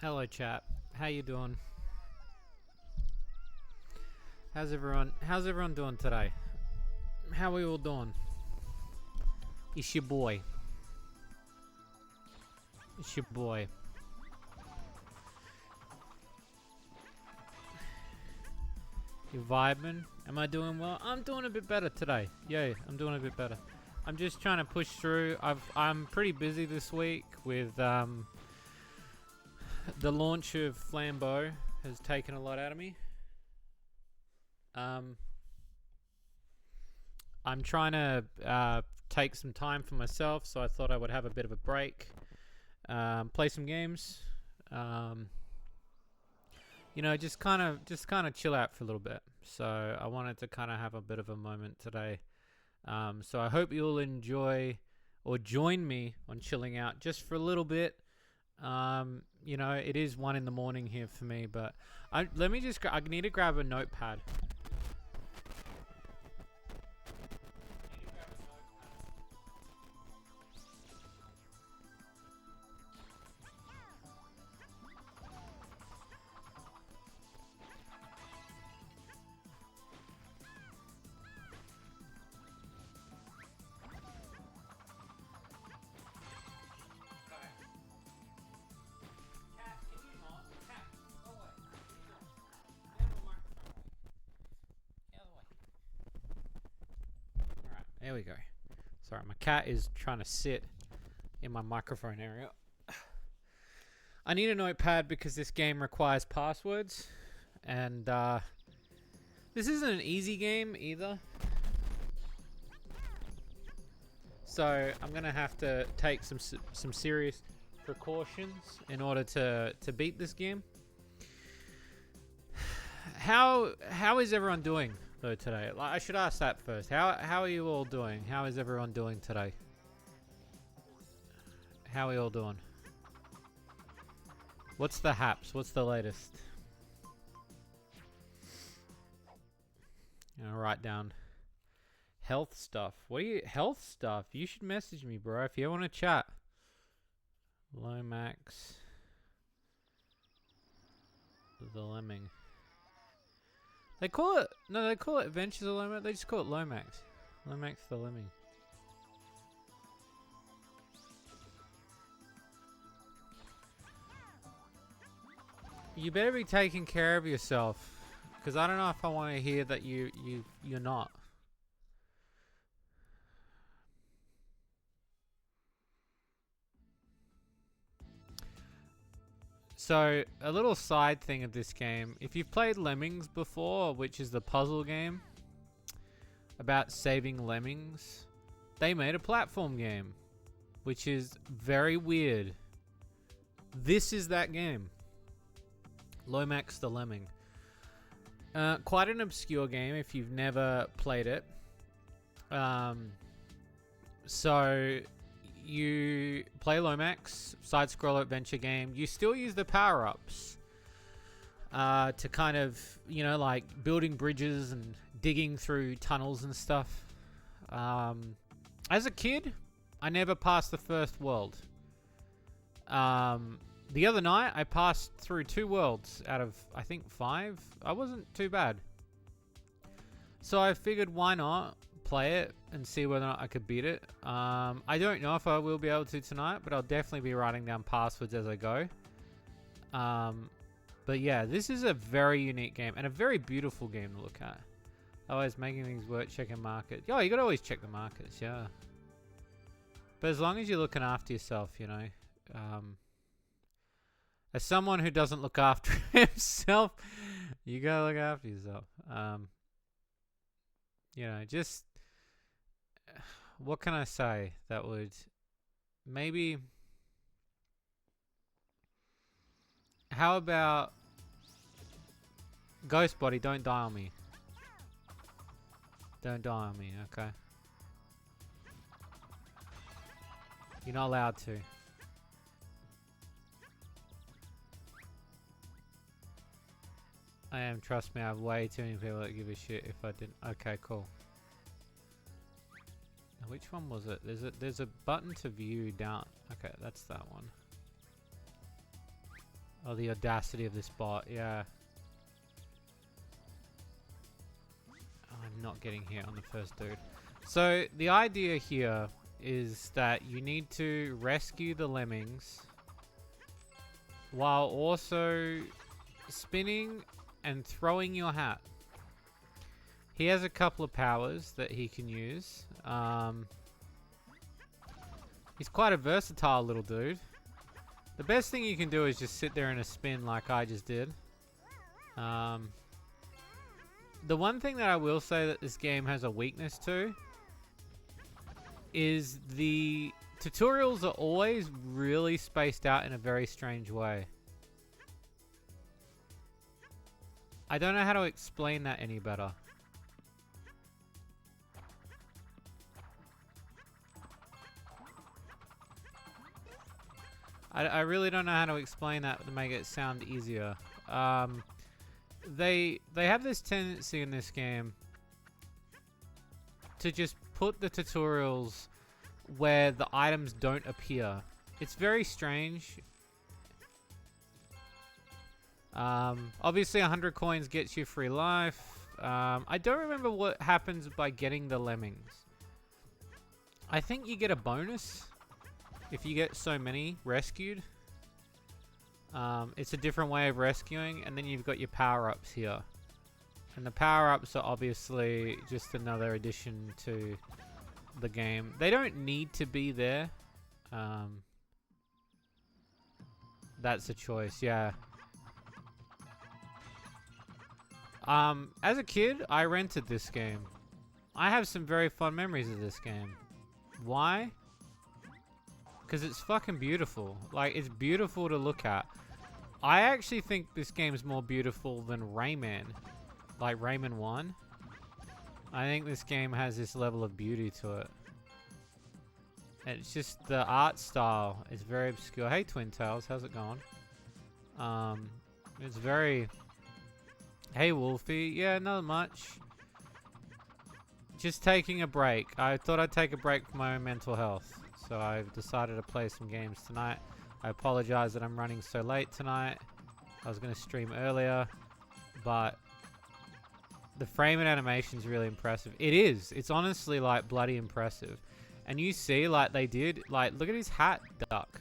Hello, chap. How you doing? How's everyone doing today? How are we all doing? It's your boy. It's your boy. You vibing? Am I doing well? I'm doing a bit better today. Yay, I'm doing a bit better. I'm just trying to push through. I'm pretty busy this week with the launch of Flambeau has taken a lot out of me. Um, I'm trying to take some time for myself, so I thought I would have a bit of a break, play some games, um, just kind of chill out for a little bit. So I wanted to kind of have a bit of a moment today. So I hope you'll enjoy or join me on chilling out just for a little bit. It is 1 in the morning here for me, but I need to grab a notepad. Alright, there we go. Sorry, my cat is trying to sit in my microphone area. I need a notepad because this game requires passwords, and this isn't an easy game either. So I'm gonna have to take some serious precautions in order to beat this game. How is everyone doing though today? Like, I should ask that first. How are you all doing? How is everyone doing today? How are you all doing? What's the haps? What's the latest? I'll write down health stuff. What are you health stuff? You should message me, bro, if you want to chat. Lomax, the Lemming. They call it they call it Adventures of Lomax. They just call it Lomax. Lomax the Lemming. You better be taking care of yourself, because I don't know if I want to hear that you're not. So, a little side thing of this game. If you've played Lemmings before, which is the puzzle game about saving lemmings, they made a platform game, which is very weird. This is that game. Lomax the Lemming. Quite an obscure game if you've never played it. So you play Lomax, side-scroller adventure game. You still use the power-ups to kind of, like building bridges and digging through tunnels and stuff. As a kid, I never passed the first world. The other night, I passed through 2 worlds out of, I think, 5. I wasn't too bad. So I figured, why not play it and see whether or not I could beat it. I don't know if I will be able to tonight, but I'll definitely be writing down passwords as I go. But yeah, this is a very unique game and a very beautiful game to look at. Always making things work, checking market. Yo, you gotta always check the markets, yeah. But as long as you're looking after yourself, as someone who doesn't look after himself, you gotta look after yourself. Just what can I say that would maybe? How about Ghost Body? Don't die on me. Don't die on me, okay? You're not allowed to. I am, trust me, I have way too many people that give a shit if I didn't. Okay, cool. Now, which one was it? There's a button to view down. Okay, that's that one. Oh, the audacity of this bot, yeah. Oh, I'm not getting hit on the first dude. So, the idea here is that you need to rescue the lemmings while also spinning and throwing your hat. He has a couple of powers that he can use. He's quite a versatile little dude. The best thing you can do is just sit there in a spin like I just did. The one thing that I will say that this game has a weakness to is the tutorials are always really spaced out in a very strange way. I don't know how to explain that any better. I really don't know how to explain that to make it sound easier. They have this tendency in this game to just put the tutorials where the items don't appear. It's very strange. Obviously 100 coins gets you free life. I don't remember what happens by getting the lemmings. I think you get a bonus if you get so many rescued. It's a different way of rescuing, and then you've got your power-ups here. And the power-ups are obviously just another addition to the game. They don't need to be there. That's a choice, yeah. As a kid, I rented this game. I have some very fond memories of this game. Why? Because it's fucking beautiful. Like, it's beautiful to look at. I actually think this game's more beautiful than Rayman. Like Rayman 1. I think this game has this level of beauty to it. And it's just the art style is very obscure. Hey Twin Tails, how's it going? It's very... Hey Wolfie, yeah, not much. Just taking a break. I thought I'd take a break from my own mental health. So I've decided to play some games tonight. I apologize that I'm running so late tonight. I was going to stream earlier, but the frame and animation is really impressive. It is. It's honestly like bloody impressive. And you see, like they did, like look at his hat duck.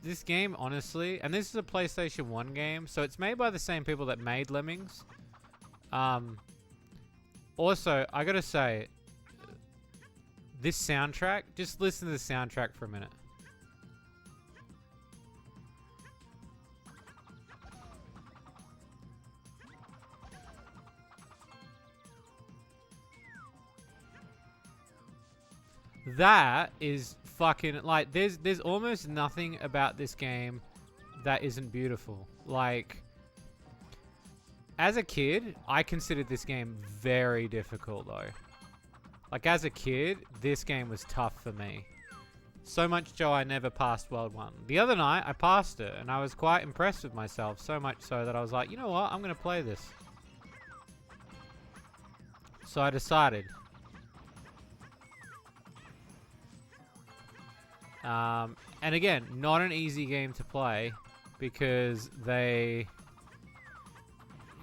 This game, honestly, and this is a PlayStation 1 game, so it's made by the same people that made Lemmings. Also, I gotta say, this soundtrack, just listen to the soundtrack for a minute. That is fucking, like, there's almost nothing about this game that isn't beautiful. Like, as a kid, I considered this game very difficult though. Like, as a kid, this game was tough for me. So much so I never passed World 1. The other night, I passed it, and I was quite impressed with myself. So much so that I was like, you know what? I'm going to play this. So I decided. And again, not an easy game to play, because they...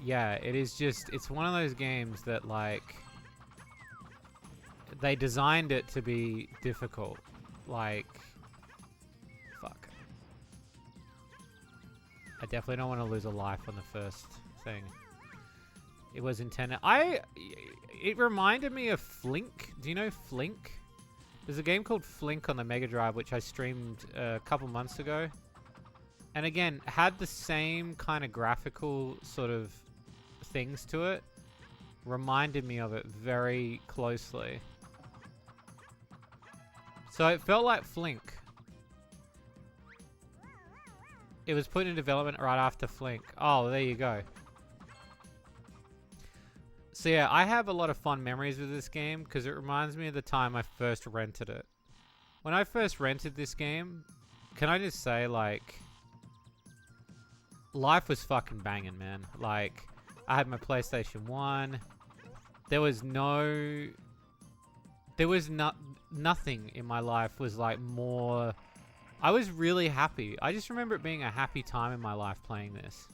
Yeah, it is just... It's one of those games that, like... They designed it to be difficult. Like, fuck. I definitely don't want to lose a life on the first thing. It was intended. It reminded me of Flink. Do you know Flink? There's a game called Flink on the Mega Drive, which I streamed a couple months ago. And again, had the same kind of graphical sort of things to it. Reminded me of it very closely. So it felt like Flink. It was put in development right after Flink. Oh, there you go. So yeah, I have a lot of fond memories with this game because it reminds me of the time I first rented it. When I first rented this game, can I just say, like, life was fucking banging, man. Like, I had my PlayStation 1. There was nothing in my life was like more I was really happy. I just remember it being a happy time in my life playing this.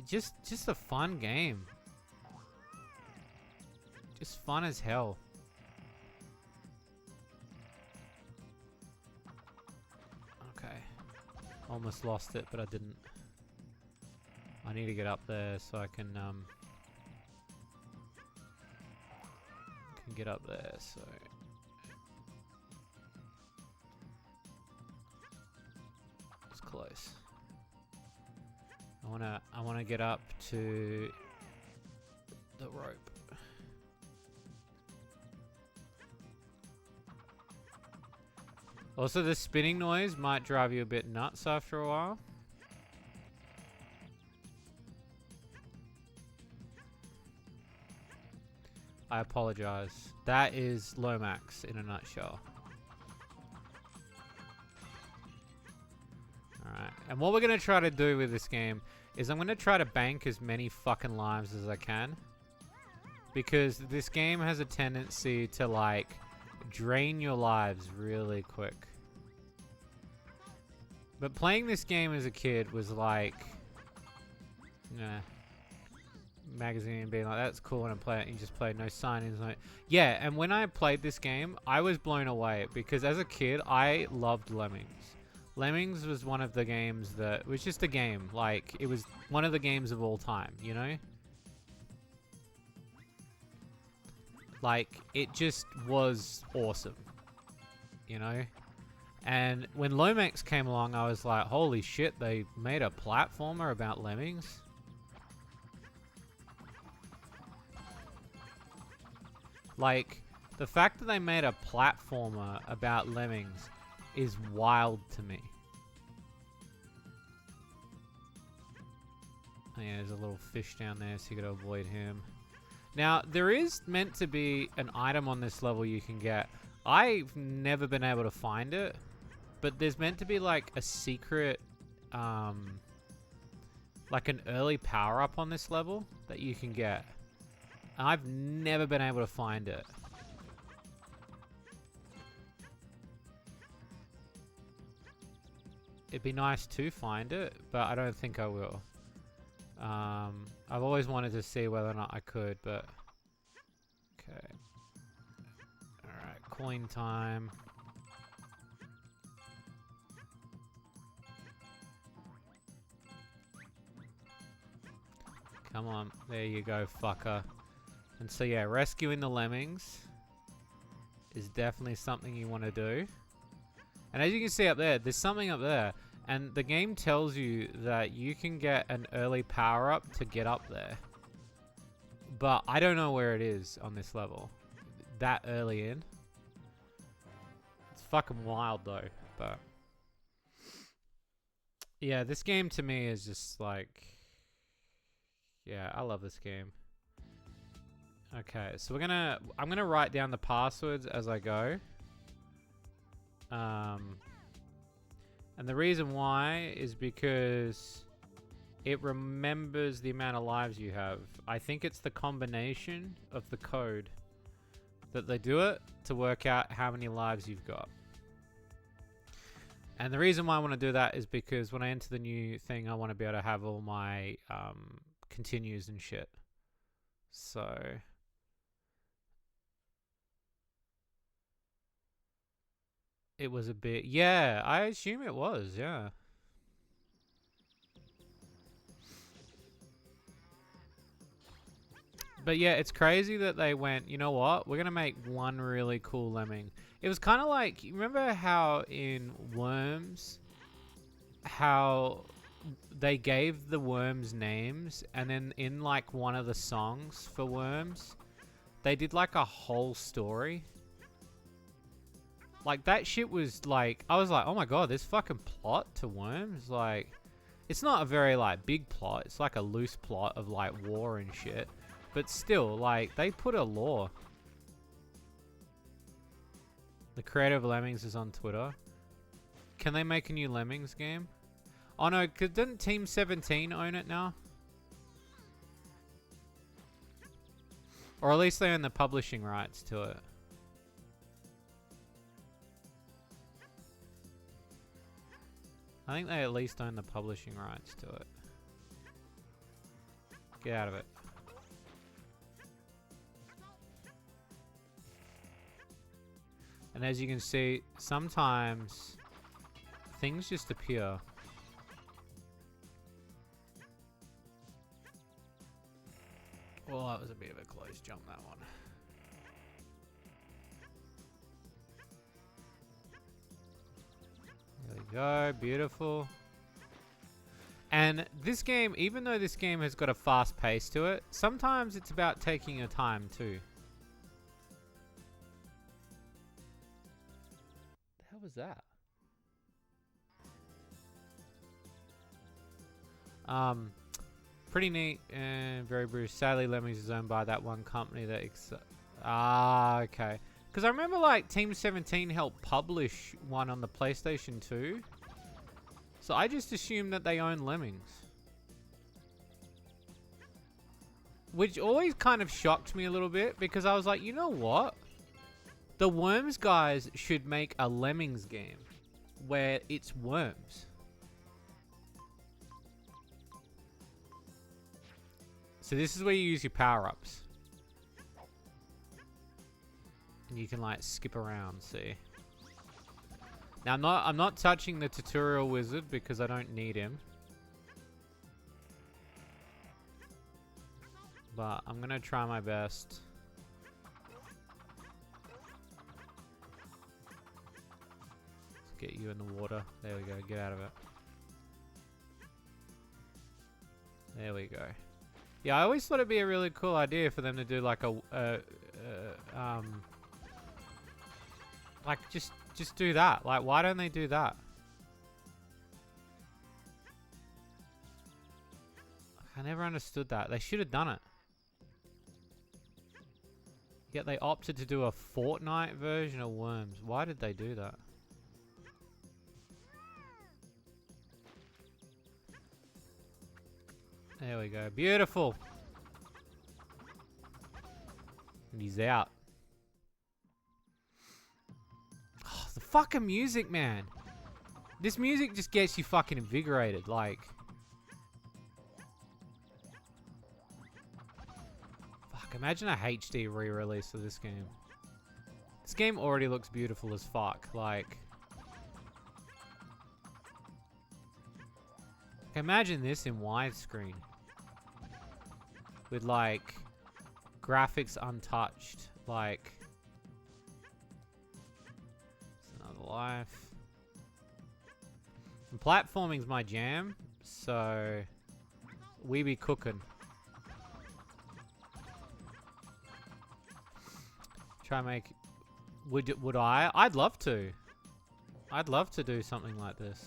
Just a fun game. Just fun as hell. Okay. Almost lost it, but I didn't. I need to get up there so I can get up there, so it's close. I wanna get up to the rope. Also, the spinning noise might drive you a bit nuts after a while. I apologize. That is Lomax in a nutshell. Alright, and what we're going to try to do with this game is I'm going to try to bank as many fucking lives as I can. Because this game has a tendency to, like, drain your lives really quick. But playing this game as a kid was like... Nah. Magazine being like, that's cool, and I play it, and you just play no sign-ins. No. Yeah, and when I played this game, I was blown away because as a kid, I loved Lemmings. Lemmings was one of the games that was just a game. Like, it was one of the games of all time, you know? Like, it just was awesome, you know? And when Lomax came along, I was like, holy shit, they made a platformer about Lemmings? Like, the fact that they made a platformer about Lemmings is wild to me. Oh yeah, there's a little fish down there, so you gotta avoid him. Now, there is meant to be an item on this level you can get. I've never been able to find it, but there's meant to be like a secret, like an early power-up on this level that you can get. I've never been able to find it. It'd be nice to find it, but I don't think I will. I've always wanted to see whether or not I could, but... Okay. Alright, coin time. Come on, there you go, fucker. And so yeah, rescuing the lemmings is definitely something you want to do. And as you can see up there, there's something up there. And the game tells you that you can get an early power-up to get up there. But I don't know where it is on this level. That early in. It's fucking wild though, but... Yeah, this game to me is just like... Yeah, I love this game. Okay, so I'm gonna write down the passwords as I go. And the reason why is because it remembers the amount of lives you have. I think it's the combination of the code that they do it to work out how many lives you've got. And the reason why I want to do that is because when I enter the new thing, I want to be able to have all my continues and shit. So... It was a bit... Yeah, I assume it was, yeah. But yeah, it's crazy that they went, you know what? We're going to make one really cool lemming. It was kind of like... You remember how in Worms, how they gave the worms names, and then in like one of the songs for Worms, they did like a whole story? Like, that shit was, like... I was like, oh my god, this fucking plot to Worms? Like, it's not a very, like, big plot. It's like a loose plot of, like, war and shit. But still, like, they put a lore. The creator of Lemmings is on Twitter. Can they make a new Lemmings game? Oh no, didn't Team 17 own it now? Or at least they own the publishing rights to it. I think they at least own the publishing rights to it. Get out of it. And as you can see, sometimes things just appear. Well, that was a bit of a close jump, that one. There we go, beautiful. And this game, even though this game has got a fast pace to it, sometimes it's about taking your time too. The hell was that? Pretty neat and very brief. Sadly, Lemmings is owned by that one company that... okay. Because I remember, like, Team 17 helped publish one on the PlayStation 2. So I just assumed that they own Lemmings. Which always kind of shocked me a little bit, because I was like, you know what? The Worms guys should make a Lemmings game where it's Worms. So this is where you use your power-ups. And you can like skip around, see. Now I'm not touching the tutorial wizard because I don't need him. But I'm gonna try my best. Let's get you in the water. There we go, get out of it. There we go. Yeah, I always thought it'd be a really cool idea for them to do like like just do that. Like, why don't they do that? I never understood that. They should have done it. Yet they opted to do a Fortnite version of Worms. Why did they do that? There we go. Beautiful. And he's out. Oh, the fucking music, man. This music just gets you fucking invigorated. Like... Fuck, imagine a HD re-release of this game. This game already looks beautiful as fuck. Like... Imagine this in widescreen. With like graphics untouched. Like it's another life. And platforming's my jam, so we be cooking. Try and make would I? I'd love to. I'd love to do something like this.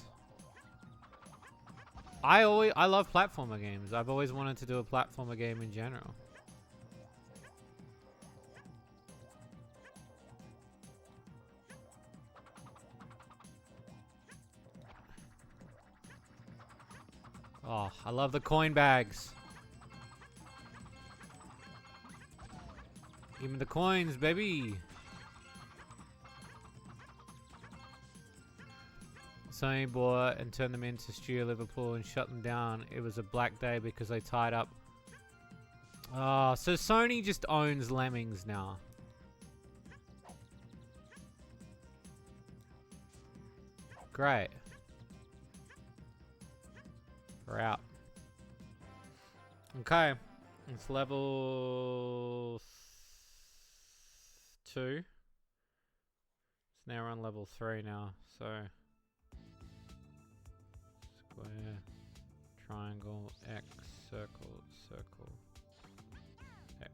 I love platformer games. I've always wanted to do a platformer game in general. Oh, I love the coin bags. Give me the coins, baby. Sony bought and turned them into Studio Liverpool and shut them down. It was a black day because they tied up. Oh, so Sony just owns Lemmings now. Great. We're out. Okay. It's level 2. It's now on level 3 now, so... Square, triangle, X, circle, circle, X.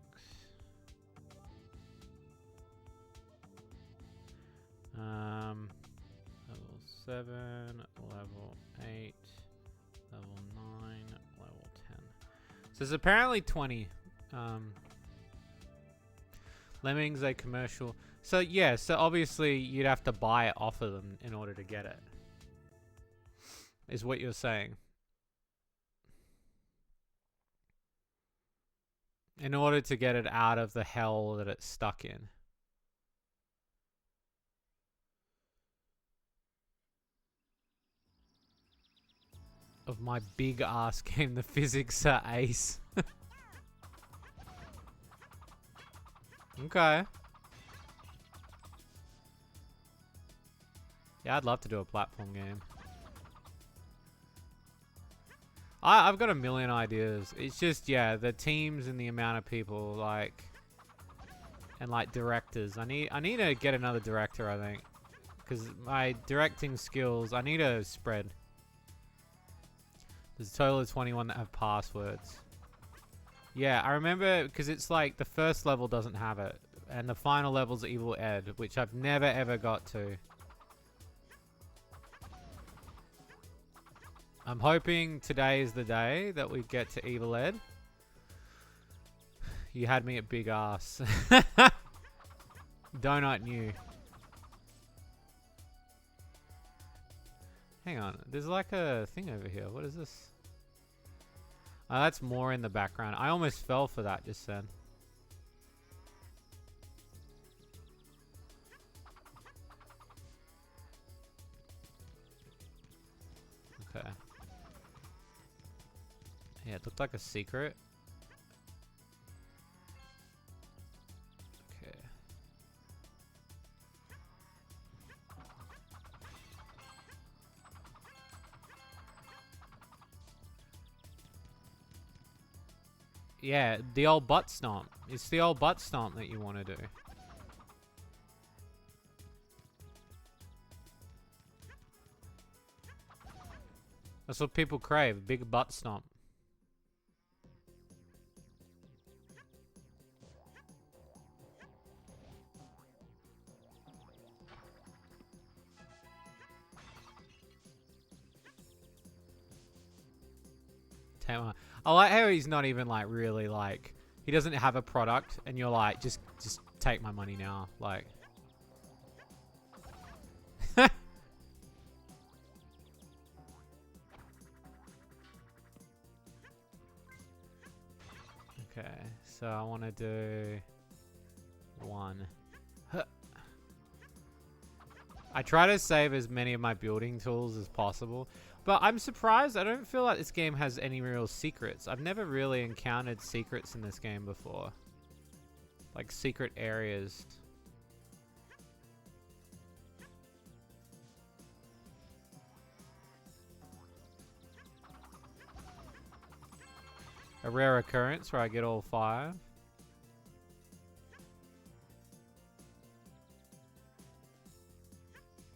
Level 7, level 8, level 9, level 10. So there's apparently 20. Lemmings, a commercial. So yeah, so obviously you'd have to buy it off of them in order to get it. Is what you're saying. In order to get it out of the hell that it's stuck in. of my big ass game, the physics are ace. Okay. Yeah, I'd love to do a platform game. I've got a million ideas. It's just, yeah, the teams and the amount of people, like, and like directors. I need to get another director, I think, because my directing skills, I need a spread. There's a total of 21 that have passwords. Yeah, I remember, because it's like the first level doesn't have it, and the final level's Evil Ed, which I've never ever got to. I'm hoping today is the day that we get to Evil Ed. You had me at big ass. Donut new. Hang on, there's like a thing over here. What is this? Oh, that's more in the background. I almost fell for that just then. Okay. Yeah, it looked like a secret. Okay. Yeah, the old butt stomp. It's the old butt stomp that you want to do. That's what people crave, a big butt stomp. I like how he's not even like really like, he doesn't have a product and you're like, just take my money now, like. Okay, so I want to do one. I try to save as many of my building tools as possible, but I'm surprised. I don't feel like this game has any real secrets. I've never really encountered secrets in this game before. Like secret areas. A rare occurrence where I get all 5.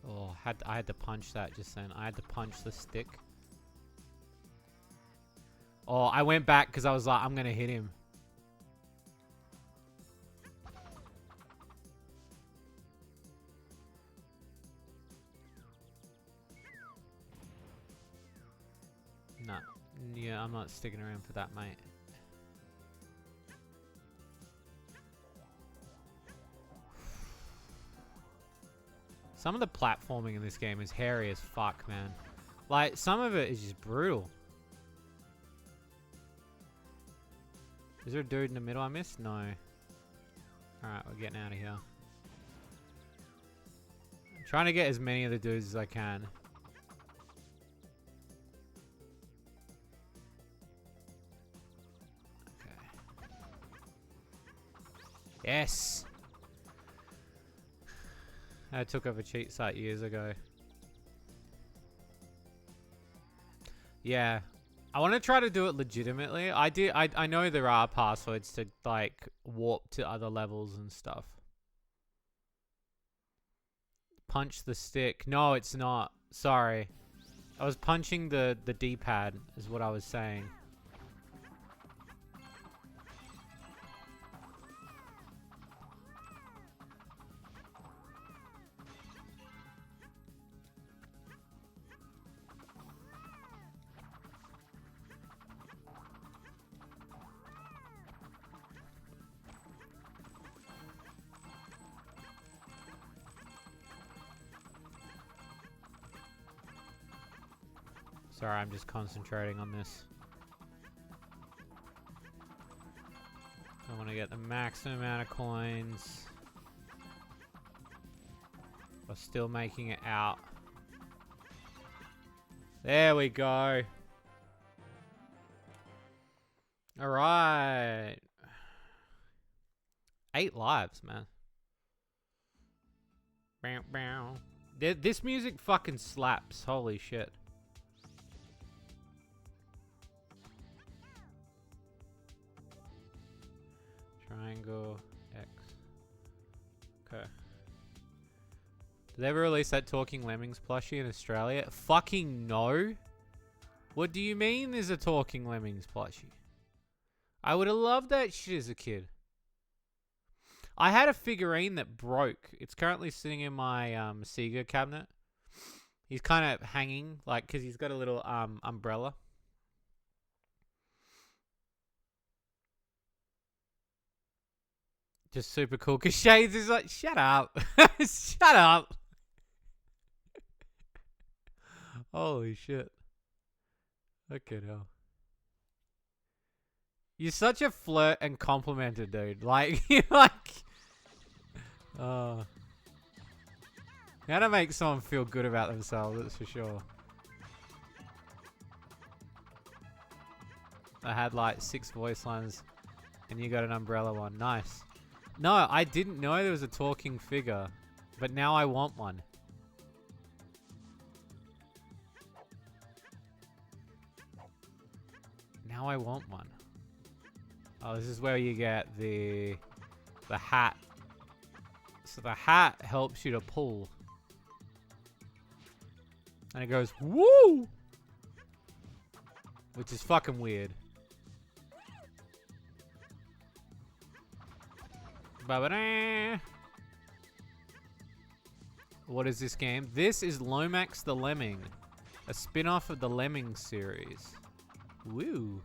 Oh, I had to punch that just then. I had to punch the stick. Oh, I went back because I was like, I'm going to hit him. Nah. Yeah, I'm not sticking around for that, mate. Some of the platforming in this game is hairy as fuck, man. Like, some of it is just brutal. Is there a dude in the middle I missed? No. Alright, we're getting out of here. I'm trying to get as many of the dudes as I can. Okay. Yes! I took over cheat site years ago. Yeah. I want to try to do it legitimately. I know there are passwords to like warp to other levels and stuff. Punch the stick. No, it's not. Sorry. I was punching the D-pad is what I was saying. Sorry, I'm just concentrating on this. I want to get the maximum amount of coins. We're still making it out. There we go. All right. 8 lives, man. Bow, bow. This music fucking slaps. Holy shit. Triangle X. Okay. Did they ever release that Talking Lemmings plushie in Australia? Fucking no. What do you mean there's a Talking Lemmings plushie? I would have loved that shit as a kid. I had a figurine that broke. It's currently sitting in my Sega cabinet. He's kind of hanging, like, because he's got a little umbrella. Just super cool. Because Shades is like, shut up. Shut up. Holy shit. Okay, now. You're such a flirt and complimenter, dude. Like, you're like... Gotta make someone feel good about themselves, that's for sure. I had like 6 voice lines and you got an umbrella one. Nice. No, I didn't know there was a talking figure, but now I want one. Now I want one. Oh, this is where you get the hat. So the hat helps you to pull. And it goes, woo! Which is fucking weird. Ba-ba-da. What is this game? This is Lomax the Lemming. A spin-off of the Lemmings series. Woo.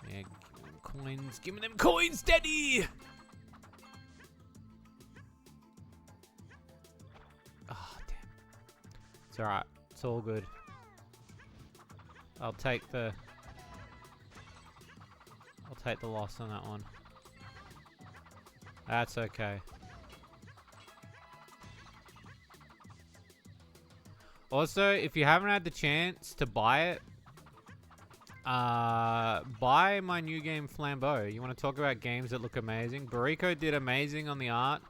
Yeah, give me them coins. Give me them coins, Daddy! Oh, damn. It's alright. It's all good. I'll take the loss on that one. That's okay. Also, if you haven't had the chance to buy it, buy my new game Flambeau. You want to talk about games that look amazing? Bariko did amazing on the art.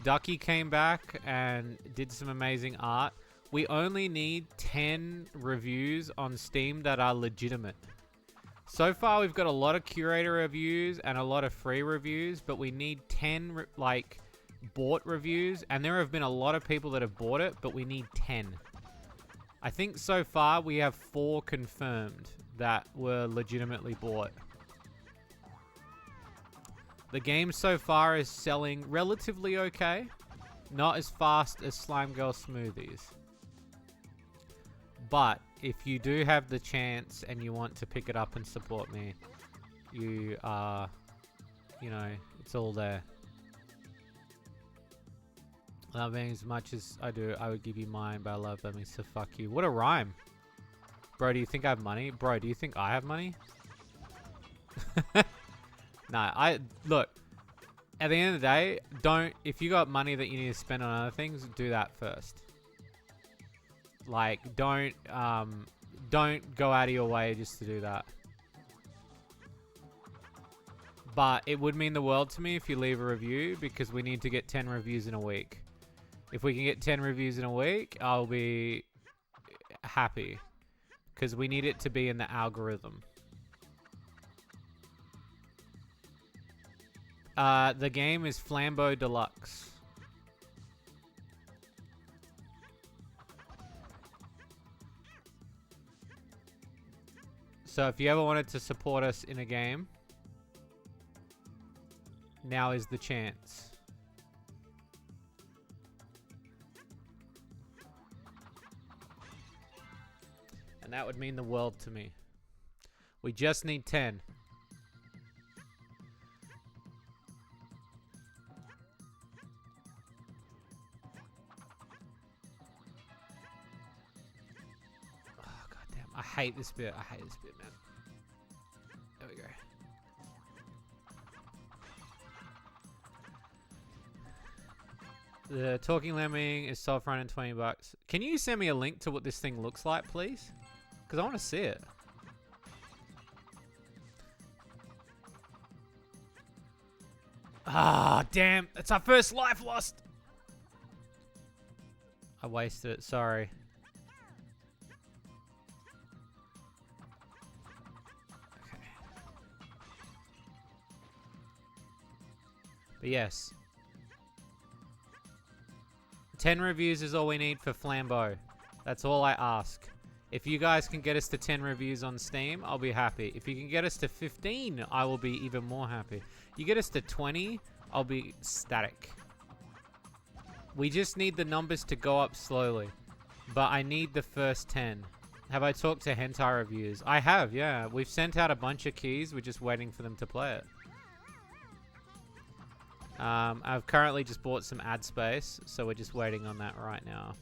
Ducky came back and did some amazing art. We only need 10 reviews on Steam that are legitimate. So far, we've got a lot of curator reviews and a lot of free reviews, but we need 10, like, bought reviews. And there have been a lot of people that have bought it, but we need 10. I think so far, we have 4 confirmed that were legitimately bought. The game so far is selling relatively okay. Not as fast as Slime Girl Smoothies. But if you do have the chance and you want to pick it up and support me, you know, it's all there. Loving as much as I do, I would give you mine, but I love them, so fuck you. What a rhyme. Bro, do you think I have money? Bro, do you think I have money? Nah, look, at the end of the day, if you got money that you need to spend on other things, do that first. Like, don't go out of your way just to do that. But it would mean the world to me if you leave a review, because we need to get 10 reviews in a week. If we can get 10 reviews in a week, I'll be happy. Because we need it to be in the algorithm. The game is Flambeau Deluxe. So if you ever wanted to support us in a game, now is the chance. And that would mean the world to me. We just need 10. I hate this bit. I hate this bit, man. There we go. The talking lemming is soft running $20. Can you send me a link to what this thing looks like, please? Because I want to see it. Ah, damn. It's our first life lost. I wasted it. Sorry. Okay. But yes. 10 reviews is all we need for Flambeau. That's all I ask. If you guys can get us to 10 reviews on Steam, I'll be happy. If you can get us to 15, I will be even more happy. You get us to 20, I'll be ecstatic. We just need the numbers to go up slowly. But I need the first 10. Have I talked to Hentai Reviews? I have, yeah. We've sent out a bunch of keys. We're just waiting for them to play it. I've currently just bought some ad space, so we're just waiting on that right now.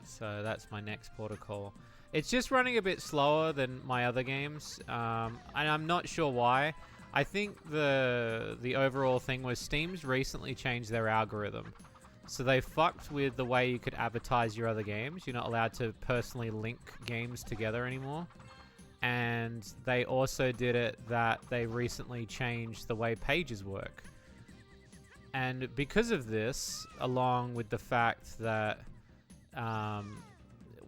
So that's my next protocol. It's just running a bit slower than my other games, and I'm not sure why. I think the overall thing was Steam's recently changed their algorithm. So they fucked with the way you could advertise your other games. You're not allowed to personally link games together anymore. And they also did it that they recently changed the way pages work. And because of this, along with the fact that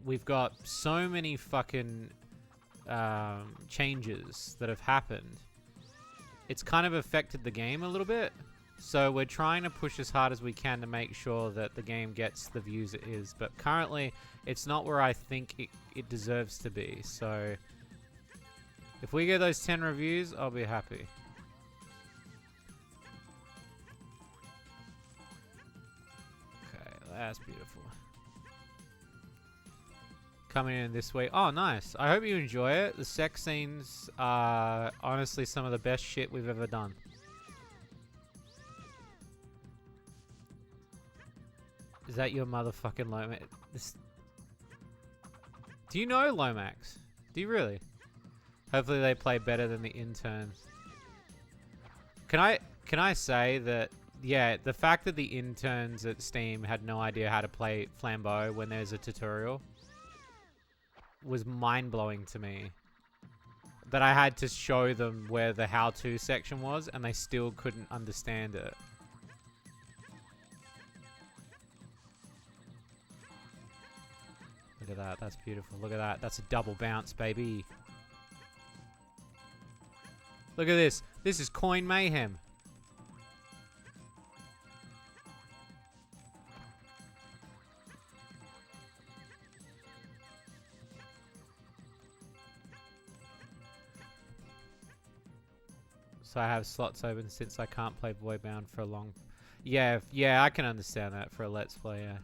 we've got so many fucking changes that have happened, it's kind of affected the game a little bit. So we're trying to push as hard as we can to make sure that the game gets the views it is. But currently, it's not where I think it deserves to be. So if we get those 10 reviews, I'll be happy. Okay, that's beautiful. Coming in this week. Oh, nice. I hope you enjoy it. The sex scenes are honestly some of the best shit we've ever done. Is that your motherfucking Lomax? Do you know Lomax? Do you really? Hopefully they play better than the interns. Can I say that, yeah, the fact that the interns at Steam had no idea how to play Flambeau when there's a tutorial was mind-blowing to me. That I had to show them where the how-to section was and they still couldn't understand it. Look at that, that's beautiful. Look at that, that's a double bounce, baby. Look at this. This is coin mayhem. So I have slots open since I can't play Voidbound for a long... Yeah, I can understand that for a Let's Play, yeah.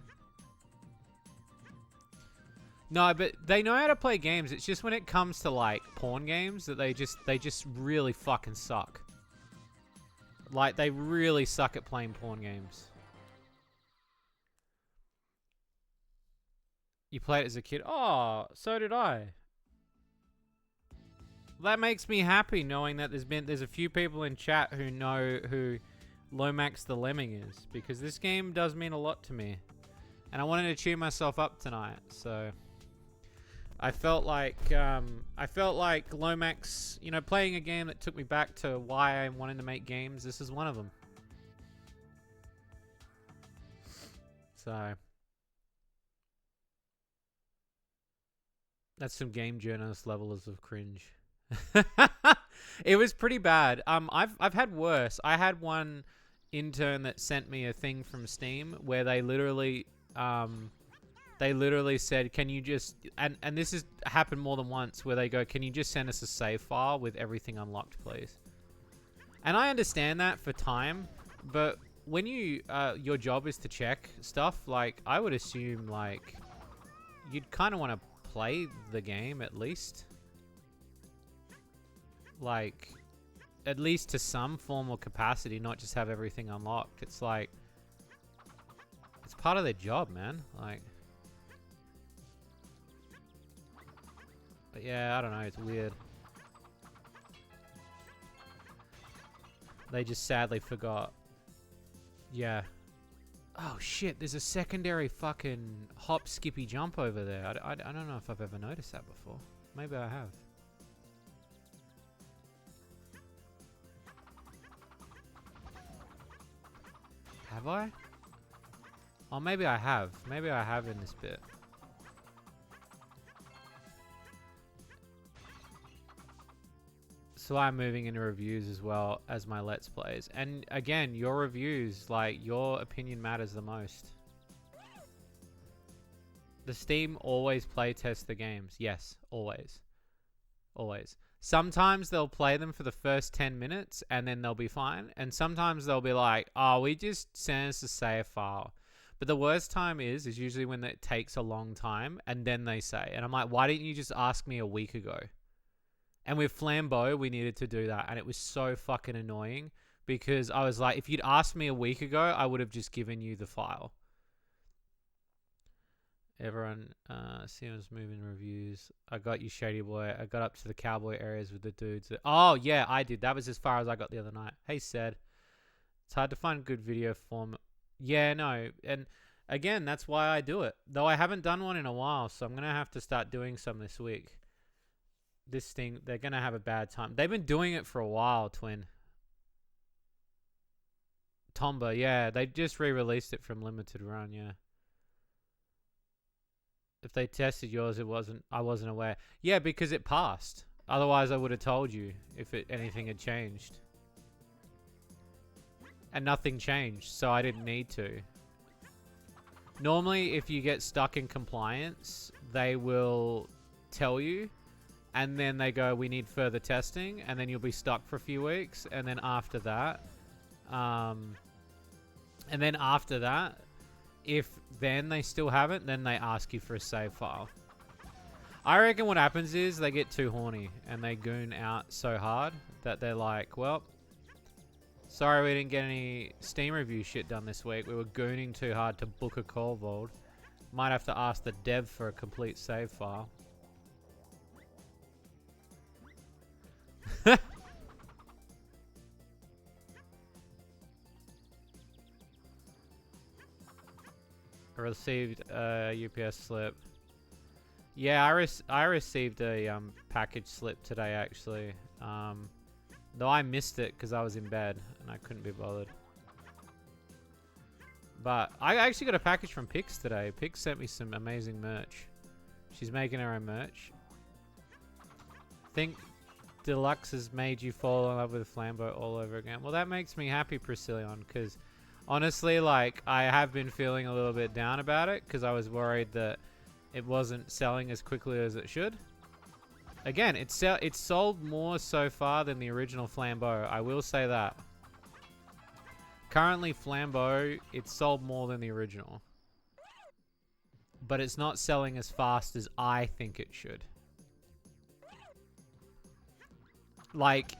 No, but they know how to play games. It's just when it comes to, like, porn games that they just really fucking suck. Like, they really suck at playing porn games. You played it as a kid? Oh, so did I. That makes me happy knowing that there's a few people in chat who know who Lomax the Lemming is. Because this game does mean a lot to me. And I wanted to cheer myself up tonight, so... I felt like Lomax, you know, playing a game that took me back to why I wanted to make games. This is one of them. So that's some game journalist levels of cringe. It was pretty bad. I've had worse. I had one intern that sent me a thing from Steam where they literally said, can you just, and this has happened more than once, where they go, can you just send us a save file with everything unlocked, please? And I understand that for time, but when you, your job is to check stuff, like, I would assume, like, you'd kind of want to play the game at least. Like, at least to some form or capacity, not just have everything unlocked. It's like, it's part of their job, man. Like, but yeah, I don't know, it's weird. They just sadly forgot. Yeah. Oh shit, there's a secondary fucking hop, skippy, jump over there. I don't know if I've ever noticed that before. Maybe I have. Have I? Oh, maybe I have. Maybe I have in this bit. So I'm moving into reviews as well as my Let's Plays. And again, your reviews, like, your opinion matters the most. The Steam always playtest the games. Yes, always. Always. Sometimes they'll play them for the first 10 minutes and then they'll be fine. And sometimes they'll be like, oh, we just sent us a save file. But the worst time is usually when it takes a long time and then they say. And I'm like, why didn't you just ask me a week ago? And with Flambeau, we needed to do that. And it was so fucking annoying because I was like, if you'd asked me a week ago, I would have just given you the file. Everyone, Simon's moving reviews. I got you, Shady Boy. I got up to the cowboy areas with the dudes. Oh, yeah, I did. That was as far as I got the other night. Hey, Sed. It's hard to find good video form. Yeah, no. And again, that's why I do it. Though I haven't done one in a while, so I'm going to have to start doing some this week. This thing, they're going to have a bad time. They've been doing it for a while, Twin. Tomba, yeah. They just re-released it from Limited Run, yeah. If they tested yours, I wasn't aware. Yeah, because it passed. Otherwise, I would have told you if anything had changed. And nothing changed, so I didn't need to. Normally, if you get stuck in compliance, they will tell you. And then they go, we need further testing. And then you'll be stuck for a few weeks. And then after that... if then they still haven't, then they ask you for a save file. I reckon what happens is they get too horny. And they goon out so hard that they're like, well... sorry we didn't get any Steam review shit done this week. We were gooning too hard to book a call vault. Might have to ask the dev for a complete save file. I received a UPS slip. Yeah, I received a package slip today actually. Though I missed it because I was in bed and I couldn't be bothered. But I actually got a package from Pix today. Pix sent me some amazing merch. She's making her own merch. Think Deluxe has made you fall in love with Flambeau all over again. Well, that makes me happy, Priscillion, because honestly, like, I have been feeling a little bit down about it because I was worried that it wasn't selling as quickly as it should. Again, it's sold more so far than the original Flambeau. I will say that. Currently, Flambeau, it's sold more than the original. But it's not selling as fast as I think it should. Like,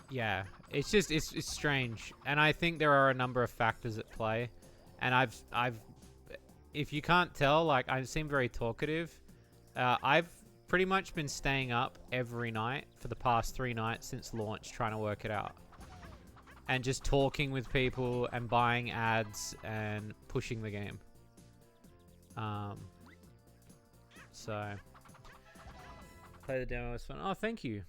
yeah, it's just, it's strange. And I think there are a number of factors at play. And if you can't tell, like, I seem very talkative. I've pretty much been staying up every night for the past 3 nights since launch trying to work it out. And just talking with people and buying ads and pushing the game. So, play the demo, it's fun. Oh, thank you.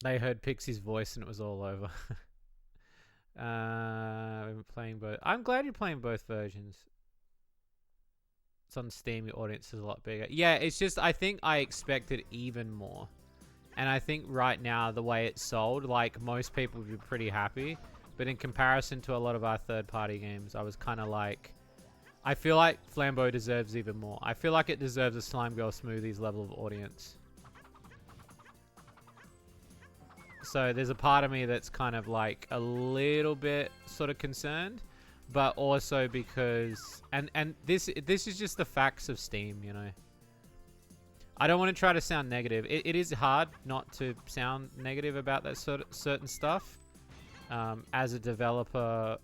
They heard Pixie's voice and it was all over. We're playing both. I'm glad you're playing both versions. It's on Steam, your audience is a lot bigger. Yeah, it's just, I think I expected even more. And I think right now, the way it's sold, like, most people would be pretty happy. But in comparison to a lot of our third-party games, I was kind of like... I feel like Flambeau deserves even more. I feel like it deserves a Slime Girl Smoothies level of audience. So there's a part of me that's kind of like a little bit sort of concerned. But also because... And this is just the facts of Steam, you know. I don't want to try to sound negative. It is hard not to sound negative about that sort of certain stuff. As a developer,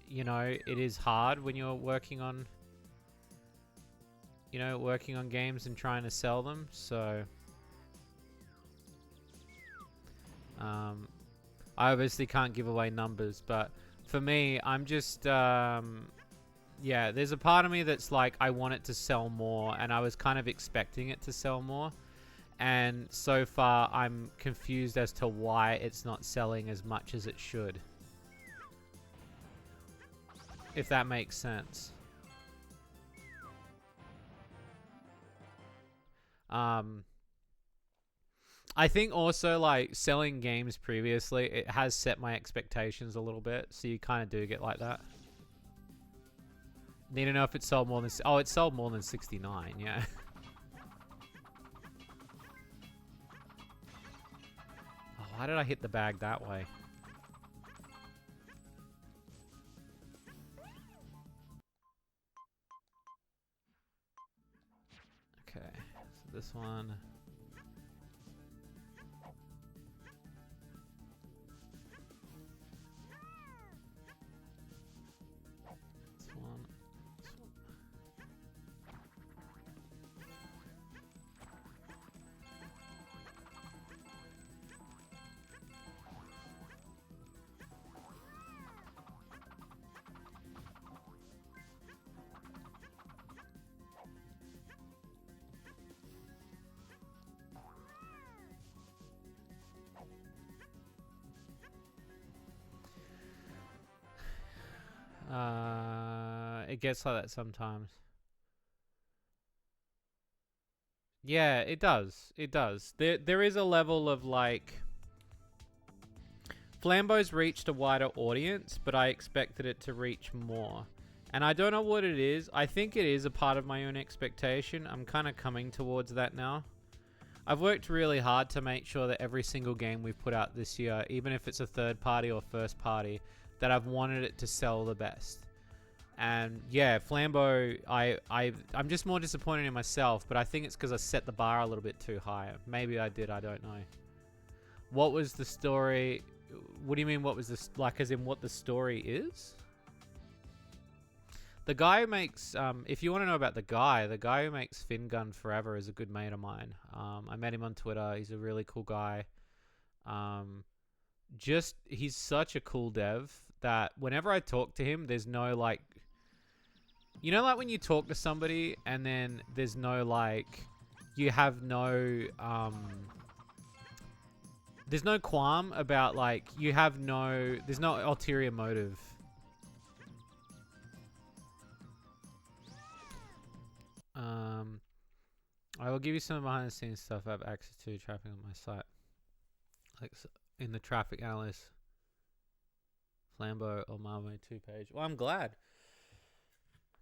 you know, it is hard when you're working on, you know, working on games and trying to sell them. So, I obviously can't give away numbers, but for me, I'm just, yeah, there's a part of me that's like, I want it to sell more, and I was kind of expecting it to sell more. And so far, I'm confused as to why it's not selling as much as it should. If that makes sense. I think also, like, selling games previously, it has set my expectations a little bit, so you kind of do get like that. Need to know if it sold more than... Oh, it sold more than 69, yeah. Oh, why did I hit the bag that way? Okay, so this one... It gets like that sometimes. Yeah, it does. It does. There is a level of like... Flambeau's reached a wider audience, but I expected it to reach more. And I don't know what it is. I think it is a part of my own expectation. I'm kind of coming towards that now. I've worked really hard to make sure that every single game we've put out this year, even if it's a third party or first party, that I've wanted it to sell the best. And yeah, Flambeau, I'm just more disappointed in myself, but I think it's because I set the bar a little bit too high. Maybe I did, I don't know. What was the story? What do you mean what was this, like as in what the story is? The guy who makes, if you want to know about the guy who makes Fin Gun Forever is a good mate of mine. I met him on Twitter. He's a really cool guy. He's such a cool dev that whenever I talk to him, there's no like, you know, like when you talk to somebody and then there's no like, you have no, there's no qualm about like, there's no ulterior motive. I will give you some behind the scenes stuff I have access to traffic on my site. Like in the traffic analyst, Flambeau or Marble Made 2 page. Well, I'm glad.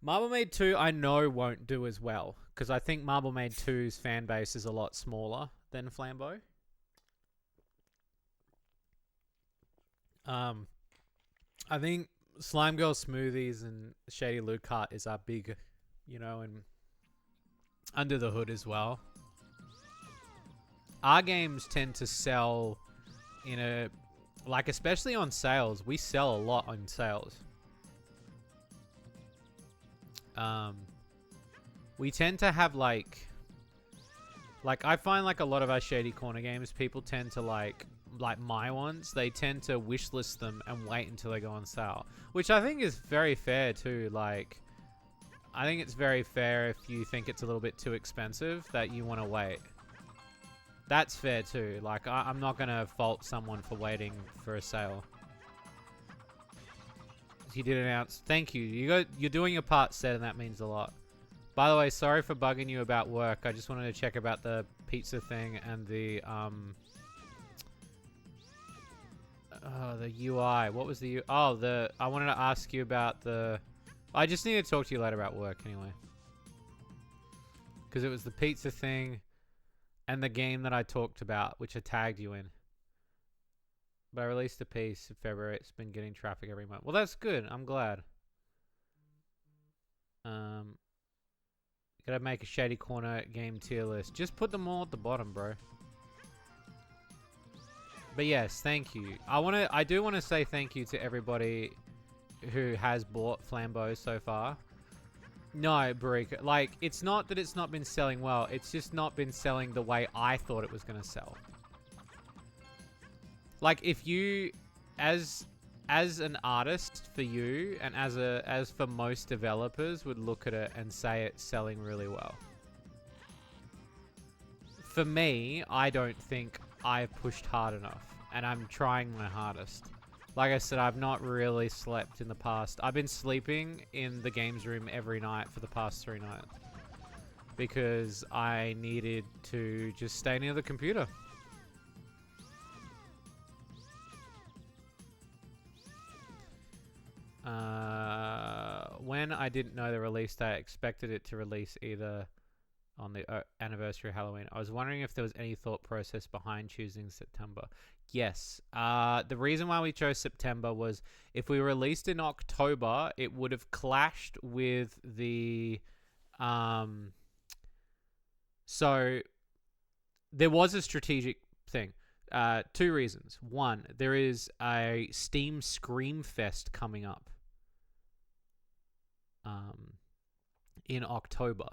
Marble Made 2 I know won't do as well, because I think Marble Made 2's fan base is a lot smaller than Flambeau. I think Slime Girl Smoothies and Shady Loot Cart is our big, you know, and under the hood as well. Our games tend to sell in a, like especially on sales, we sell a lot on sales. We tend to have like I find like a lot of our Shady Corner games, people tend to like my ones, they tend to wishlist them and wait until they go on sale, which I think is very fair too. Like, I think it's very fair if you think it's a little bit too expensive that you want to wait. That's fair too. Like, I'm not going to fault someone for waiting for a sale. He did announce, thank you. You're doing your part, Seth, and that means a lot. By the way, sorry for bugging you about work. I just wanted to check about the pizza thing and the UI. What was the I wanted to ask you about the... I just need to talk to you later about work anyway. Because it was the pizza thing and the game that I talked about, which I tagged you in. But I released a piece in February. It's been getting traffic every month. Well, that's good. I'm glad. Gotta make a Shady Corner game tier list. Just put them all at the bottom, bro. But yes, thank you. I do want to say thank you to everybody who has bought Flambeau so far. No, Barik, like, it's not that it's not been selling well. It's just not been selling the way I thought it was going to sell. Like, if you as an artist for you, and as for most developers would look at it and say it's selling really well. For me, I don't think I've pushed hard enough, and I'm trying my hardest. Like I said, I've not really slept in the past. I've been sleeping in the games room every night for the past 3 nights because I needed to just stay near the computer. When I didn't know the release date, I expected it to release either on the anniversary of Halloween. I was wondering if there was any thought process behind choosing September. Yes. The reason why we chose September was if we released in October, it would have clashed with the... So there was a strategic thing. 2 reasons. 1, there is a Steam Scream Fest coming up in October.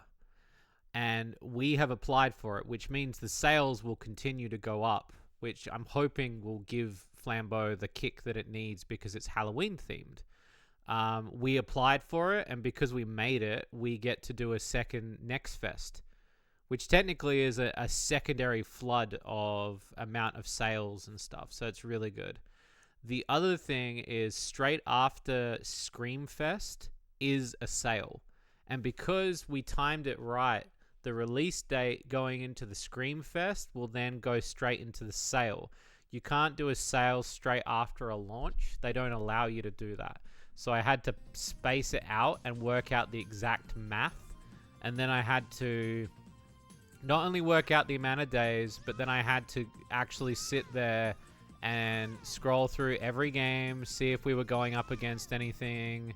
And we have applied for it, which means the sales will continue to go up, which I'm hoping will give Flambeau the kick that it needs because it's Halloween themed. We applied for it, and because we made it, we get to do a second Next Fest, which technically is a secondary flood of amount of sales and stuff. So it's really good. The other thing is straight after Screamfest is a sale. And because we timed it right, the release date going into the Screamfest will then go straight into the sale. You can't do a sale straight after a launch. They don't allow you to do that. So I had to space it out and work out the exact math. And then I had to not only work out the amount of days, but then I had to actually sit there and scroll through every game, see if we were going up against anything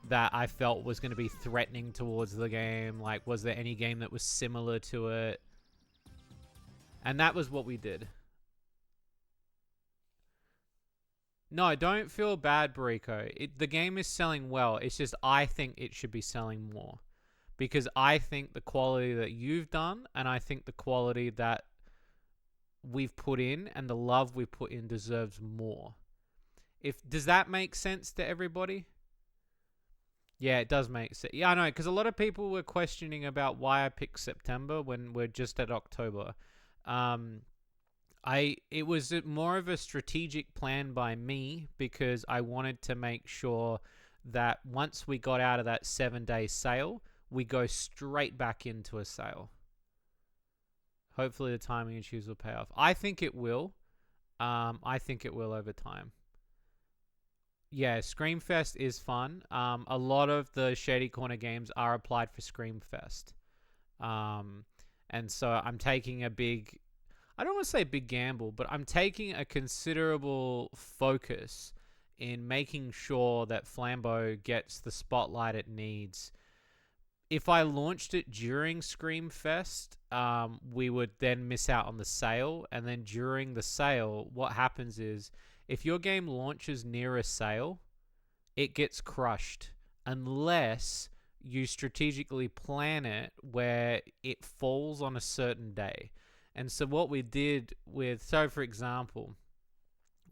that I felt was going to be threatening towards the game. Like, was there any game that was similar to it? And that was what we did. No, don't feel bad, Bariko. The game is selling well. It's just I think it should be selling more. Because I think the quality that you've done, and I think the quality that we've put in and the love we've put in deserves more. Does that make sense to everybody? Yeah, it does make sense. Yeah, I know, because a lot of people were questioning about why I picked September when we're just at October. It was more of a strategic plan by me because I wanted to make sure that once we got out of that 7-day sale, we go straight back into a sale. Hopefully the timing issues will pay off. I think it will. I think it will over time. Yeah, Screamfest is fun. A lot of the Shady Corner games are applied for Screamfest. And so I'm taking a big... I don't want to say big gamble, but I'm taking a considerable focus in making sure that Flambeau gets the spotlight it needs. If I launched it during Screamfest, we would then miss out on the sale. And then during the sale, what happens is, if your game launches near a sale, it gets crushed unless you strategically plan it where it falls on a certain day. And so what we did with, so for example,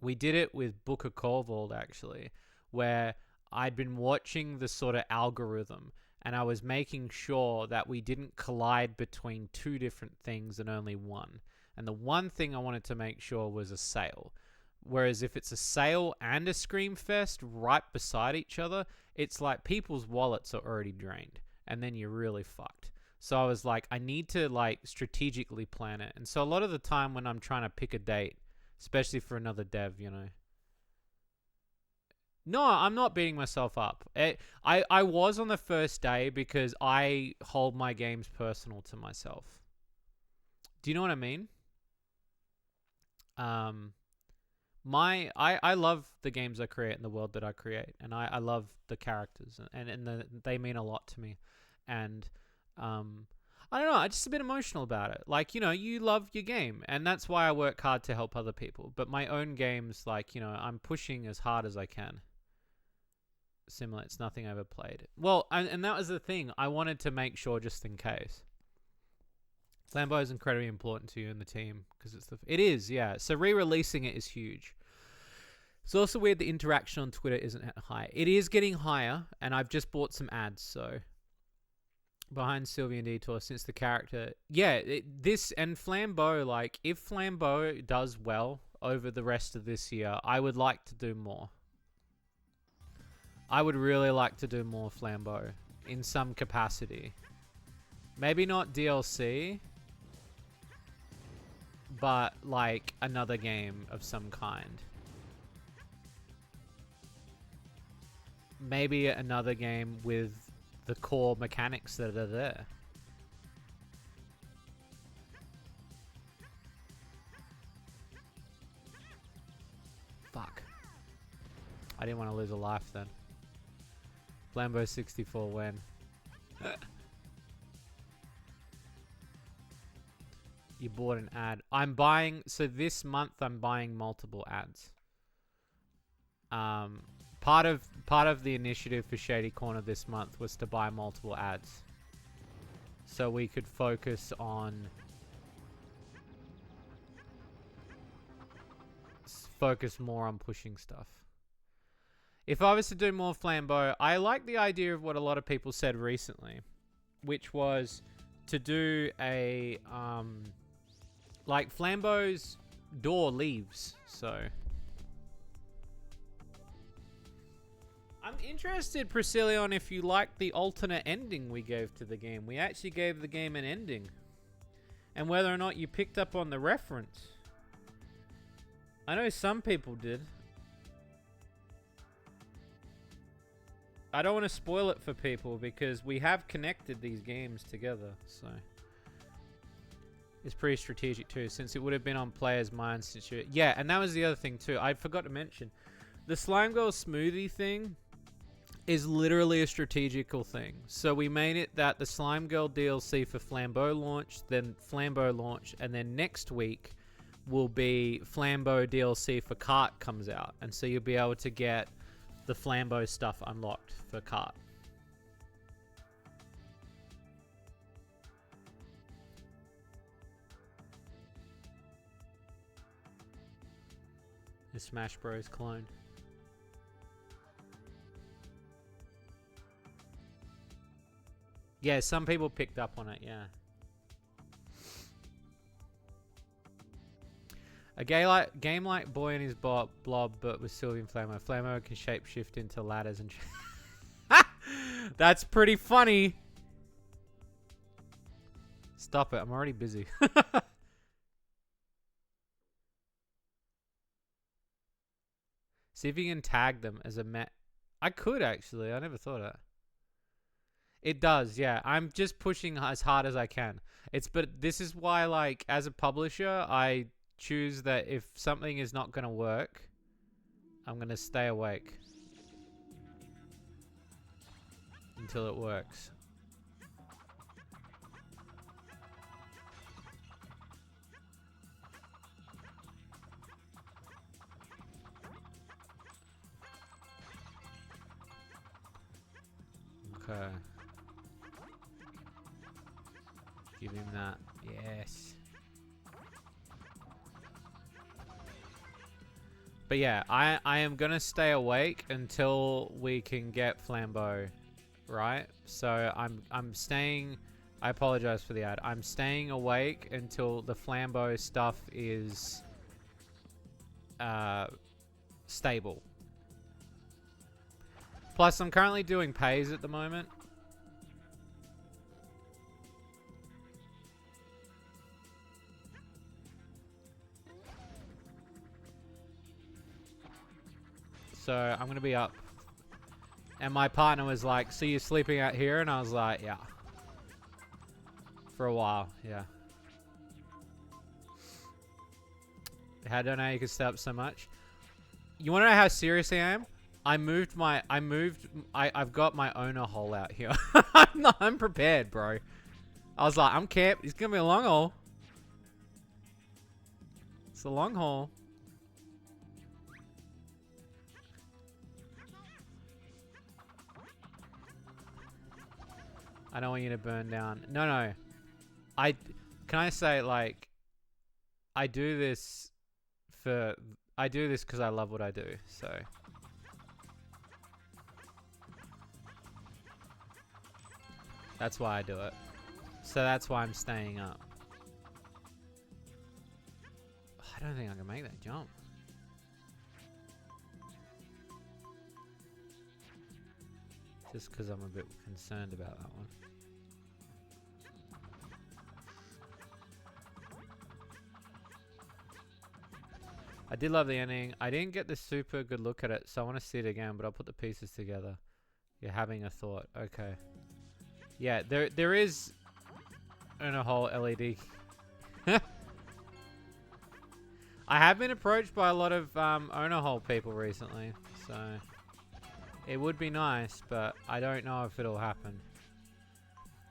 we did it with Book of Corvold actually, where I'd been watching the sort of algorithm and I was making sure that we didn't collide between 2 different things and only one. And the one thing I wanted to make sure was a sale. Whereas if it's a sale and a Screamfest right beside each other, it's like people's wallets are already drained. And then you're really fucked. So I was like, I need to like strategically plan it. And so a lot of the time when I'm trying to pick a date, especially for another dev, you know. No, I'm not beating myself up. I was on the first day because I hold my games personal to myself. Do you know what I mean? I love the games I create and the world that I create, and I love the characters, and they mean a lot to me. And I don't know, I'm just a bit emotional about it. Like, you know, you love your game, and that's why I work hard to help other people. But my own games, like, you know, I'm pushing as hard as I can. Similar, it's nothing I ever played. Well, and that was the thing. I wanted to make sure just in case. Flambeau is incredibly important to you and the team because it is, yeah. So re-releasing it is huge. It's also weird the interaction on Twitter isn't high. It is getting higher, and I've just bought some ads, so behind Sylvian Detour since the character. Yeah, this and Flambeau, like, if Flambeau does well over the rest of this year, I would like to do more. I would really like to do more Flambeau in some capacity. Maybe not DLC, but like another game of some kind. Maybe another game with the core mechanics that are there. Fuck. I didn't want to lose a life then. Flambeau 64 when? You bought an ad. I'm buying, so this month I'm buying multiple ads. Part of the initiative for Shady Corner this month was to buy multiple ads. So we could focus more on pushing stuff. If I was to do more Flambeau, I like the idea of what a lot of people said recently, which was to do a like Flambeau's door leaves, so I'm interested, Priscillion, if you like the alternate ending we gave to the game. We actually gave the game an ending, and whether or not you picked up on the reference. I know some people did. I don't want to spoil it for people because we have connected these games together, so it's pretty strategic too, since it would have been on players' minds. Yeah, and that was the other thing too. I forgot to mention the Slime Girl smoothie thing is literally a strategical thing. So we made it that the Slime Girl DLC for Flambeau launched, then Flambeau launched, and then next week will be Flambeau DLC for Cart comes out, and so you'll be able to get the Flambeau stuff unlocked for Cart. The Smash Bros clone. Yeah, some people picked up on it, yeah. A game like Boy and his Blob, but with Sylvian Flammo. Flammo can shapeshift into ladders and that's pretty funny. Stop it, I'm already busy. See if you can tag them as a I could actually, I never thought of that. It does, yeah. I'm just pushing as hard as I can. But this is why, like, as a publisher, I choose that if something is not going to work, I'm going to stay awake until it works. Okay. Give him that. Yes. But yeah, I am gonna stay awake until we can get Flambeau, right? So I'm staying. I apologize for the ad. I'm staying awake until the Flambeau stuff is stable. Plus, I'm currently doing pays at the moment. So I'm going to be up. And my partner was like, so you're sleeping out here? And I was like, yeah. For a while, yeah. I don't know how you can stay up so much. You want to know how serious I am? I've got my owner hole out here. I'm prepared, bro. I was like, I'm camped. It's going to be a long haul. It's a long haul. I don't want you to burn down. No. Can I say, like, I do this for, I do this because I love what I do, so. That's why I do it. So that's why I'm staying up. I don't think I can make that jump. Just because I'm a bit concerned about that one. I did love the ending. I didn't get the super good look at it, so I want to see it again, but I'll put the pieces together. You're having a thought. Okay. Yeah, there is in a whole LED. I have been approached by a lot of owner hole people recently, so it would be nice, but I don't know if it'll happen.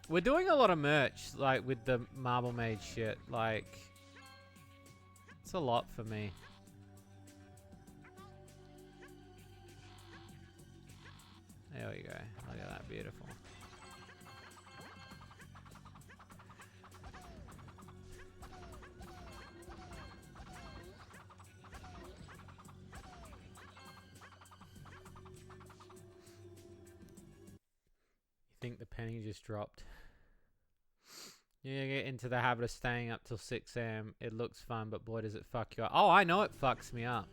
We're doing a lot of merch, like with the Marble Made shit. Like, it's a lot for me. There we go. Look at that, beautiful. Think the penny just dropped. You get into the habit of staying up till 6 a.m. It looks fun, but boy does it fuck you up. Oh, I know it fucks me up.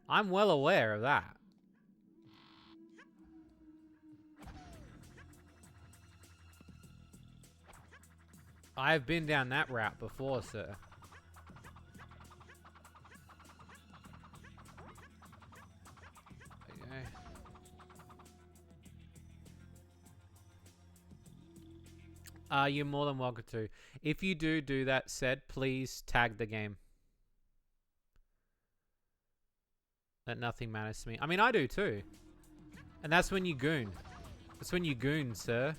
I'm well aware of that. I've been down that route before, sir. You're more than welcome to. If you do that said, please tag the game. That nothing matters to me. I mean, I do too. And that's when you goon. That's when you goon, sir.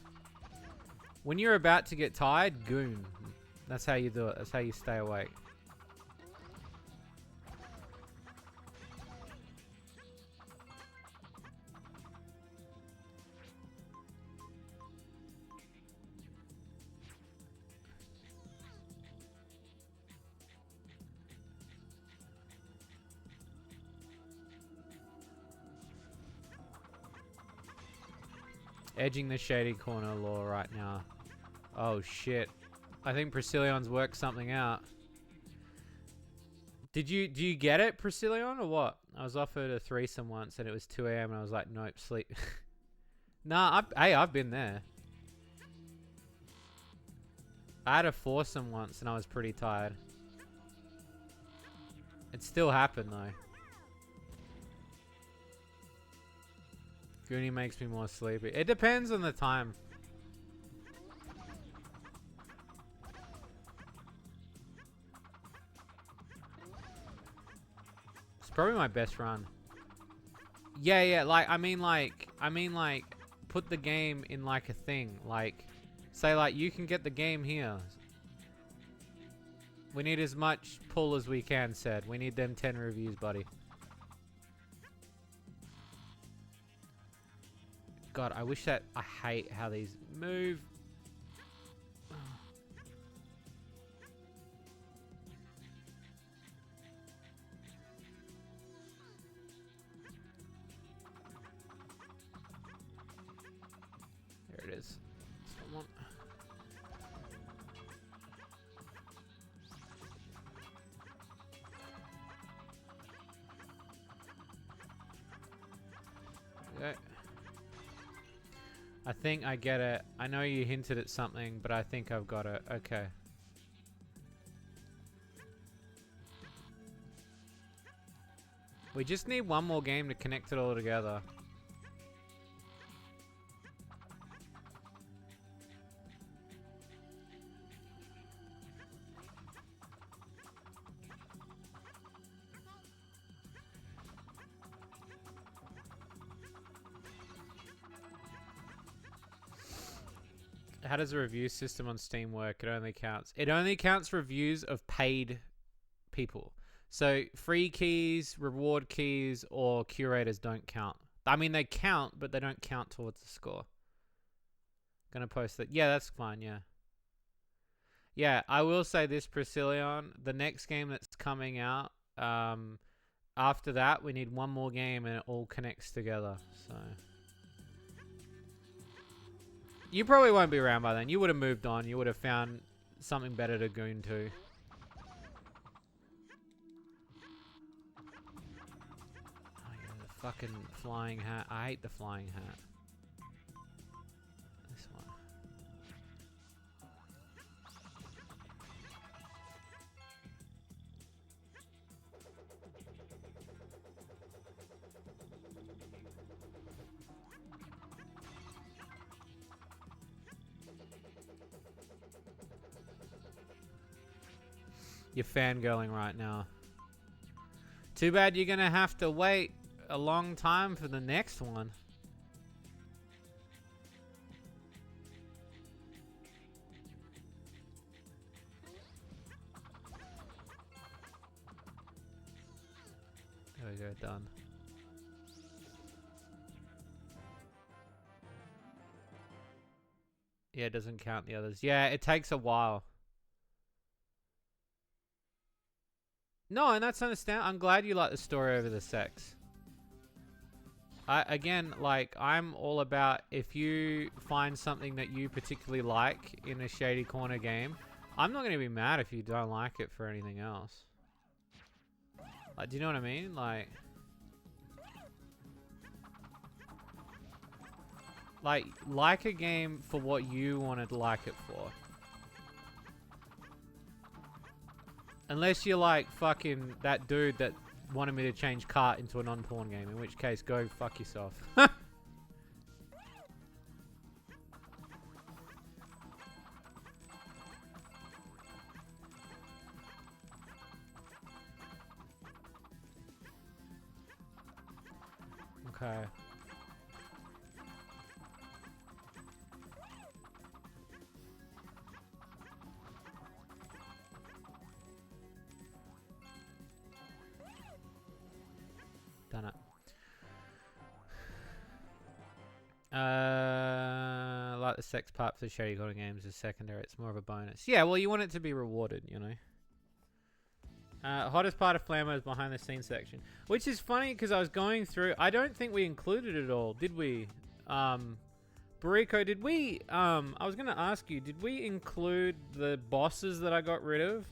When you're about to get tired, goon. That's how you do it. That's how you stay awake. Edging the shady corner law right now. Oh shit. I think Priscillion's worked something out. Do you get it, Priscillion, or what? I was offered a threesome once and it was 2 a.m. and I was like, nope, sleep. Nah, I've been there. I had a foursome once and I was pretty tired. It still happened though. Goonie makes me more sleepy. It depends on the time. It's probably my best run. Yeah, like I mean like put the game in like a thing. Like say like you can get the game here. We need as much pull as we can, said. We need them 10 reviews, buddy. God, I wish that... I hate how these move. There it is. Someone... Okay. I think I get it. I know you hinted at something, but I think I've got it. Okay. We just need one more game to connect it all together. How does the review system on Steam work? It only counts reviews of paid people. So free keys, reward keys, or curators don't count. I mean, they count, but they don't count towards the score. Gonna post that. Yeah, that's fine, yeah. Yeah, I will say this, Priscillion. The next game that's coming out, after that, we need one more game and it all connects together. So you probably won't be around by then. You would have moved on. You would have found something better to go into. Oh, yeah, the fucking flying hat. I hate the flying hat. This one. You're fangirling right now. Too bad you're gonna have to wait a long time for the next one. There we go, done. Yeah, it doesn't count the others. Yeah, it takes a while. No, and that's understandable. I'm glad you like the story over the sex. Again, like, I'm all about if you find something that you particularly like in a Shady Corner game, I'm not going to be mad if you don't like it for anything else. Like, do you know what I mean? Like a game for what you want to like it for. Unless you're like fucking that dude that wanted me to change Cart into a non-porn game, in which case, go fuck yourself. Okay. Done it. Like the sex part for Shady Corner games is secondary. It's more of a bonus. Yeah, well, you want it to be rewarded, you know. Hottest part of Flammo is behind the scenes section, which is funny because I was going through. I don't think we included it all, did we? Bariko, did we? I was gonna ask you, did we include the bosses that I got rid of?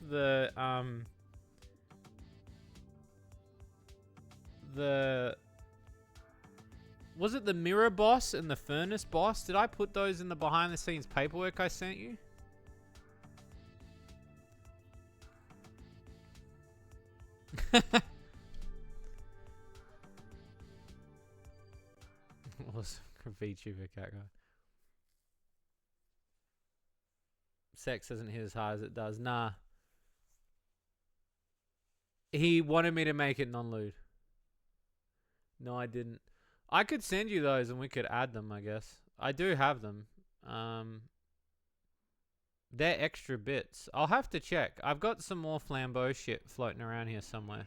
Was it the mirror boss and the furnace boss? Did I put those in the behind the scenes paperwork I sent you? Was VTuber cat guy. Sex doesn't hit as hard as it does. Nah. He wanted me to make it non-lewd. No, I didn't. I could send you those and we could add them, I guess. I do have them. They're extra bits. I'll have to check. I've got some more flambeau shit floating around here somewhere.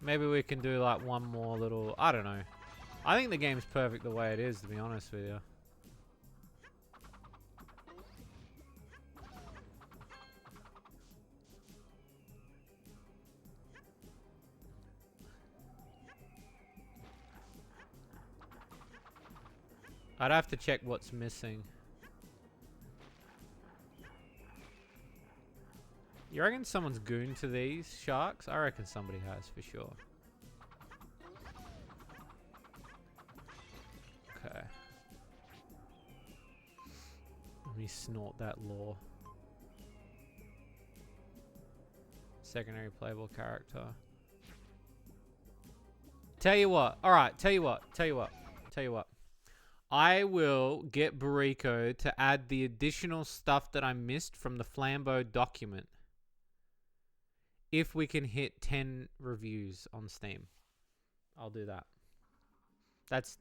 Maybe we can do like one more little... I don't know. I think the game's perfect the way it is, to be honest with you. I'd have to check what's missing. You reckon someone's gooned to these sharks? I reckon somebody has for sure. Okay. Let me snort that lore. Secondary playable character. Tell you what. Alright, tell you what. I will get Bariko to add the additional stuff that I missed from the Flambeau document. If we can hit 10 reviews on Steam. I'll do that. That's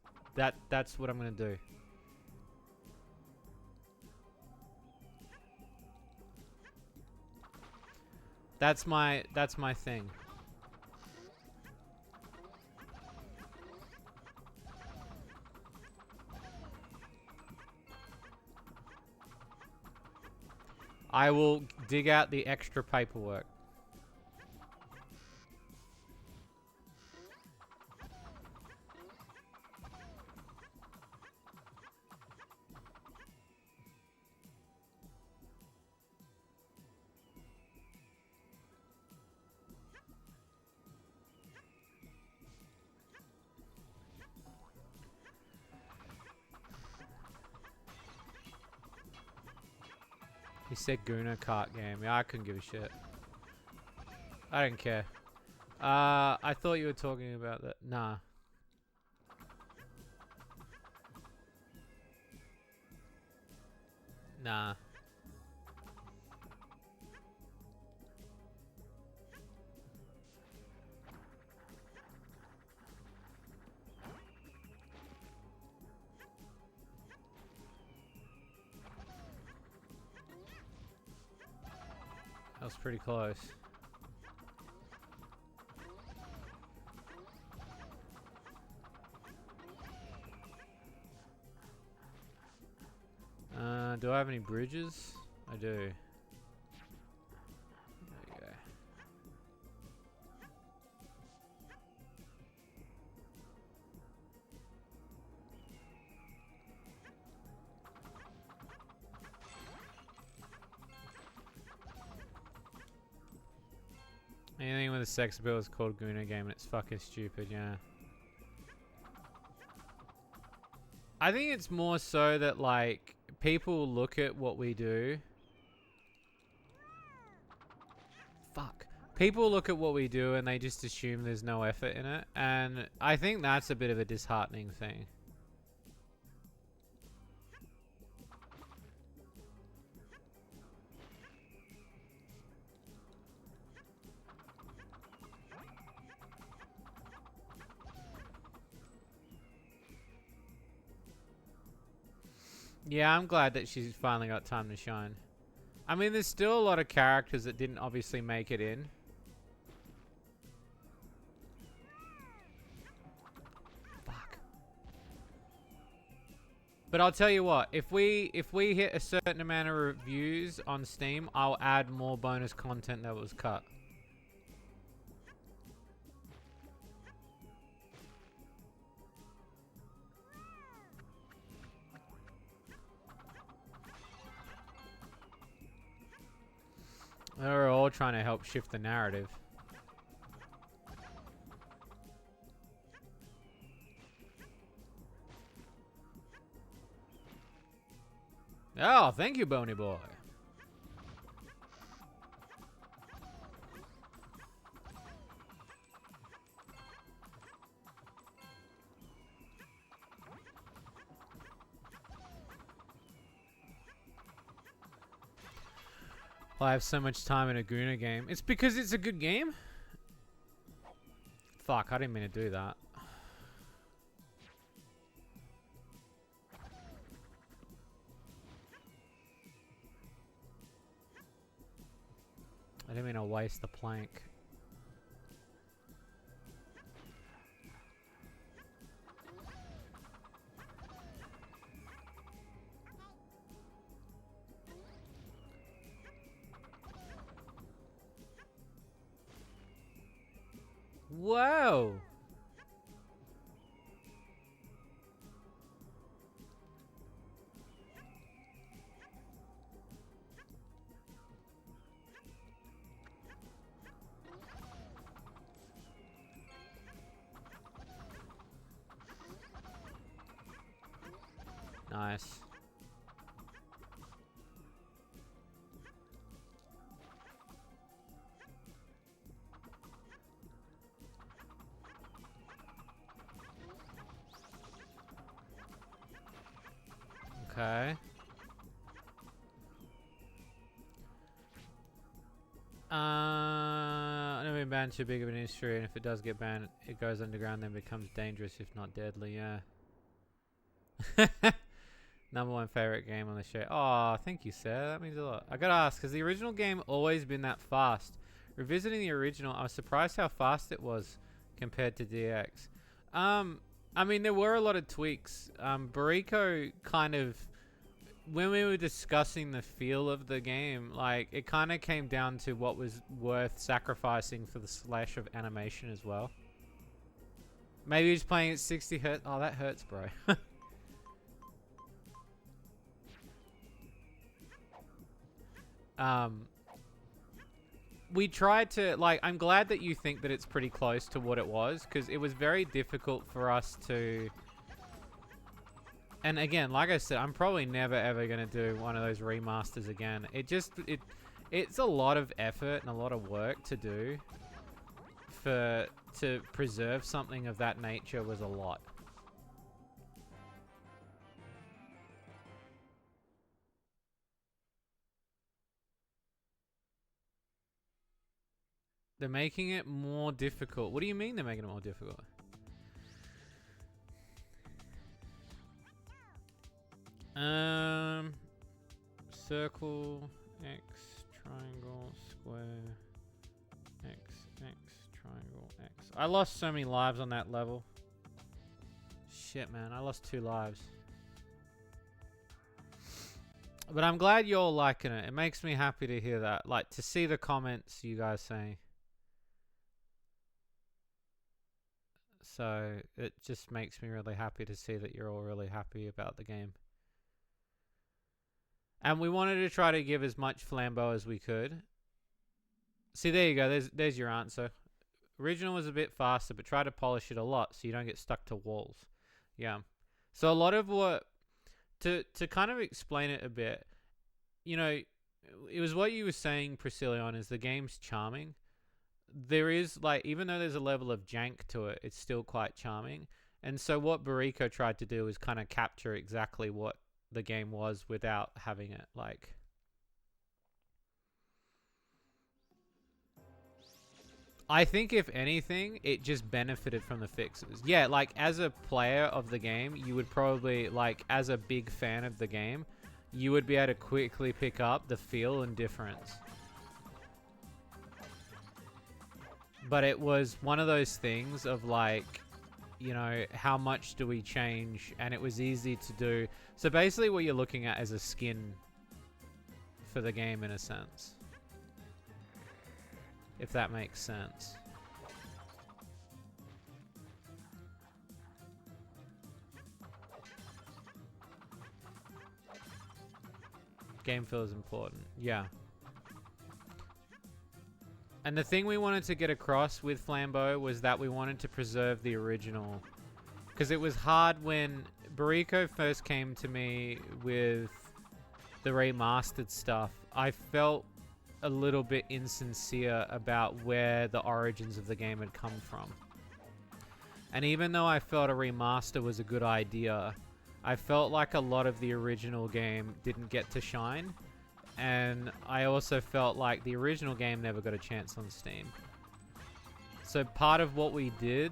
what I'm gonna do. That's my thing. I will dig out the extra paperwork. He said Guna kart game. Yeah, I couldn't give a shit. I don't care. I thought you were talking about that. Nah. Nah. That was pretty close. Do I have any bridges? I do. There we go. Anything with a sex appeal is called Guna game and it's fucking stupid, yeah. I think it's more so that, like, people look at what we do. Fuck. People look at what we do and they just assume there's no effort in it. And I think that's a bit of a disheartening thing. Yeah, I'm glad that she's finally got time to shine. I mean, there's still a lot of characters that didn't obviously make it in. Fuck. But I'll tell you what, if we hit a certain amount of reviews on Steam, I'll add more bonus content that was cut. They're all trying to help shift the narrative. Oh, thank you, Boney Boy. I have so much time in a Guna game. It's because it's a good game? Fuck, I didn't mean to do that. I didn't mean to waste the plank. Whoa! Nice. Okay. Never been banned too big of an industry, and if it does get banned, it goes underground, then becomes dangerous, if not deadly. Yeah. Number one favorite game on the show. Oh, thank you, sir. That means a lot. I gotta ask, has the original game always been that fast? Revisiting the original, I was surprised how fast it was compared to DX. I mean, there were a lot of tweaks. Bariko kind of when we were discussing the feel of the game, like it kind of came down to what was worth sacrificing for the slash of animation as well. Maybe he's playing at 60 hertz. Oh, that hurts, bro. um, we tried to, like, I'm glad that you think that it's pretty close to what it was, because it was very difficult for us to... And again, like I said, I'm probably never ever going to do one of those remasters again. It's a lot of effort and a lot of work to do. To preserve something of that nature was a lot. They're making it more difficult. What do you mean they're making it more difficult? Circle, X, triangle, square, X, triangle, X. I lost so many lives on that level. Shit, man. I lost 2 lives. But I'm glad you're liking it. It makes me happy to hear that. Like, to see the comments you guys saying. So, it just makes me really happy to see that you're all really happy about the game. And we wanted to try to give as much flambeau as we could. See, there you go. There's your answer. Original was a bit faster, but try to polish it a lot so you don't get stuck to walls. Yeah. So a lot of what... To kind of explain it a bit, you know, it was what you were saying, Priscillion, is the game's charming. There is, like, even though there's a level of jank to it, it's still quite charming. And so what Bariko tried to do is kind of capture exactly what the game was without having it, like... I think if anything, it just benefited from the fixes. Yeah, like as a player of the game, you would probably, like as a big fan of the game, you would be able to quickly pick up the feel and difference. But it was one of those things of like, you know, how much do we change? And it was easy to do. So basically what you're looking at is a skin for the game in a sense. If that makes sense. Game feel is important. Yeah. And the thing we wanted to get across with Flambeau was that we wanted to preserve the original. Because it was hard when Bariko first came to me with the remastered stuff. I felt a little bit insincere about where the origins of the game had come from. And even though I felt a remaster was a good idea, I felt like a lot of the original game didn't get to shine. And I also felt like the original game never got a chance on Steam. So part of what we did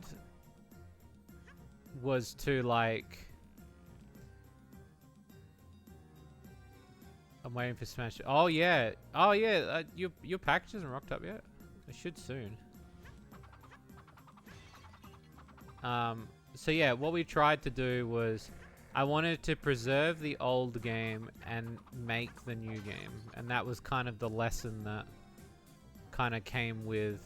was to like... I'm waiting for Smash. Oh yeah. Oh yeah. Your package isn't rocked up yet. It should soon. So yeah, what we tried to do was I wanted to preserve the old game and make the new game. And that was kind of the lesson that kind of came with...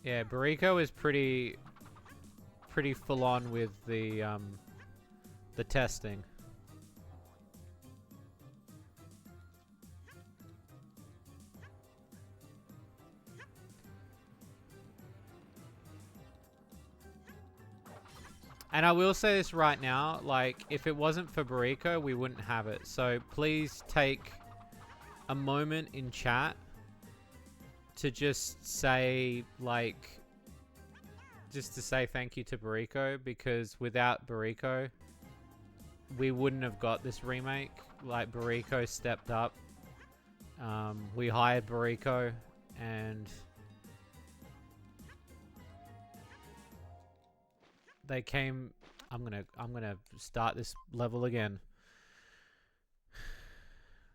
Yeah, Bariko is pretty full on with the testing. And I will say this right now, like, if it wasn't for Bariko, we wouldn't have it. So please take a moment in chat to just say, like, just to say thank you to Bariko, because without Bariko, we wouldn't have got this remake. Like, Bariko stepped up. We hired Bariko, and they came... I'm gonna start this level again.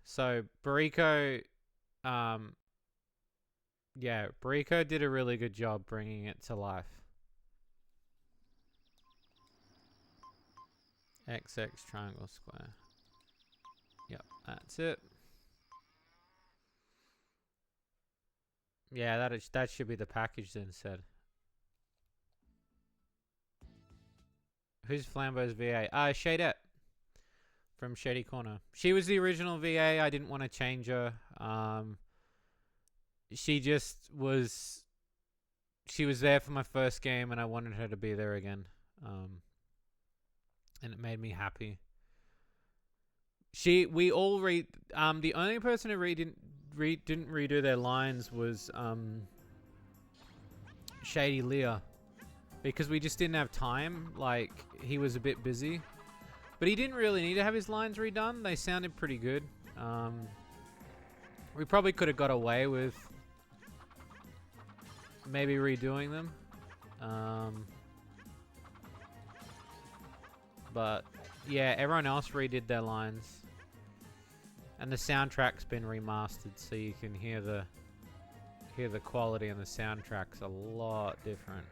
So Bariko Yeah, Brico did a really good job bringing it to life. XX triangle square. Yep, that's it. Yeah, that should be the package then said. Who's Flambeau's VA? Shady from Shady Corner. She was the original VA. I didn't want to change her. She just was. She was there for my first game, and I wanted her to be there again. And it made me happy. We all read. The only person who didn't redo their lines was Shady Leah, because we just didn't have time. Like, he was a bit busy, but he didn't really need to have his lines redone. They sounded pretty good. We probably could have got away with maybe redoing them. But yeah, everyone else redid their lines. And the soundtrack's been remastered, so you can hear the quality, and the soundtrack's a lot different.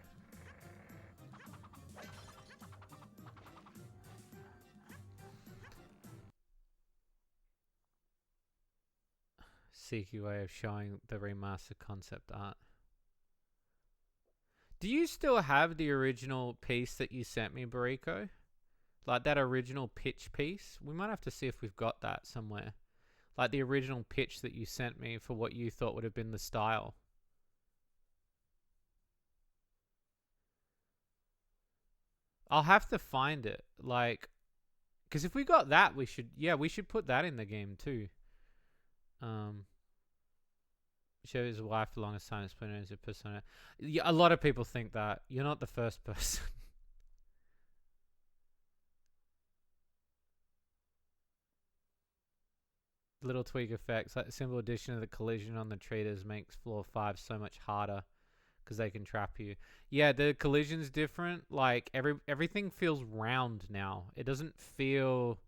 Seeky way of showing the remastered concept art. Do you still have the original piece that you sent me, Bariko? Like that original pitch piece? We might have to see if we've got that somewhere. Like the original pitch that you sent me for what you thought would have been the style. I'll have to find it. Like, because if we got that, we should put that in the game too. Show his wife the longest time spent as a persona. Yeah, a lot of people think that. You're not the first person. Little tweak effects, like the simple addition of the collision on the treaters makes floor 5 so much harder because they can trap you. Yeah, the collision's different. Like everything feels round now. It doesn't feel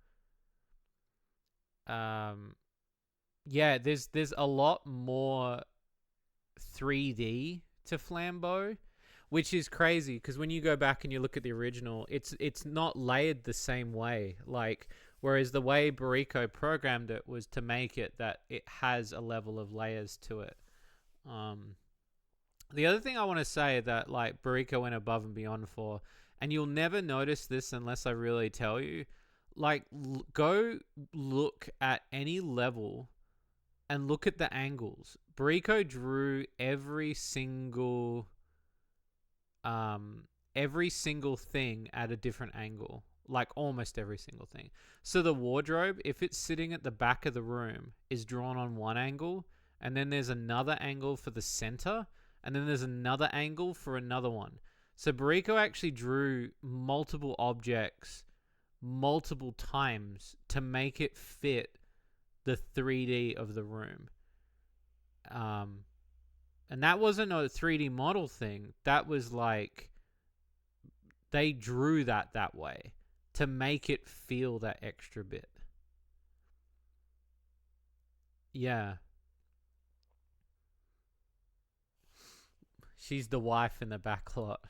yeah, there's a lot more 3D to Flambeau, which is crazy because when you go back and you look at the original, it's not layered the same way. Like, whereas the way Bariko programmed it was to make it that it has a level of layers to it. The other thing I want to say that like Bariko went above and beyond for, and you'll never notice this unless I really tell you, like go look at any level and look at the angles. Bariko drew every single thing at a different angle. Like almost every single thing. So the wardrobe, if it's sitting at the back of the room, is drawn on one angle, and then there's another angle for the center, and then there's another angle for another one. So Bariko actually drew multiple objects multiple times to make it fit the 3D of the room. And that wasn't a 3D model thing. That was like they drew that way to make it feel that extra bit. Yeah. She's the wife in the back lot.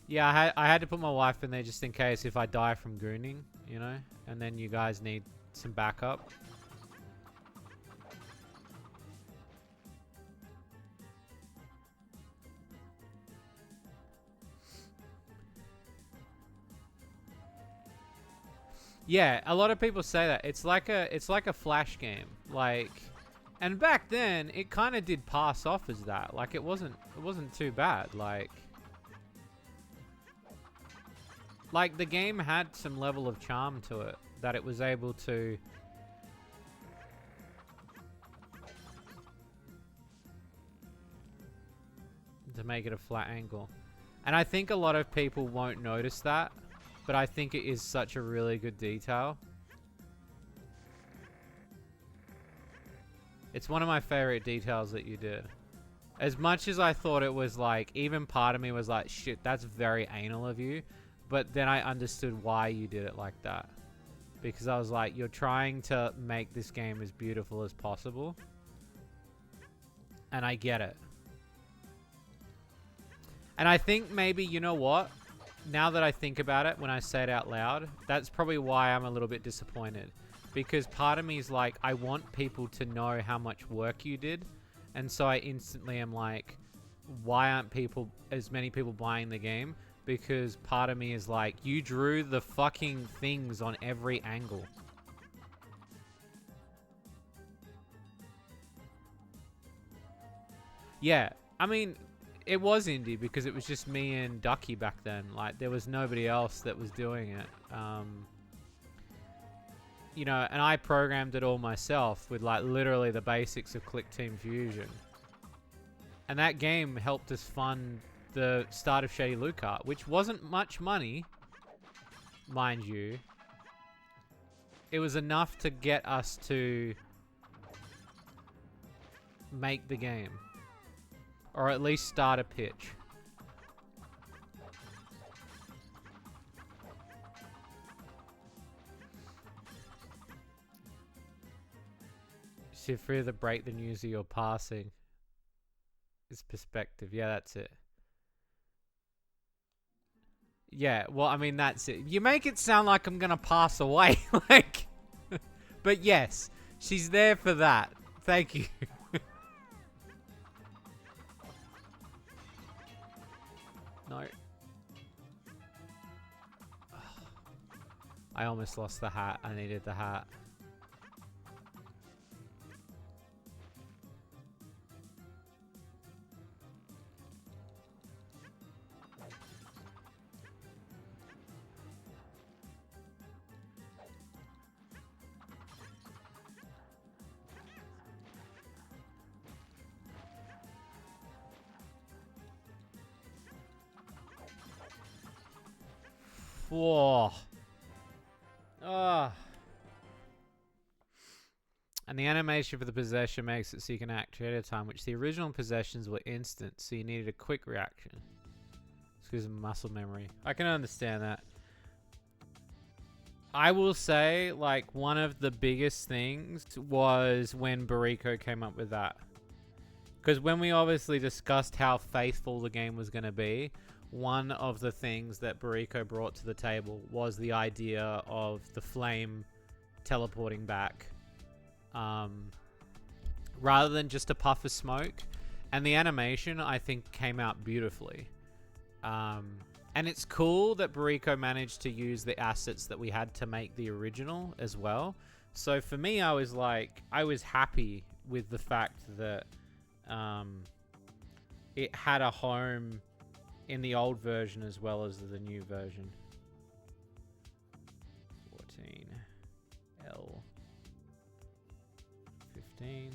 Yeah, I had to put my wife in there just in case if I die from gooning, you know? And then you guys need some backup. Yeah, a lot of people say that. It's like a flash game. Like, and back then it kind of did pass off as that. Like it wasn't too bad. Like the game had some level of charm to it that it was able to make it a flat angle. And I think a lot of people won't notice that, but I think it is such a really good detail. It's one of my favorite details that you did. As much as I thought it was like, even part of me was like, shit, that's very anal of you. But then I understood why you did it like that. Because I was like, you're trying to make this game as beautiful as possible. And I get it. And I think maybe, you know what? Now that I think about it, when I say it out loud, that's probably why I'm a little bit disappointed. Because part of me is like, I want people to know how much work you did. And so I instantly am like, why aren't as many people buying the game? Because part of me is like, you drew the fucking things on every angle. Yeah, I mean, it was indie because it was just me and Ducky back then. Like, there was nobody else that was doing it. You know, and I programmed it all myself with, like, literally the basics of Click Team Fusion. And that game helped us fund the start of Shady Loot Cart, which wasn't much money, mind you. It was enough to get us to make the game. Or at least start a pitch. So you're free to break the news of your passing. It's perspective. Yeah, that's it. Yeah, well, I mean, that's it. You make it sound like I'm gonna pass away. Like, but yes, she's there for that. Thank you. No. I almost lost the hat. I needed the hat. Whoa. Ah. And the animation for the possession makes it so you can act at a time, which the original possessions were instant, so you needed a quick reaction. Excuse me, muscle memory. I can understand that. I will say, like, one of the biggest things was when Bariko came up with that. Because when we obviously discussed how faithful the game was going to be, one of the things that Bariko brought to the table was the idea of the flame teleporting back. Rather than just a puff of smoke. And the animation, I think, came out beautifully. And it's cool that Bariko managed to use the assets that we had to make the original as well. So for me, I was like, I was happy with the fact that it had a home in the old version as well as the new version. 14 L 15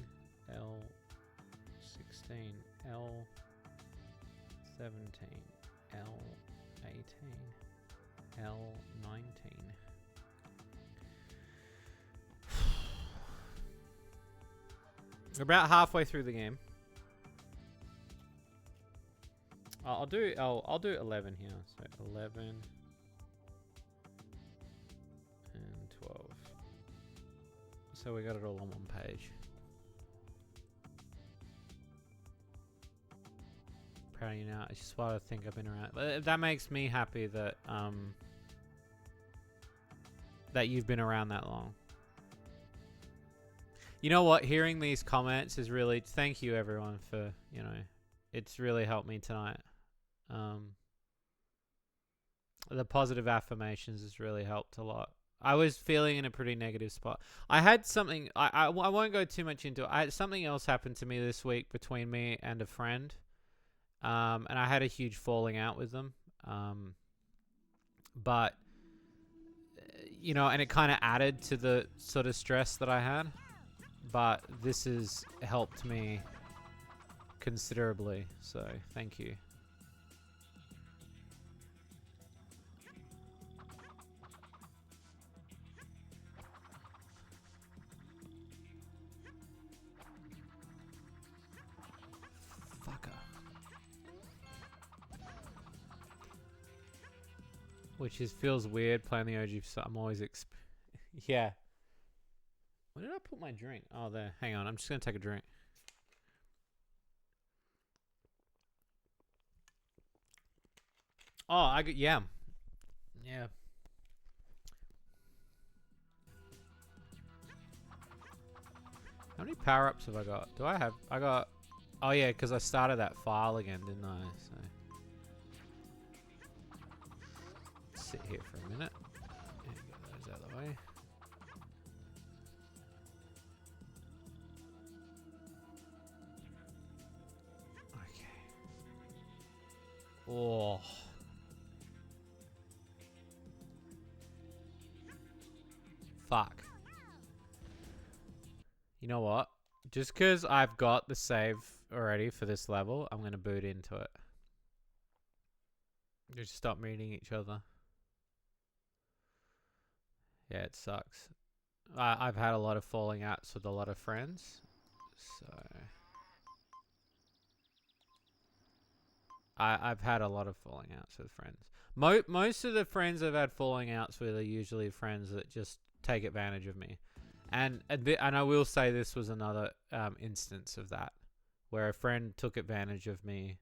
L 16 L 17 L 18 L 19. We're about halfway through the game. I'll do 11 here. So 11 and 12. So we got it all on one page. Proud of you now. It's just what I think I've been around. But that makes me happy that that you've been around that long. You know what? Hearing these comments is really, thank you everyone for, you know, it's really helped me tonight. The positive affirmations has really helped a lot. I was feeling in a pretty negative spot. I had something, I won't go too much into it. Something else happened to me this week between me and a friend. And I had a huge falling out with them. But, you know, and it kind of added to the sort of stress that I had. But this has helped me considerably. So, thank you. Which feels weird playing the OG. So I'm always yeah. Where did I put my drink? Oh, there. Hang on. I'm just gonna take a drink. Oh, yeah. Yeah. How many power-ups have I got? I got... Oh yeah, because I started that file again, didn't I? So... sit here for a minute. And get those out of the way. Okay. Oh. Fuck. You know what? Just because I've got the save already for this level, I'm going to boot into it. Just stop meeting each other. Yeah, it sucks. I've had a lot of falling outs with a lot of friends. So... I've had a lot of falling outs with friends. Most of the friends I've had falling outs with are usually friends that just take advantage of me. And I will say this was another instance of that, where a friend took advantage of me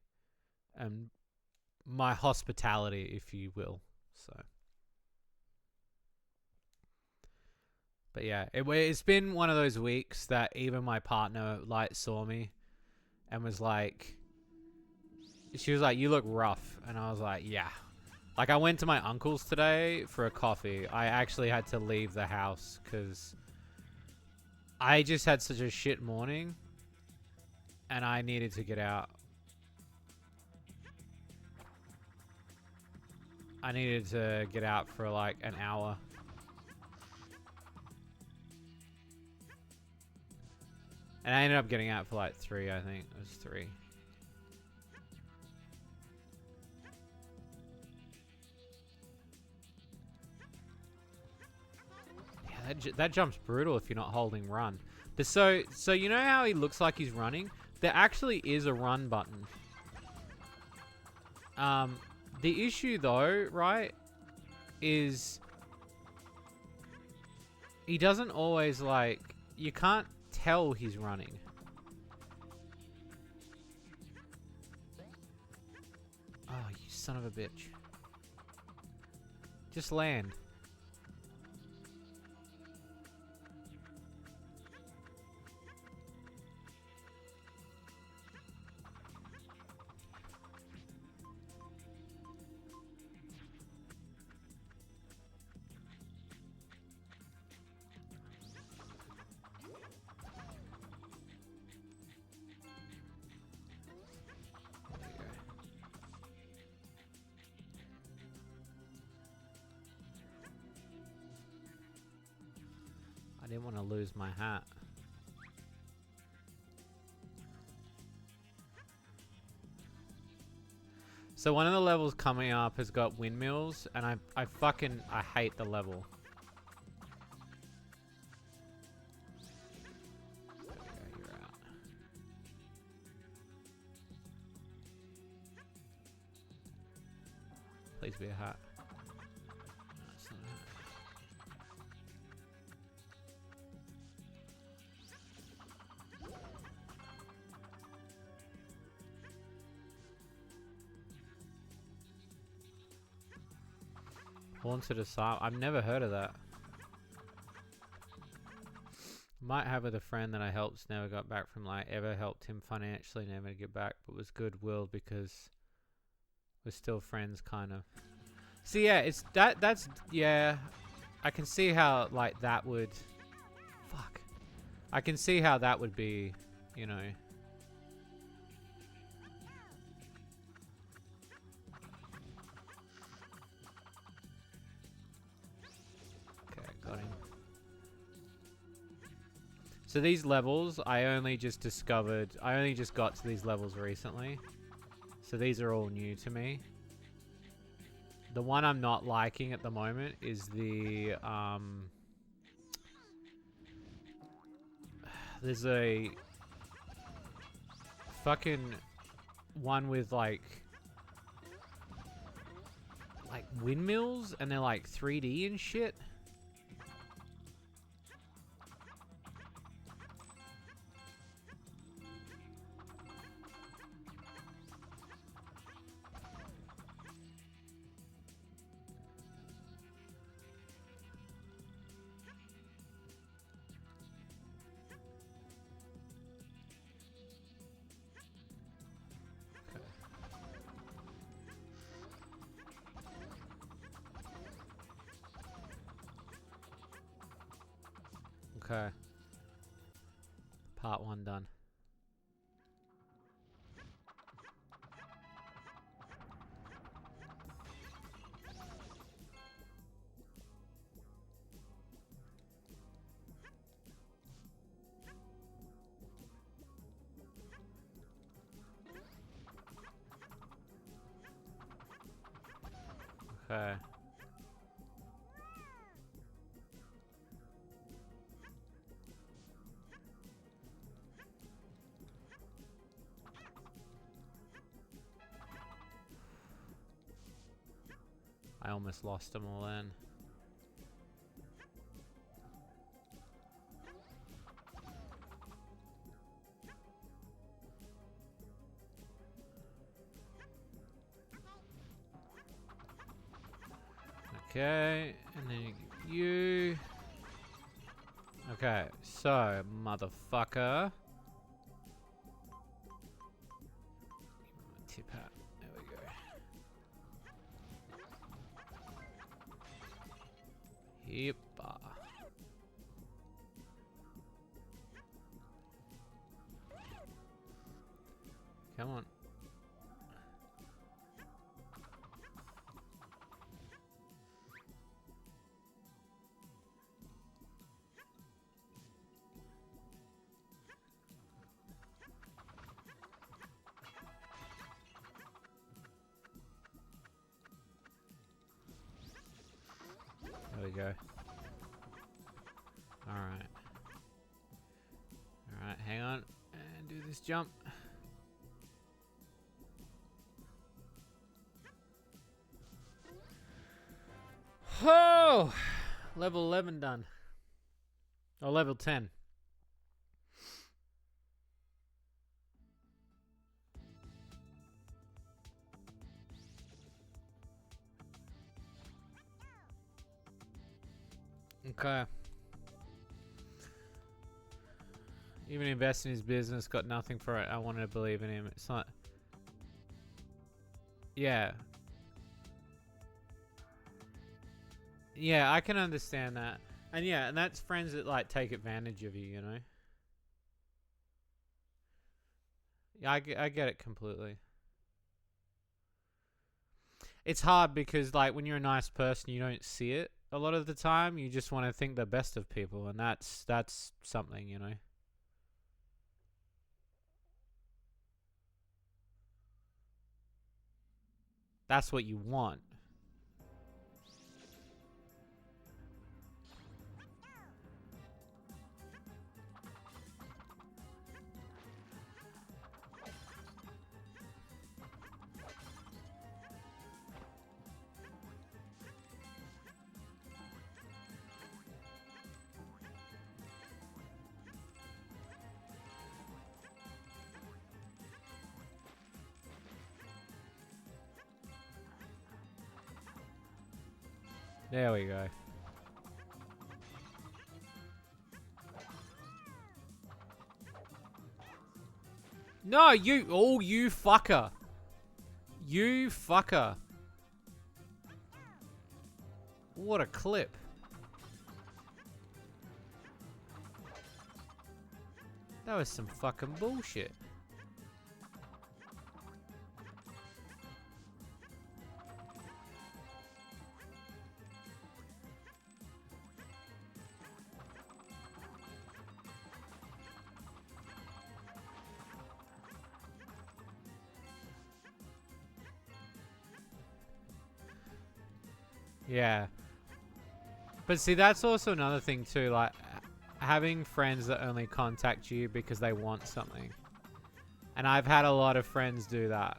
and my hospitality, if you will. So, but yeah, it's been one of those weeks that even my partner like saw me and was like, she was like, "You look rough," and I was like, "Yeah." Like, I went to my uncle's today for a coffee. I actually had to leave the house because I just had such a shit morning and I needed to get out. I needed to get out for like an hour. And I ended up getting out for like 3, I think. It was 3. Yeah, that jump's brutal if you're not holding run. But so you know how he looks like he's running? There actually is a run button. The issue though, right, is he doesn't always like, you can't tell he's running. Oh, you son of a bitch. Just land. I didn't want to lose my hat. So one of the levels coming up has got windmills, and I hate the level. There we go, you're out. Please be a hat. No, it's not a hat. Haunted Asylum. I've never heard of that. Might have with a friend that I helped, never got back from, like, ever helped him financially, never to get back, but was goodwill because we're still friends, kind of. So yeah, it's that's yeah. I can see how like that would. Fuck. I can see how that would be, you know. Okay, got him. So these levels, I only just got to these levels recently. So these are all new to me. The one I'm not liking at the moment is the, there's a fucking one with like windmills and they're like 3D and shit. Okay. Part 1 done. Okay. I almost lost them all then. Okay, and then you. Okay, so, motherfucker. Tip hat. There we go. Yep. Come on. There we go. Alright. Alright, hang on. And do this jump. Oh! Level 11 done. Or level 10. Okay. Even invest in his business, got nothing for it. I wanted to believe in him. It's not... Yeah. Yeah, I can understand that. And yeah, and that's friends that like take advantage of you, you know? Yeah, I get it completely. It's hard because like when you're a nice person, you don't see it a lot of the time. You just want to think the best of people, and that's something, you know? That's what you want. There we go. No, you... Oh, you fucker. You fucker. What a clip. That was some fucking bullshit. Yeah. But see, that's also another thing too, like having friends that only contact you because they want something. And I've had a lot of friends do that.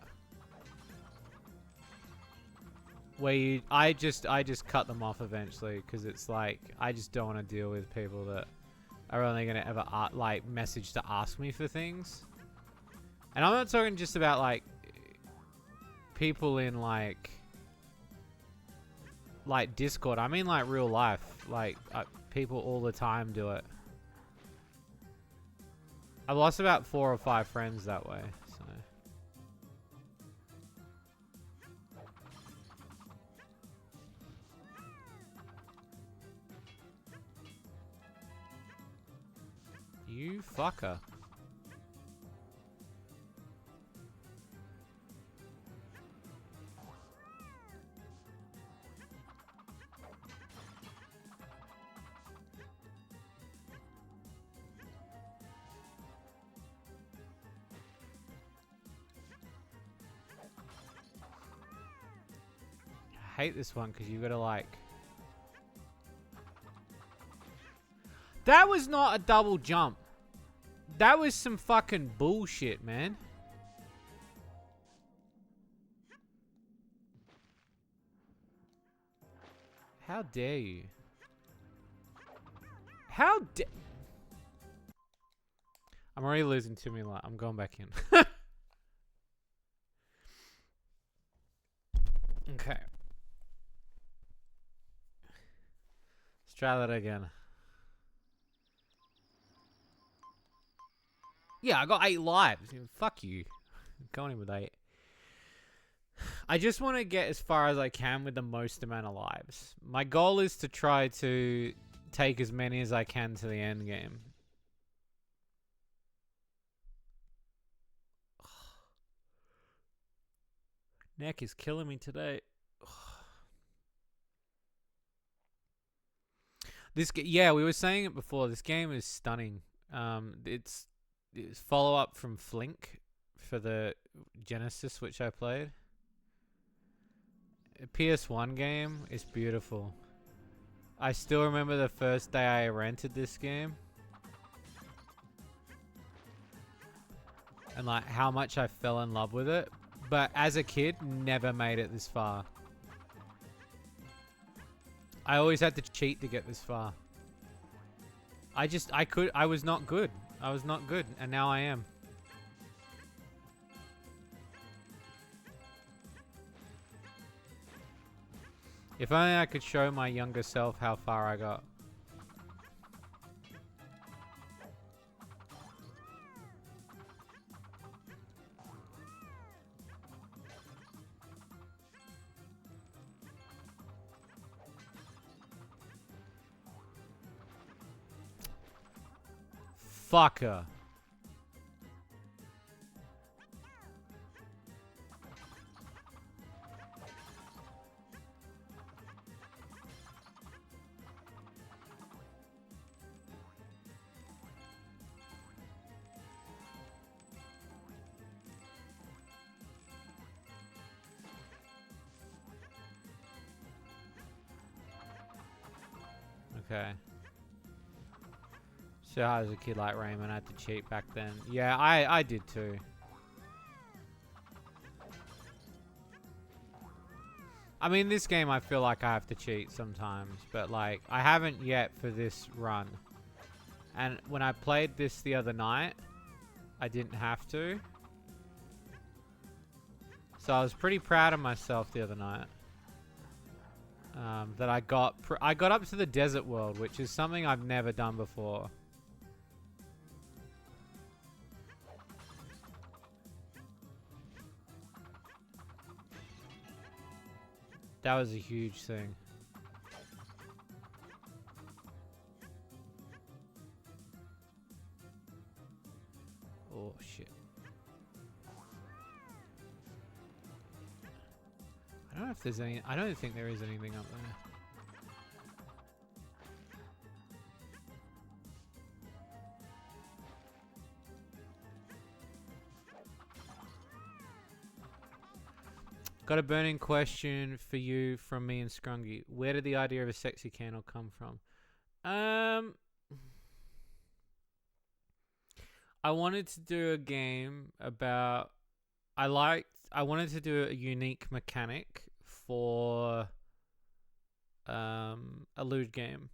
Where I just cut them off eventually because it's like I just don't want to deal with people that are only gonna ever like message to ask me for things. And I'm not talking just about like people in like Discord. I mean like real life. Like people all the time do it. I've lost about 4 or 5 friends that way. So. You fucker. I hate this one because you gotta like... That was not a double jump. That was some fucking bullshit, man. How dare you? How dare... I'm already losing too many lives. I'm going back in. Okay. Let's try that again. Yeah, I got 8 lives. Fuck you. I'm going in with 8. I just want to get as far as I can with the most amount of lives. My goal is to try to take as many as I can to the end game. Neck is killing me today. Yeah, we were saying it before. This game is stunning. It's follow up from Flink for the Genesis, which I played. A PS1 game is beautiful. I still remember the first day I rented this game. And like how much I fell in love with it. But as a kid, never made it this far. I always had to cheat to get this far. I was not good. I was not good, and now I am. If only I could show my younger self how far I got. Fucker. Okay. So I was a kid like Raymond, I had to cheat back then. Yeah, I did too. I mean, this game I feel like I have to cheat sometimes, but like, I haven't yet for this run. And when I played this the other night, I didn't have to. So I was pretty proud of myself the other night. That I got up to the desert world, which is something I've never done before. That was a huge thing. Oh shit. I don't know if there's any... I don't think there is anything up there. Got a burning question for you from me and Scrungy. Where did the idea of a sexy candle come from? I wanted to do a game about... I wanted to do a unique mechanic for a loot game.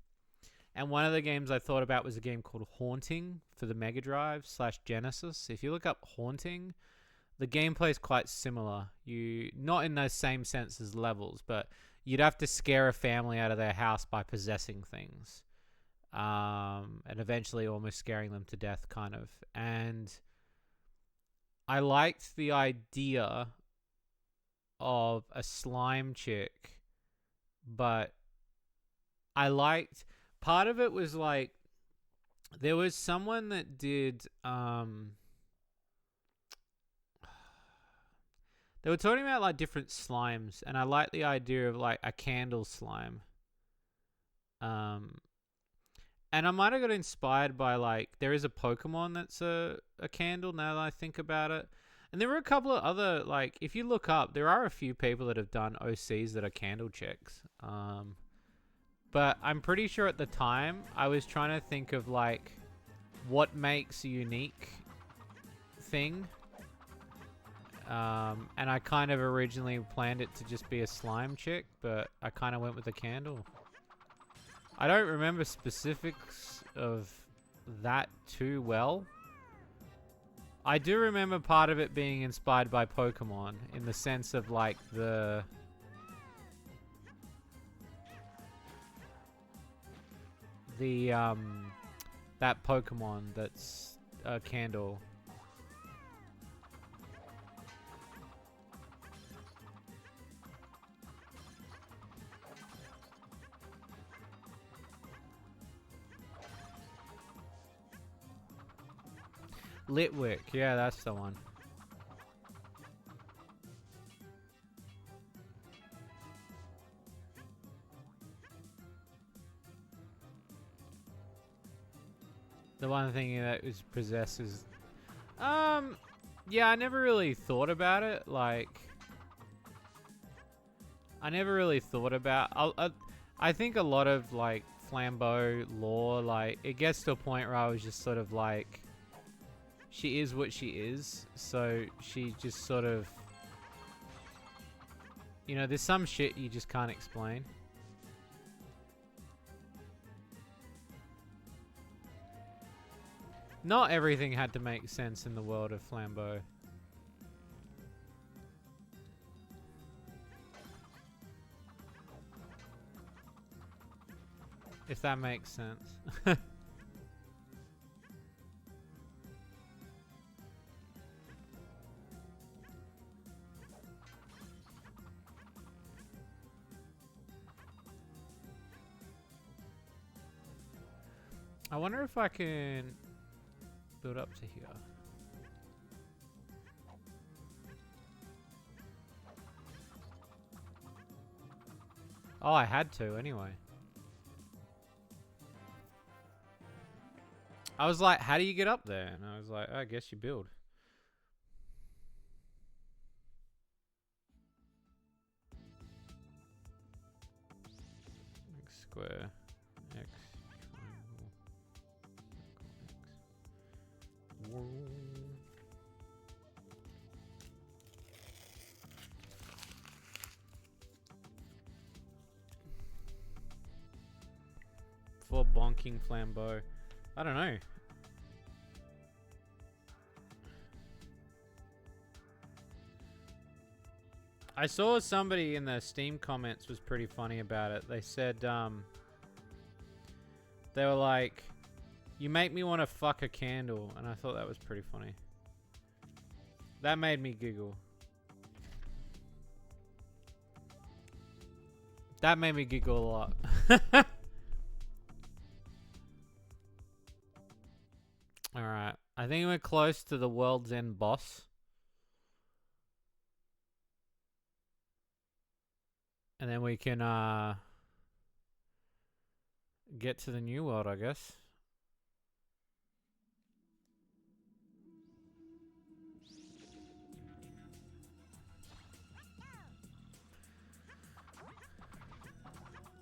And one of the games I thought about was a game called Haunting for the Mega Drive / Genesis. If you look up Haunting, the gameplay is quite similar. Not in the same sense as levels, but you'd have to scare a family out of their house by possessing things. And eventually almost scaring them to death, kind of. And I liked the idea of a slime chick, but I liked... Part of it was like There was someone that did they were talking about like different slimes, and I like the idea of like a candle slime. Um and I might have got inspired by like there is a Pokemon that's a candle now that I think about it. And there were a couple of other like if you look up, there are a few people that have done OCs that are candle checks. But I'm pretty sure at the time I was trying to think of like what makes a unique thing. And I kind of originally planned it to just be a slime chick, but I kind of went with a candle. I don't remember specifics of that too well. I do remember part of it being inspired by Pokemon in the sense of like that Pokemon that's a candle. Litwick, yeah, that's the one. The one thing that is possesses. Yeah, I never really thought about it. Like, I never really thought about. I think a lot of like Flambeau lore, like, it gets to a point where I was just sort of like, she is what she is, so she just sort of, you know, there's some shit you just can't explain. Not everything had to make sense in the world of Flambeau. If that makes sense. I wonder if I can build up to here. Oh, I had to anyway. I was like, how do you get up there? And I was like, I guess you build. X square, X triangle, X. Whoa. For bonking Flambeau. I don't know. I saw somebody in the Steam comments was pretty funny about it. They said, they were like, you make me want to fuck a candle. And I thought that was pretty funny. That made me giggle. That made me giggle a lot. Alright. I think we're close to the world's end boss. And then we can get to the new world, I guess.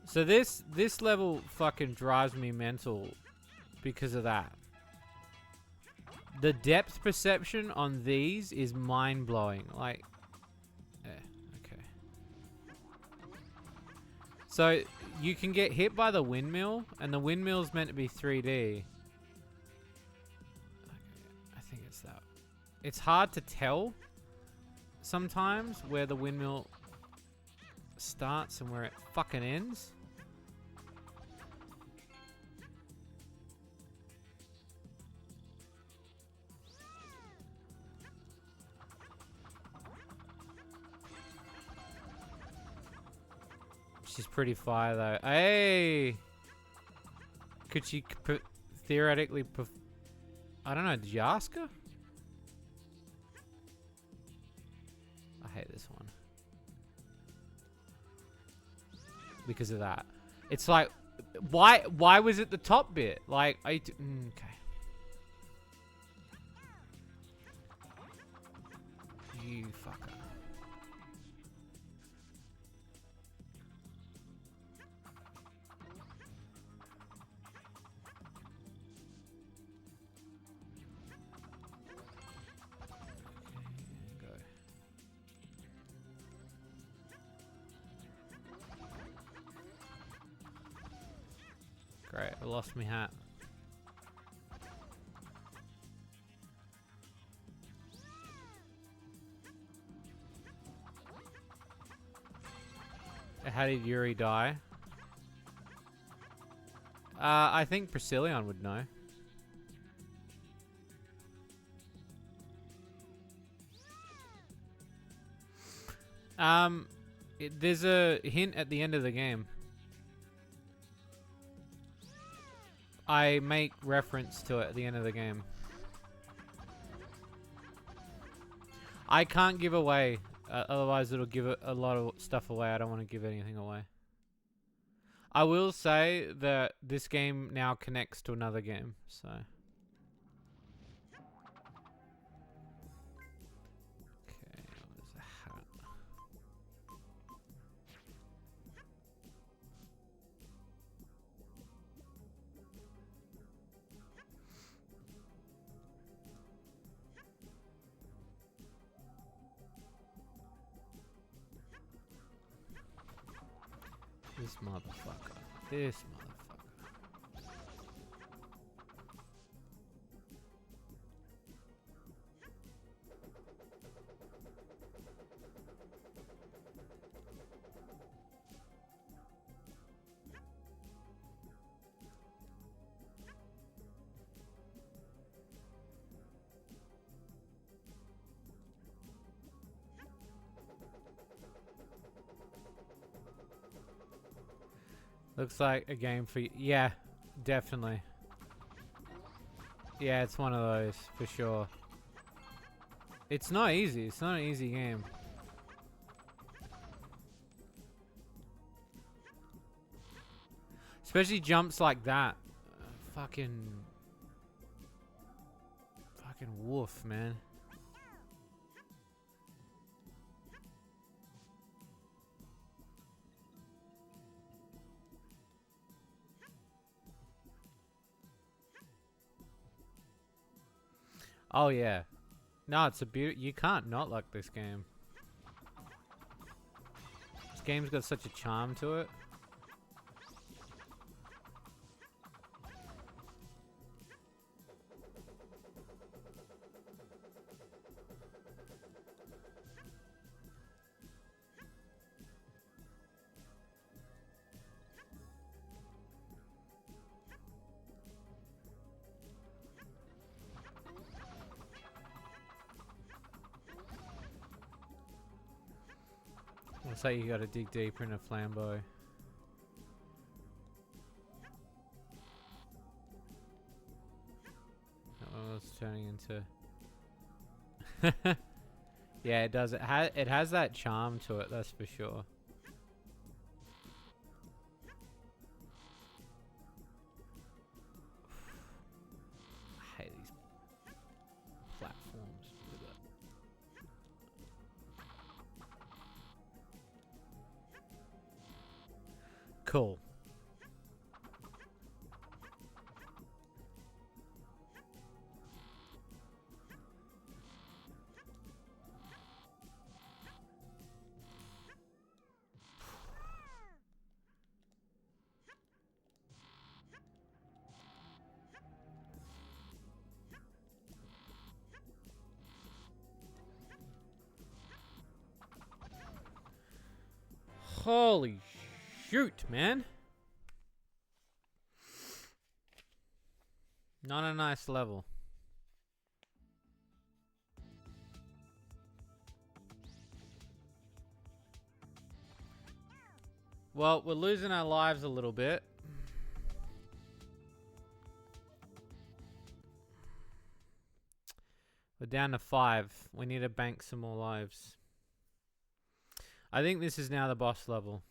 So this level fucking drives me mental because of that. The depth perception on these is mind-blowing. Like, okay. So you can get hit by the windmill, and the windmill's meant to be 3D. Okay, I think it's that. It's hard to tell sometimes where the windmill starts and where it fucking ends. She's pretty fire though. Hey! Could she theoretically... I don't know, did you ask her? I hate this one. Because of that. It's like, why was it the top bit? Like, okay. You fucker. Go. Great, I lost my hat. How did Yuri die? I think Priscillion would know. There's a hint at the end of the game. I make reference to it at the end of the game. I can't give away, otherwise it'll give a lot of stuff away. I don't want to give anything away. I will say that this game now connects to another game, so. Okay, where's the hat? This motherfucker. This motherfucker. Looks like a game for you. Yeah, definitely. Yeah, it's one of those, for sure. It's not easy. It's not an easy game. Especially jumps like that. Fucking woof, man. Oh yeah. No, it's a beauty. You can't not like this game. This game's got such a charm to it. Looks like you gotta dig deeper in a flambeau. Oh, it's turning into... Yeah, it does. It has that charm to it, that's for sure. I hate these platforms. Cool. Holy shoot, man. Not a nice level. Well, we're losing our lives a little bit. We're down to 5. We need to bank some more lives. I think this is now the boss level.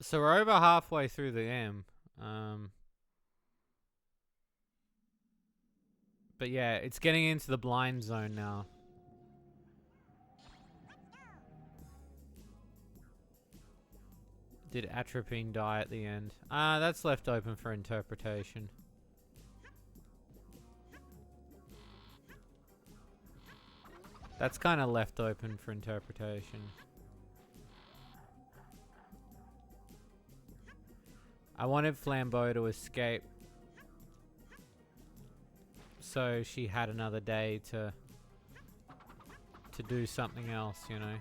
So we're over halfway through the game. But yeah, it's getting into the blind zone now. Did Atropine die at the end? That's left open for interpretation. That's kind of left open for interpretation. I wanted Flambeau to escape, so she had another day to do something else, you know.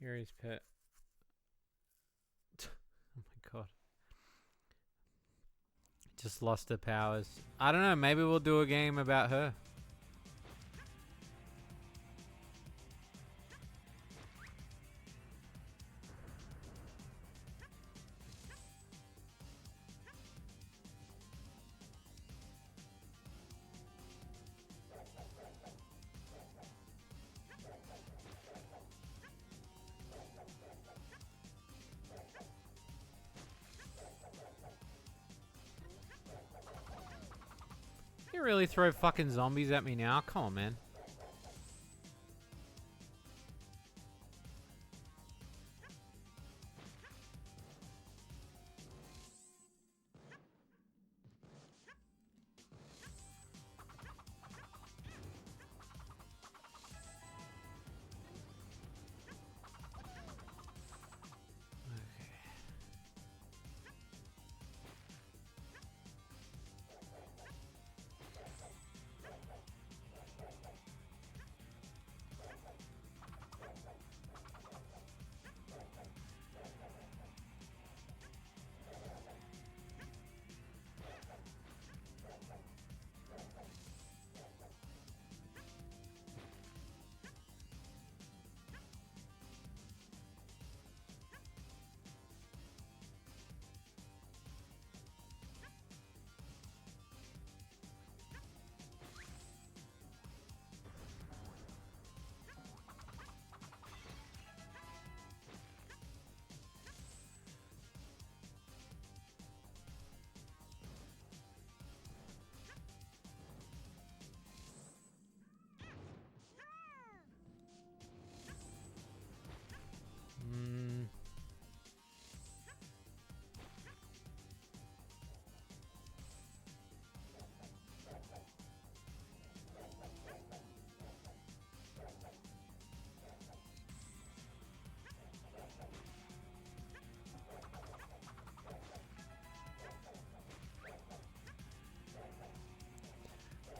Yuri's pet. Oh my god. Just lost her powers. I don't know, maybe we'll do a game about her. You really throw fucking zombies at me now? Come on, man.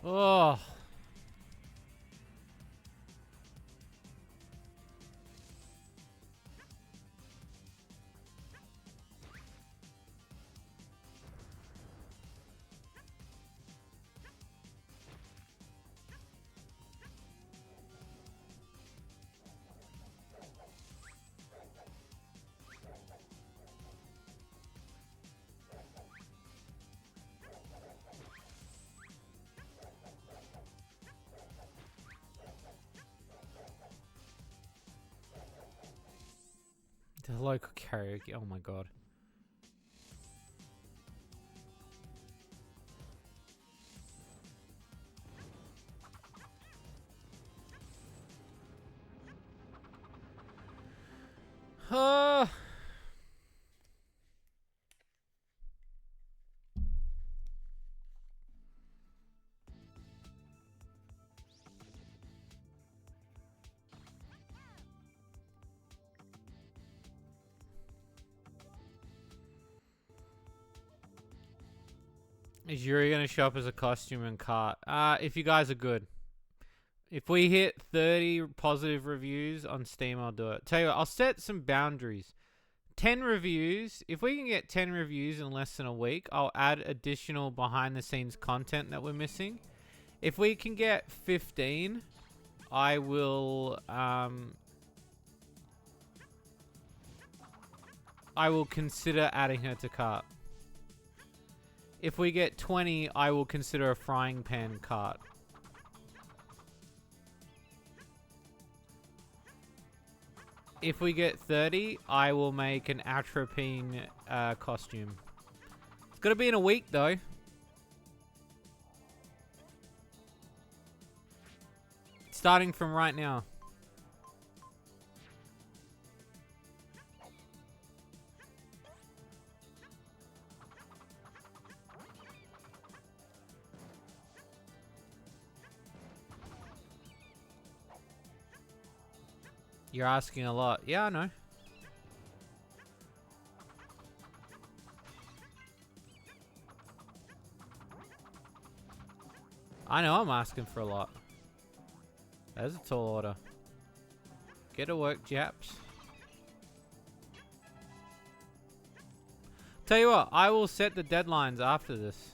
Oh. The local karaoke. Oh my god. Oh. Is Yuri gonna show up as a costume and cart? If you guys are good. If we hit 30 positive reviews on Steam, I'll do it. Tell you what, I'll set some boundaries. 10 reviews. If we can get 10 reviews in less than a week, I'll add additional behind the scenes content that we're missing. If we can get 15, I will consider adding her to cart. If we get 20, I will consider a frying pan cart. If we get 30, I will make an atropine costume. It's got to be in a week, though. Starting from right now. You're asking a lot. Yeah, I know. I know I'm asking for a lot. That's a tall order. Get to work, Japs. Tell you what, I will set the deadlines after this.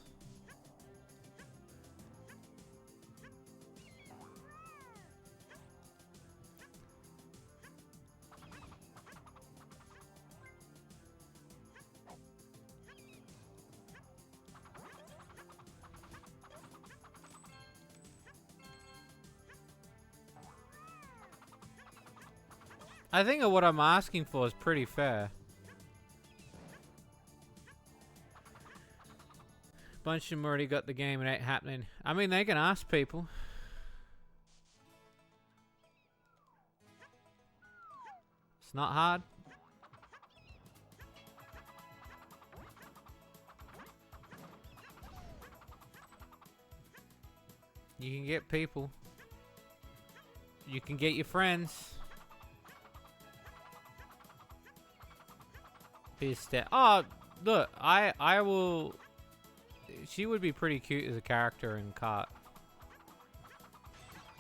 I think what I'm asking for is pretty fair. Bunch of them already got the game, it ain't happening. I mean, they can ask people. It's not hard. You can get people. You can get your friends. Be a step. Oh, look, I will. She would be pretty cute as a character in Cart.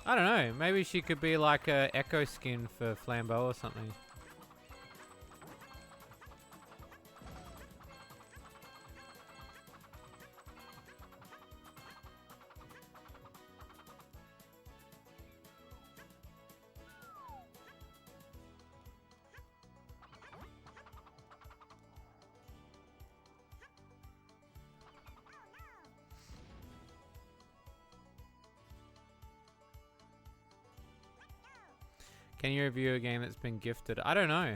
I don't know. Maybe she could be like a Echo skin for Flambeau or something. Can you review a game that's been gifted? I don't know.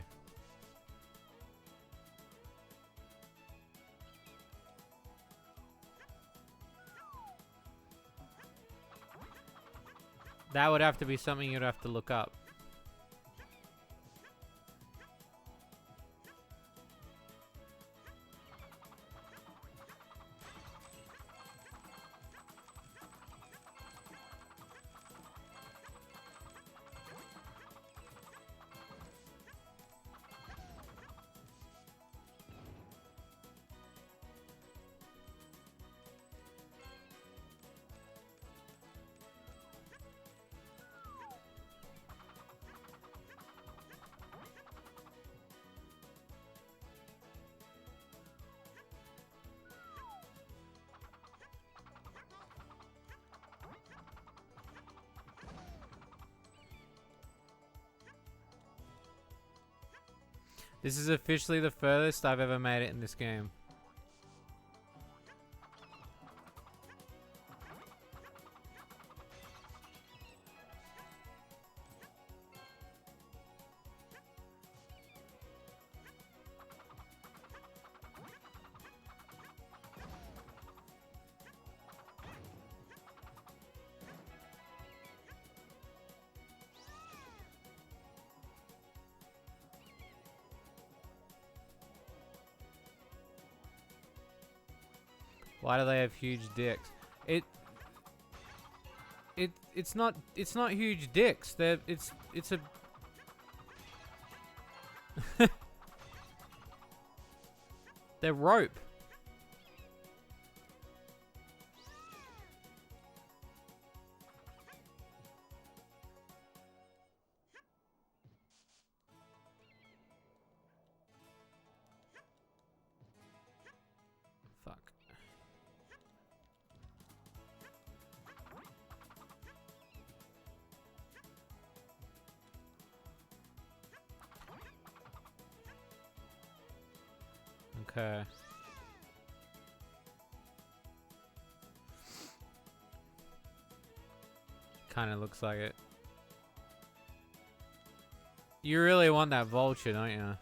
That would have to be something you'd have to look up. This is officially the furthest I've ever made it in this game. Why do they have huge dicks? It's not huge dicks. It's a they're rope. Okay. Kind of looks like it. You really want that vulture, don't you?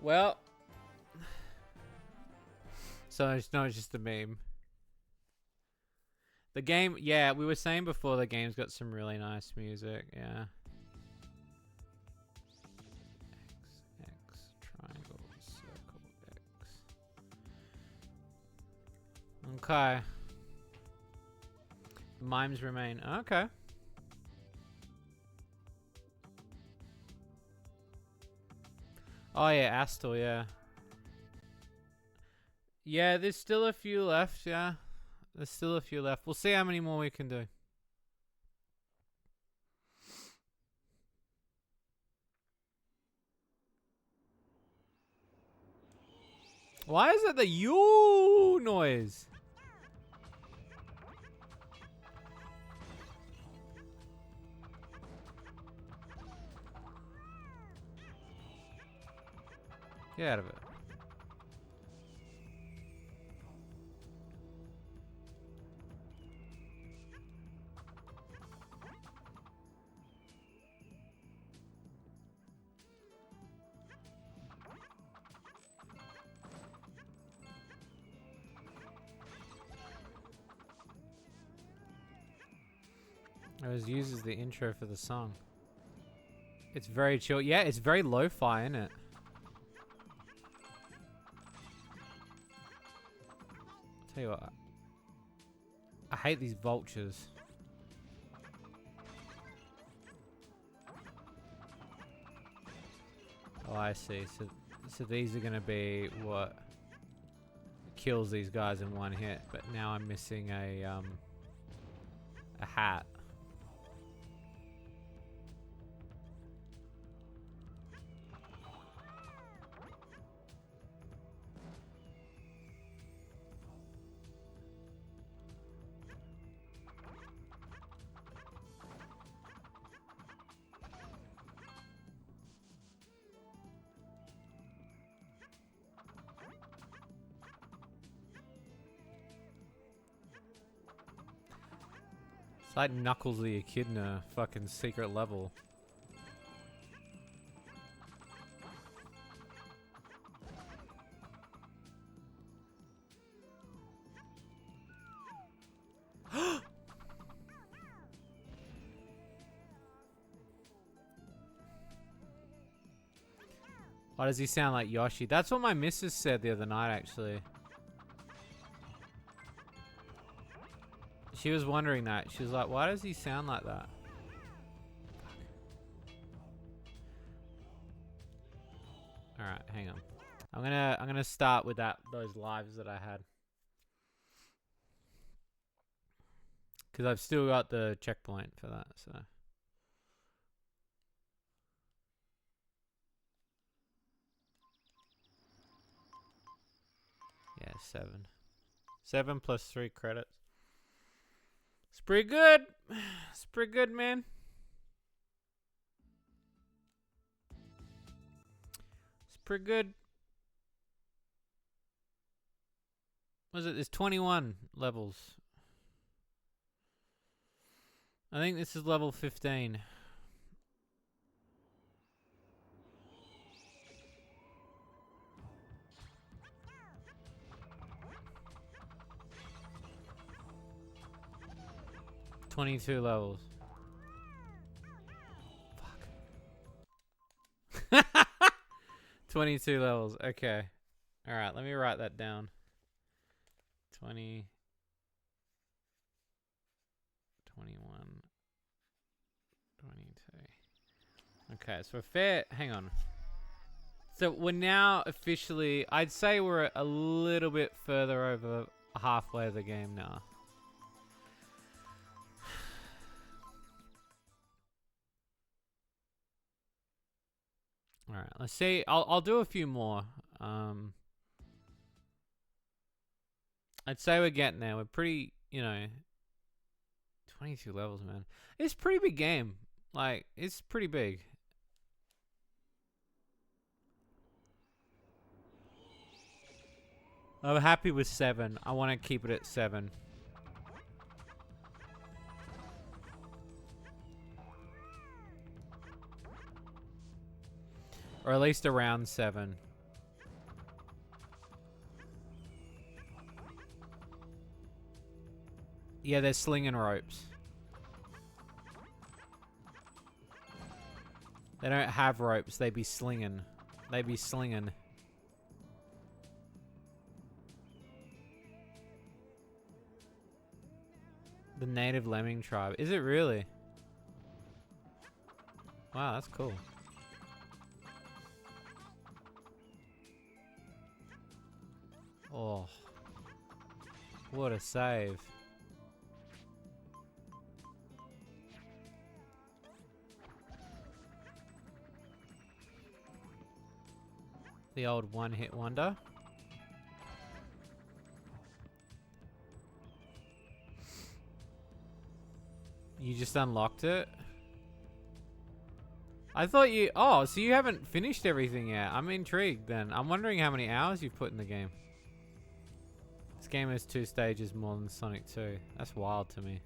Well, so it's just a meme. The game, yeah, we were saying before the game's got some really nice music, yeah. X, triangle, circle, X. Okay. Mimes remain. Okay. Oh yeah, Astor, yeah. Yeah, there's still a few left, yeah. There's still a few left. We'll see how many more we can do. Why is it the you noise? Get out of it. It was used as the intro for the song. It's very chill. Yeah, it's very lo-fi, isn't it? Tell you what. I hate these vultures. Oh, I see. So these are gonna be what kills these guys in one hit. But now I'm missing a hat. It's like Knuckles the Echidna fucking secret level. Why does he sound like Yoshi? That's what my missus said the other night, actually. She was wondering that. She was like, why does he sound like that? Alright, hang on. I'm gonna start with those lives that I had. Cause I've still got the checkpoint for that, so. Yeah, 7. 7 plus 3 credits. It's pretty good. It's pretty good, man. It's pretty good. What is it? There's 21 levels. I think this is level 15. $22 levels. Fuck. 22 levels. Okay. Alright, let me write that down. 20. 21. 22. Okay, so fair. Hang on. So we're now officially. I'd say we're a little bit further over halfway of the game now. All right, let's see. I'll do a few more. I'd say we're getting there. We're pretty, 22 levels, man. It's a pretty big game. Like, it's pretty big. I'm happy with 7. I want to keep it at 7. Or at least around 7. Yeah, they're slinging ropes. They don't have ropes. They be slinging. They be slinging. The native lemming tribe. Is it really? Wow, that's cool. Oh. What a save. The old one-hit wonder. You just unlocked it? I thought you... Oh, so you haven't finished everything yet. I'm intrigued then. I'm wondering how many hours you've put in the game. This game has 2 stages more than Sonic 2. That's wild to me.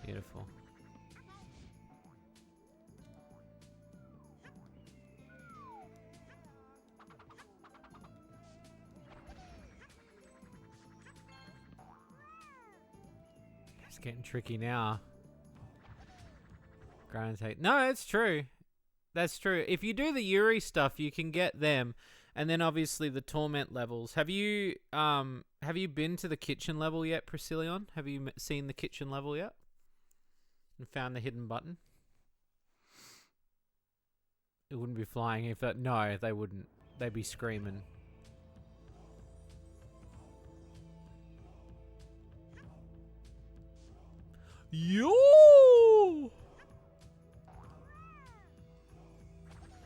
Beautiful. It's getting tricky now. Grind take. No, it's true. That's true. If you do the Yuri stuff, you can get them, and then obviously the torment levels. Have you been to the kitchen level yet, Priscillion? Have you seen the kitchen level yet? And found the hidden button? It wouldn't be flying if that... No, they wouldn't. They'd be screaming. Yo!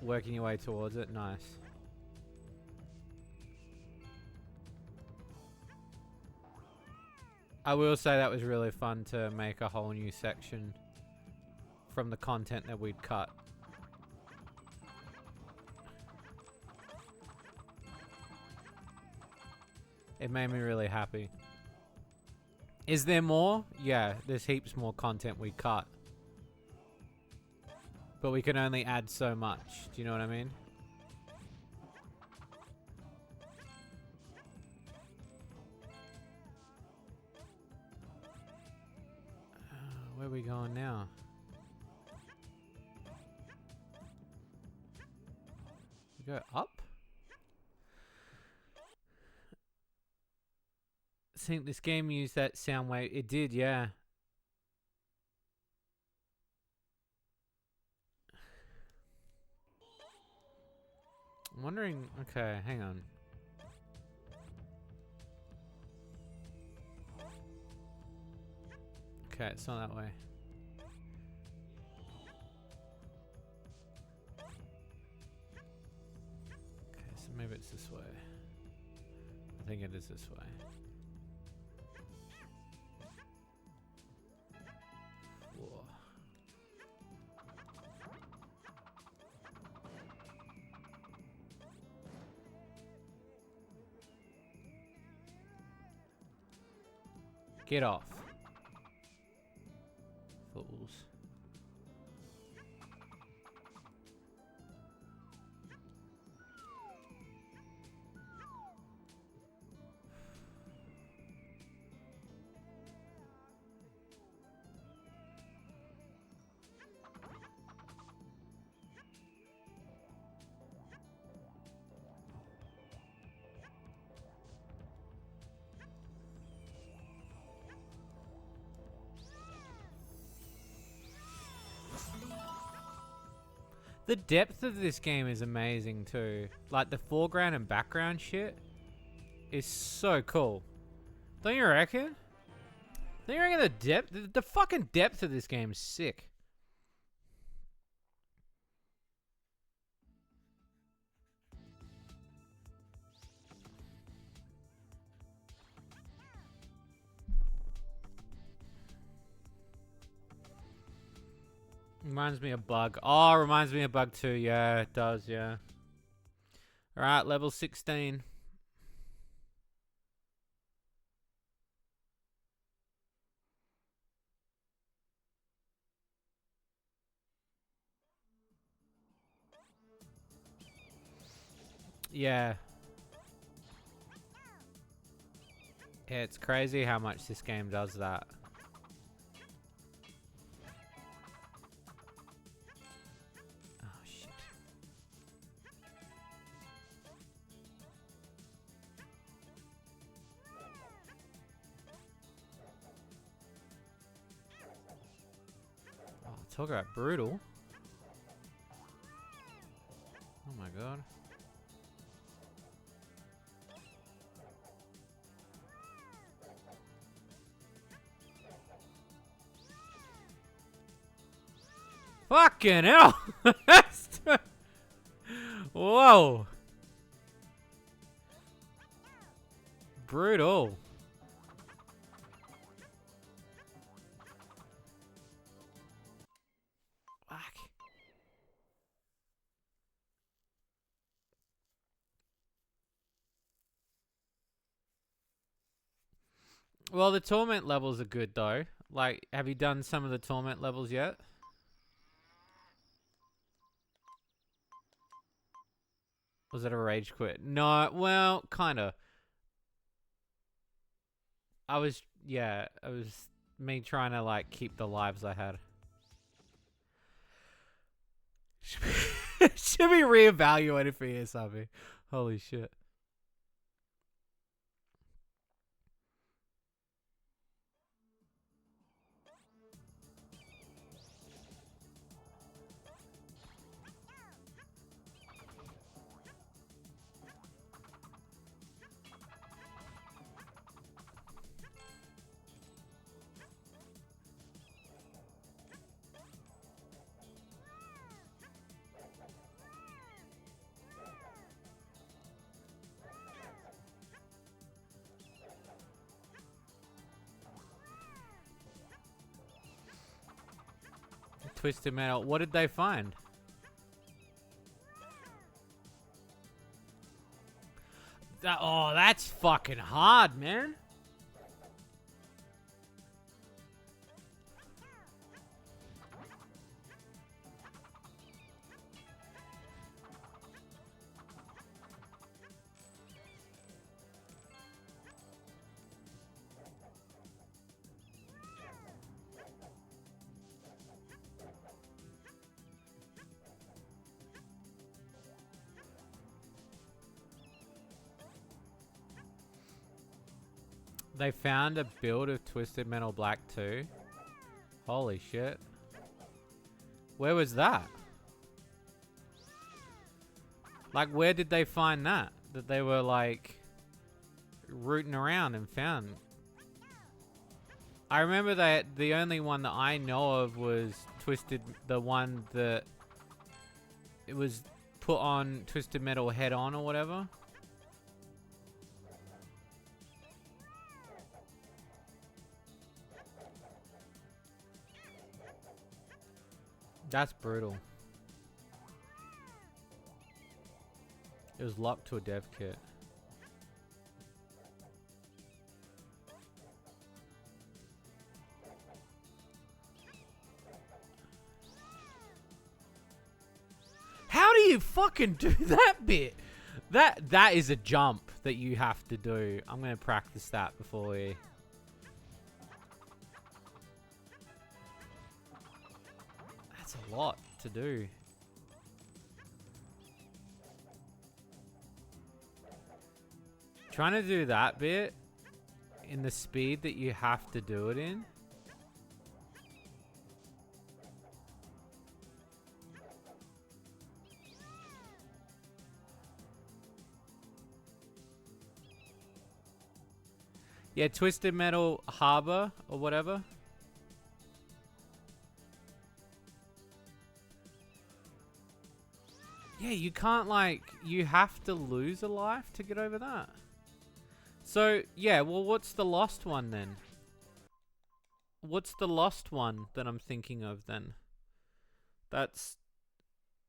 Working your way towards it. Nice. I will say that was really fun to make a whole new section from the content that we'd cut. It made me really happy. Is there more? Yeah, there's heaps more content we cut. But we can only add so much. Do you know what I mean? Where are we going now? We go up? I think this game used that sound wave. It did, yeah. I'm wondering... Okay, hang on. Okay, it's not that way. Okay, so maybe it's this way. I think it is this way. Whoa. Get off. Fools. The depth of this game is amazing too. Like the foreground and background shit is so cool. Don't you reckon? Don't you reckon the depth, the fucking depth of this game is sick? Reminds me of Bug. Oh, reminds me of Bug too. Yeah, it does, yeah. Alright, level 16. Yeah. Yeah, it's crazy how much this game does that. Oh, shit. Oh, talk about brutal. Oh my god. Fucking hell! Whoa! Brutal. Fuck. Well, the torment levels are good though. Like, have you done some of the torment levels yet? Was it a rage quit? No, well, kinda. It was me trying to like keep the lives I had. Should be reevaluated for you, Sabi. Holy shit. Twisted Metal. What did they find? Oh, that's fucking hard, man. They found a build of Twisted Metal Black 2. Holy shit. Where was that? Like, where did they find that? That they were, like, rooting around and found. I remember that the only one that I know of was the one that it was put on Twisted Metal Head On or whatever. That's brutal. It was locked to a dev kit. How do you fucking do that bit? That is a jump that you have to do. I'm gonna practice that before we... That's a lot to do. Trying to do that bit in the speed that you have to do it in. Yeah, Twisted Metal Harbor or whatever. Yeah, you can't, like, you have to lose a life to get over that. So, yeah, well, what's the lost one then? What's the lost one that I'm thinking of then?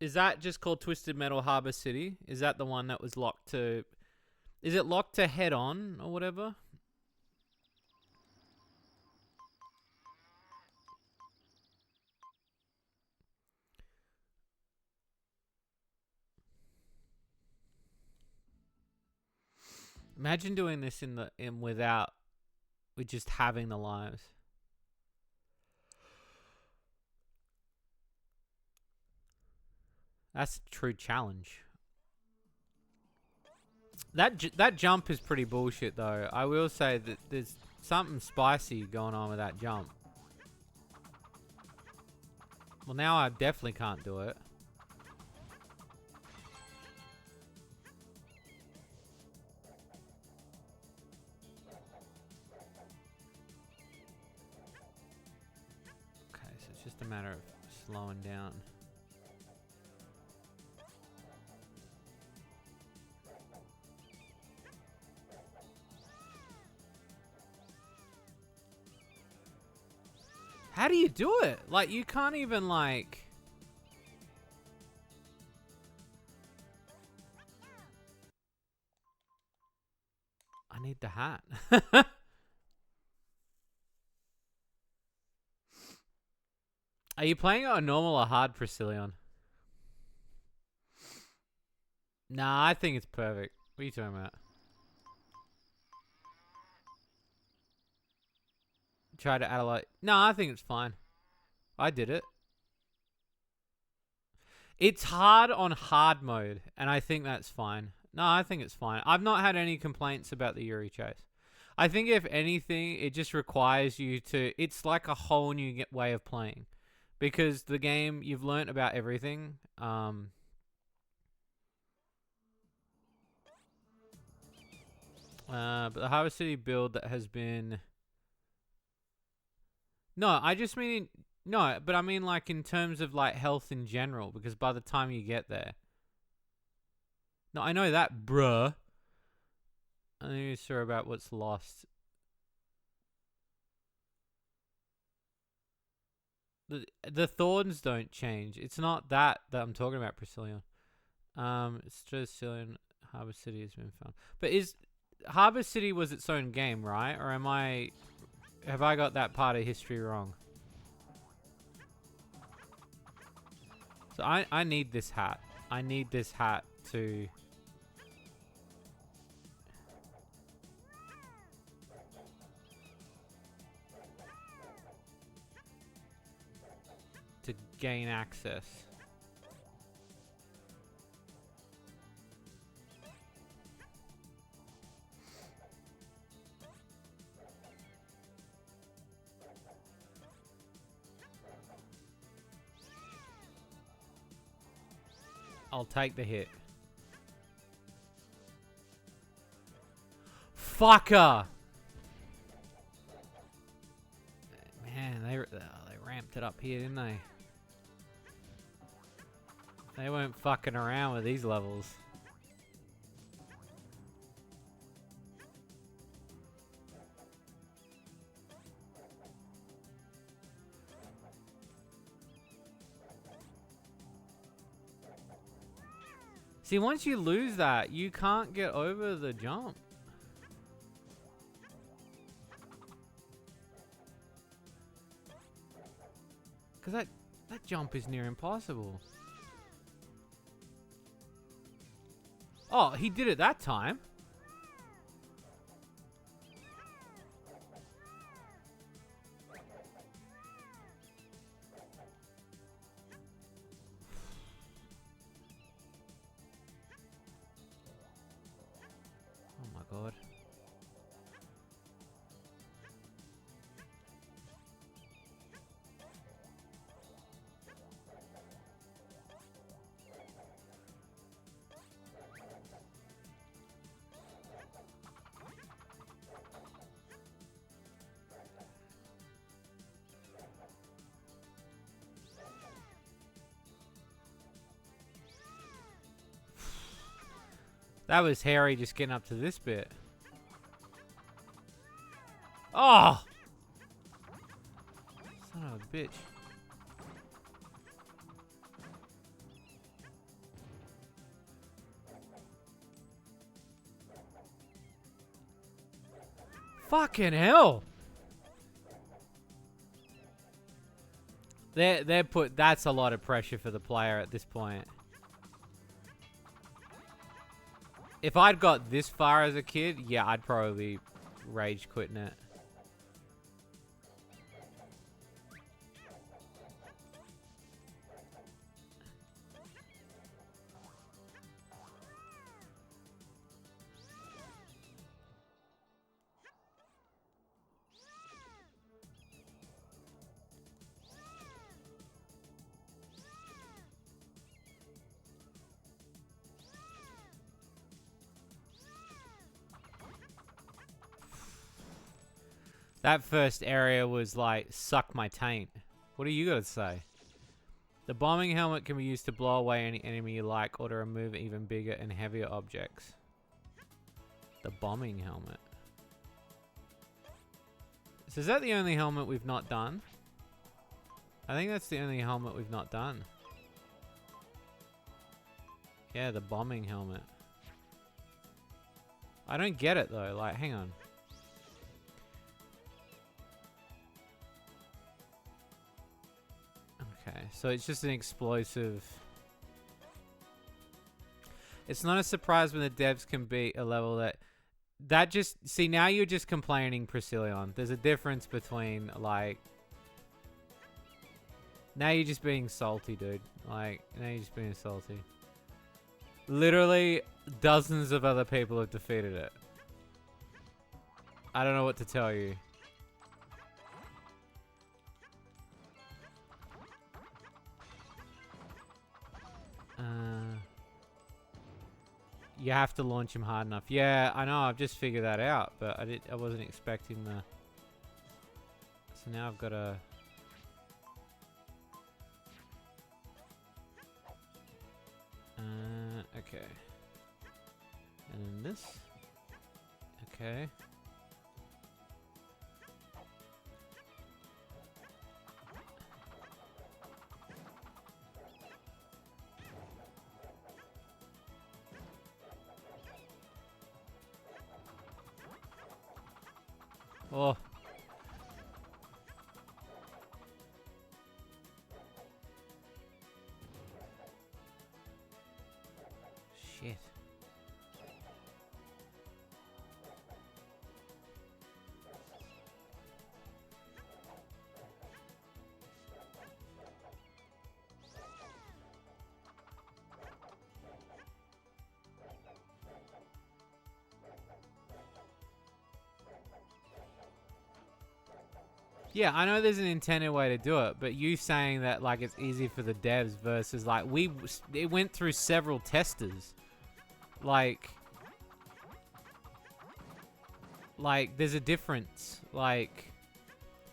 Is that just called Twisted Metal Harbor City? Is that the one that was locked to... Is it locked to head on or whatever? Imagine doing this in without, with just having the lives. That's a true challenge. That jump is pretty bullshit though. I will say that there's something spicy going on with that jump. Well, now I definitely can't do it. Okay, so it's just a matter of slowing down. How do you do it? Like, you can't even, like... I need the hat. Are you playing it on normal or hard, Priscillion? Nah, I think it's perfect. What are you talking about? Try to add a lot. No, I think it's fine. I did it. It's hard on hard mode, and I think that's fine. No, I think it's fine. I've not had any complaints about the Yuri chase. I think if anything, it just requires you to... It's like a whole new way of playing. Because the game, you've learnt about everything. But the Harvest City build that has been... No, I just mean... No, but I mean like in terms of like health in general. Because by the time you get there... No, I know that, bruh. I'm not sure about what's lost. The thorns don't change. It's not that I'm talking about, Priscillion. It's just Cillian. Harbor City has been found. But is Harbor City was its own game, right? Or have I got that part of history wrong? So I need this hat. I need this hat to gain access. I'll take the hit. Fucker! Man, they ramped it up here, didn't they? They weren't fucking around with these levels. See, once you lose that, you can't get over the jump. Because that jump is near impossible. Oh, he did it that time. Oh my god. That was Harry just getting up to this bit. Oh! Son of a bitch. Fucking hell! That's a lot of pressure for the player at this point. If I'd got this far as a kid, yeah, I'd probably rage quitting it. That first area was like, suck my taint. What do you got to say? The bombing helmet can be used to blow away any enemy you like or to remove even bigger and heavier objects. The bombing helmet. So is that the only helmet we've not done? I think that's the only helmet we've not done. Yeah, the bombing helmet. I don't get it though, like, hang on. Okay, so it's just an explosive. It's not a surprise when the devs can beat a level that just, see, now you're just complaining, Priscillion. There's a difference between, like, now you're just being salty, dude. Like, now you're just being salty. Literally, dozens of other people have defeated it. I don't know what to tell you. You have to launch him hard enough. Yeah, I know. I've just figured that out, but I wasn't expecting the. So now I've got to. Okay. And then this. Okay. Oh. Shit. Yeah, I know there's an intended way to do it, but you saying that like it's easy for the devs versus like it went through several testers. Like there's a difference. Like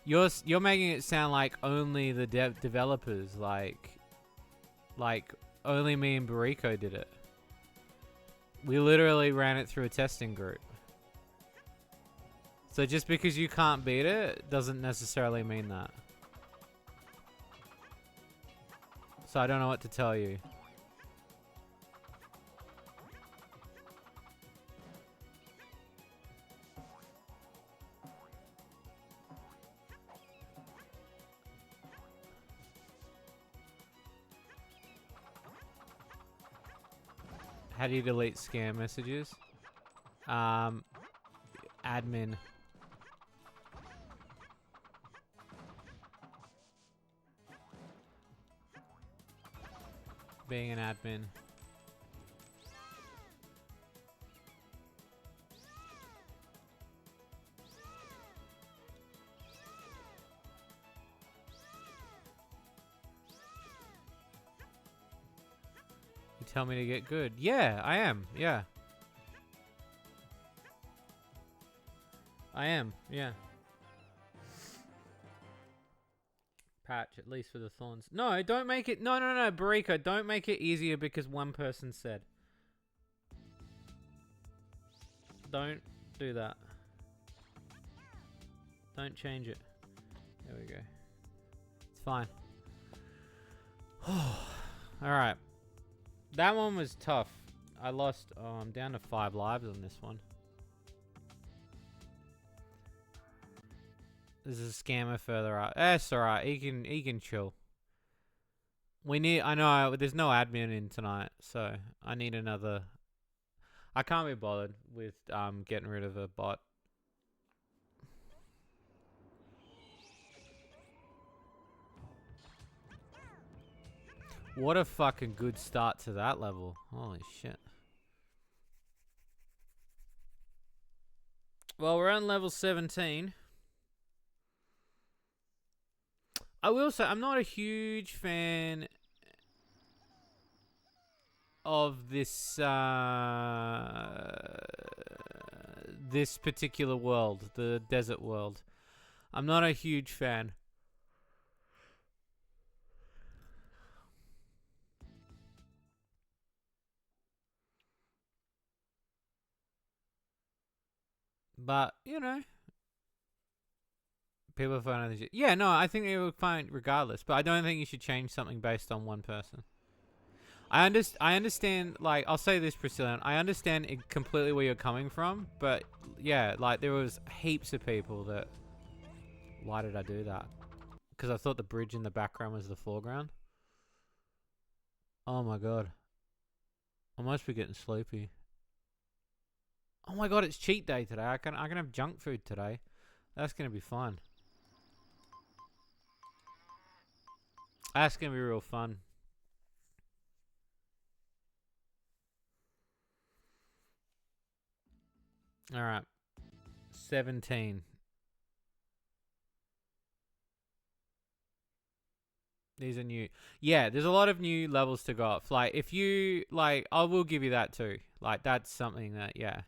you're making it sound like only the developers like only me and Bariko did it. We literally ran it through a testing group. So just because you can't beat it doesn't necessarily mean that. So I don't know what to tell you. How do you delete scam messages? Admin. Being an admin. You tell me to get good. Yeah, I am. Yeah. I am. Yeah. Patch, at least for the thorns. No, don't make it. No, Barika, don't make it easier because one person said. Don't do that. Don't change it. There we go. It's fine. Alright. That one was tough. I lost... Oh, I'm down to 5 lives on this one. There's a scammer further up. That's alright. He can chill. We need... I know there's no admin in tonight, so I need another... I can't be bothered with getting rid of a bot. What a fucking good start to that level. Holy shit. Well, we're on level 17. I will say, I'm not a huge fan of this this particular world, the desert world. I'm not a huge fan. But, you know, people find other shit. Yeah, no, I think they were fine regardless. But I don't think you should change something based on one person. I understand, like, I'll say this, Priscilla, I understand completely where you're coming from. But, yeah, like, there was heaps of people that... Why did I do that? Because I thought the bridge in the background was the foreground. Oh my god. I must be getting sleepy. Oh my god, it's cheat day today. I can have junk food today. That's gonna be fun. That's gonna be real fun. Alright. 17. These are new. Yeah, there's a lot of new levels to go off. Like, if you, like, I will give you that too. Like, that's something that, yeah.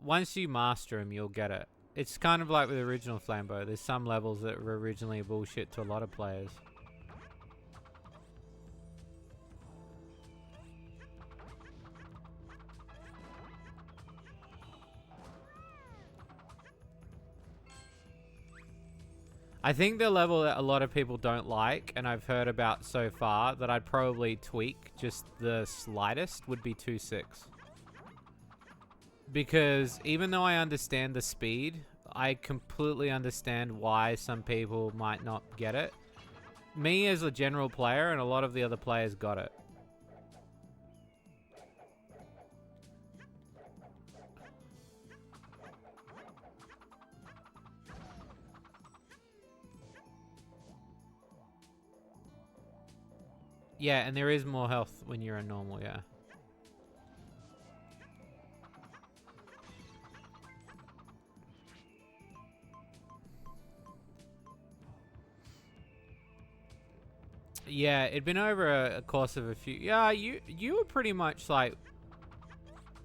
Once you master them, you'll get it. It's kind of like with the original Flambeau. There's some levels that were originally bullshit to a lot of players. I think the level that a lot of people don't like, and I've heard about so far, that I'd probably tweak just the slightest, would be 2-6. Because even though I understand the speed, I completely understand why some people might not get it. Me as a general player and a lot of the other players got it. Yeah, and there is more health when you're a normal, yeah. Yeah, it'd been over a course of a few... Yeah, you were pretty much like...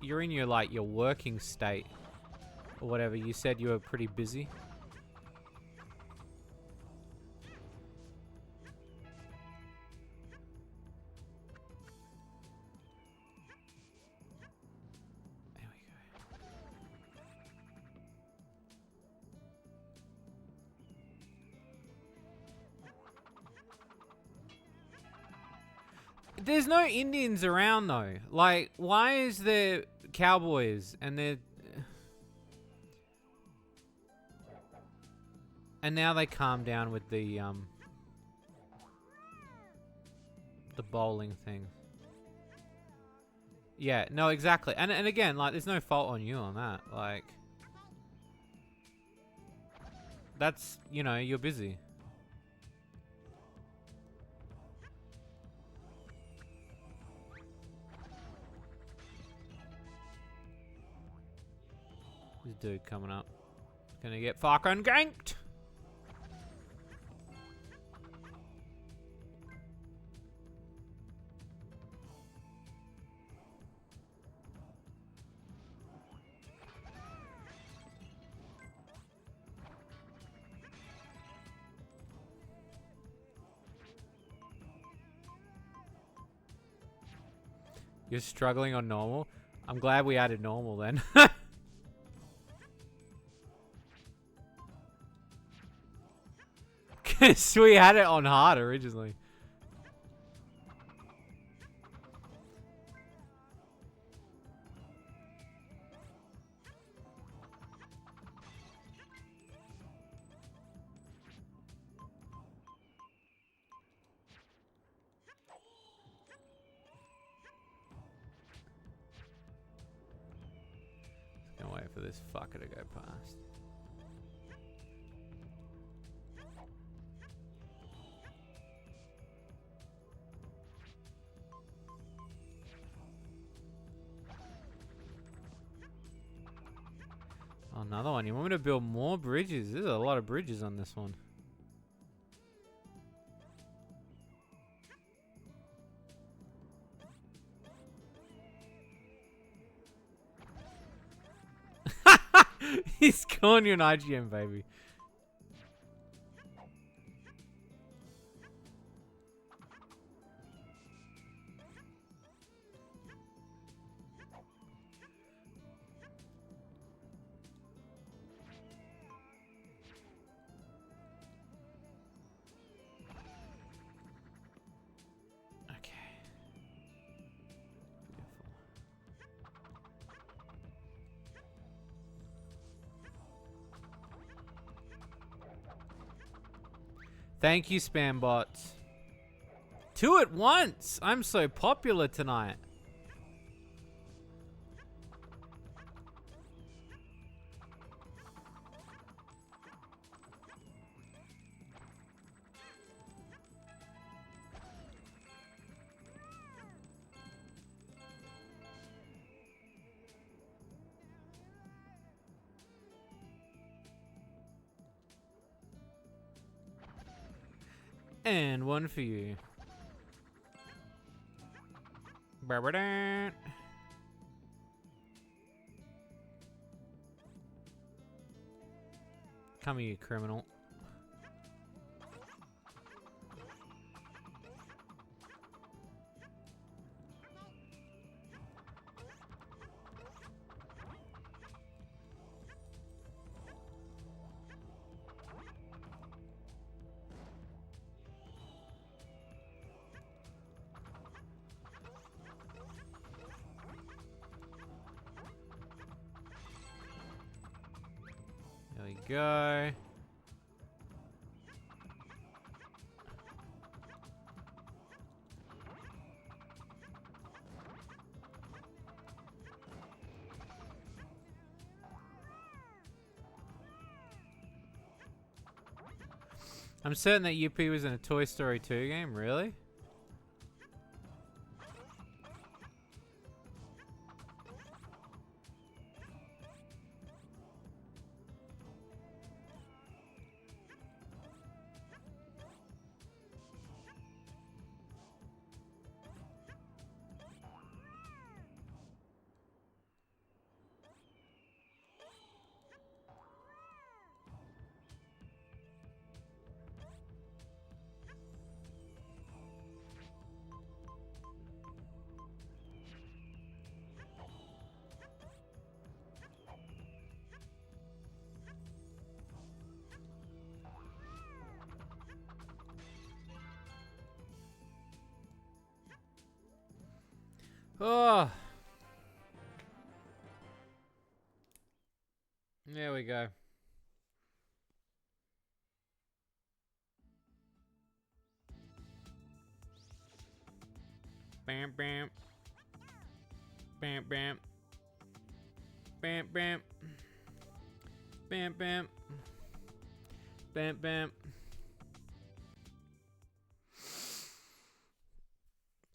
You're in your, like, your working state. Or whatever. You said you were pretty busy. There we go. There's no Indians around, though. Like, why is there cowboys and they're... And now they calm down with the bowling thing. Yeah, no, exactly. And again, like, there's no fault on you on that. Like, that's, you know, you're busy. This dude coming up. Gonna get fucking ganked. You're struggling on normal? I'm glad we added normal then. Because we had it on hard originally. Can't wait for this fucker to go past. Oh, another one. You want me to build more bridges? There's a lot of bridges on this one. He's calling you an IGN, baby. Okay. Thank you, spam bots. 2 at once! I'm so popular tonight. And one for you. Ba-ba-da. Come here, you criminal. There we go. I'm certain that UP was in a Toy Story 2 game, really? Oh. There we go. Bam, bam. Bam, bam. Bam, bam. Bam, bam. Bam, bam.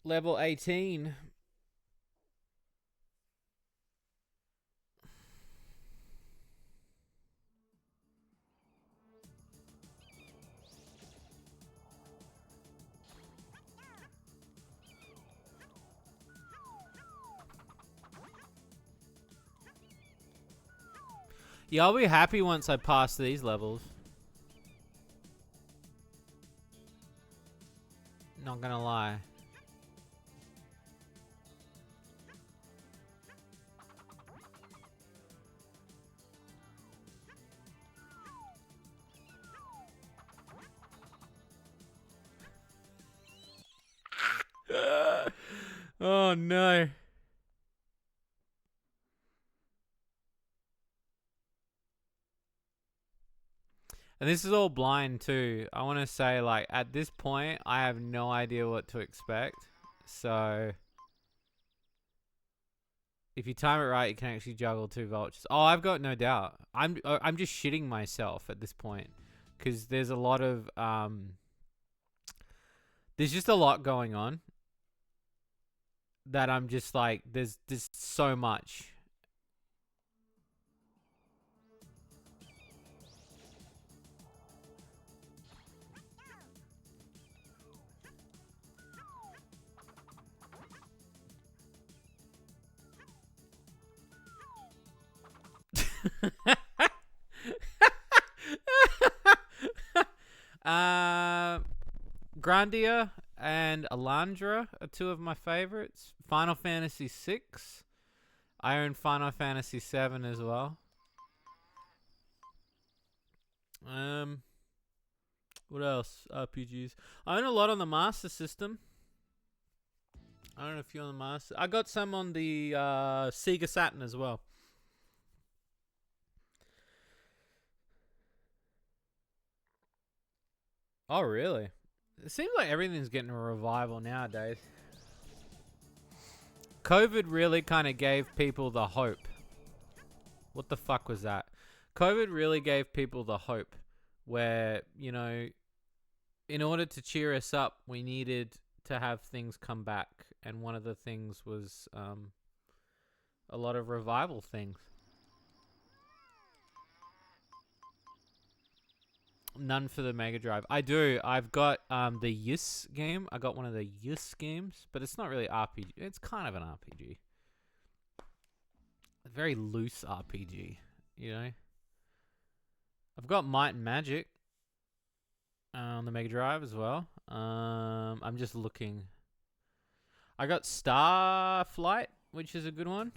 Level 18. Yeah, I'll be happy once I pass these levels. Not gonna lie. Oh no. And this is all blind too. I want to say, like, at this point, I have no idea what to expect. So, if you time it right, you can actually juggle 2 vultures. Oh, I've got no doubt. I'm just shitting myself at this point because there's a lot of there's just a lot going on that I'm just like, there's so much. uh, Grandia and Alandra are 2 of my favorites. Final Fantasy 6. I own Final Fantasy 7 as well. What else? RPGs. I own a lot on the Master System. I own a few on the Master. I got some on the Sega Saturn as well. Oh, really? It seems like everything's getting a revival nowadays. COVID really kind of gave people the hope. What the fuck was that? COVID really gave people the hope where, you know, in order to cheer us up, we needed to have things come back. And one of the things was a lot of revival things. None for the Mega Drive. I do. I've got the Yus game. I got one of the Yus games, but it's not really RPG. It's kind of an RPG. A very loose RPG, you know? I've got Might and Magic on the Mega Drive as well. I'm just looking. I got Starflight, which is a good one.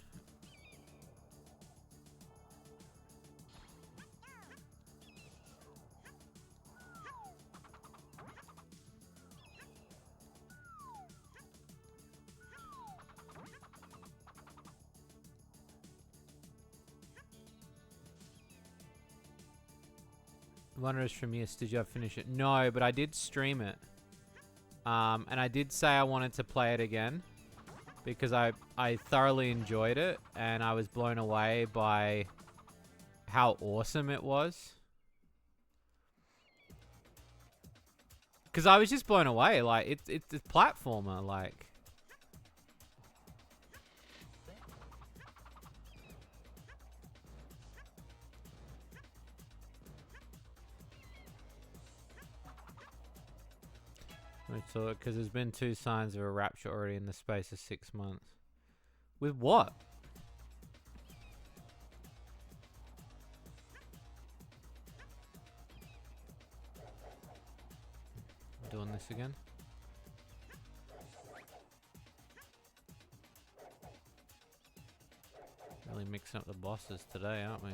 Wondrous from Yes, did you ever finish it? No, but I did stream it. And I did say I wanted to play it again because I thoroughly enjoyed it and I was blown away by how awesome it was. Because I was just blown away. Like, it's a platformer, like. Because there's been 2 signs of a rapture already in the space of 6 months. With what? Doing this again? Really mixing up the bosses today, aren't we?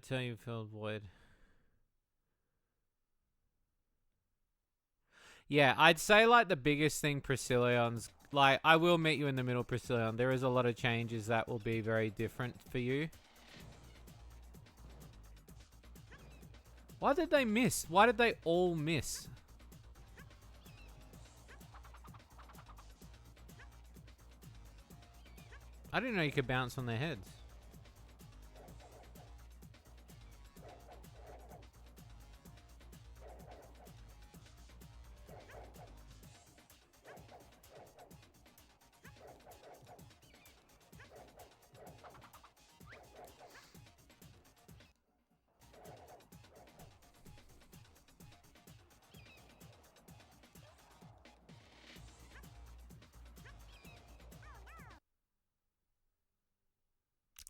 Tell you filled void. Yeah, I'd say like the biggest thing Priscillion's like, I will meet you in the middle, Priscillion. There is a lot of changes that will be very different for you. Why did they miss? Why did they all miss? I didn't know you could bounce on their heads.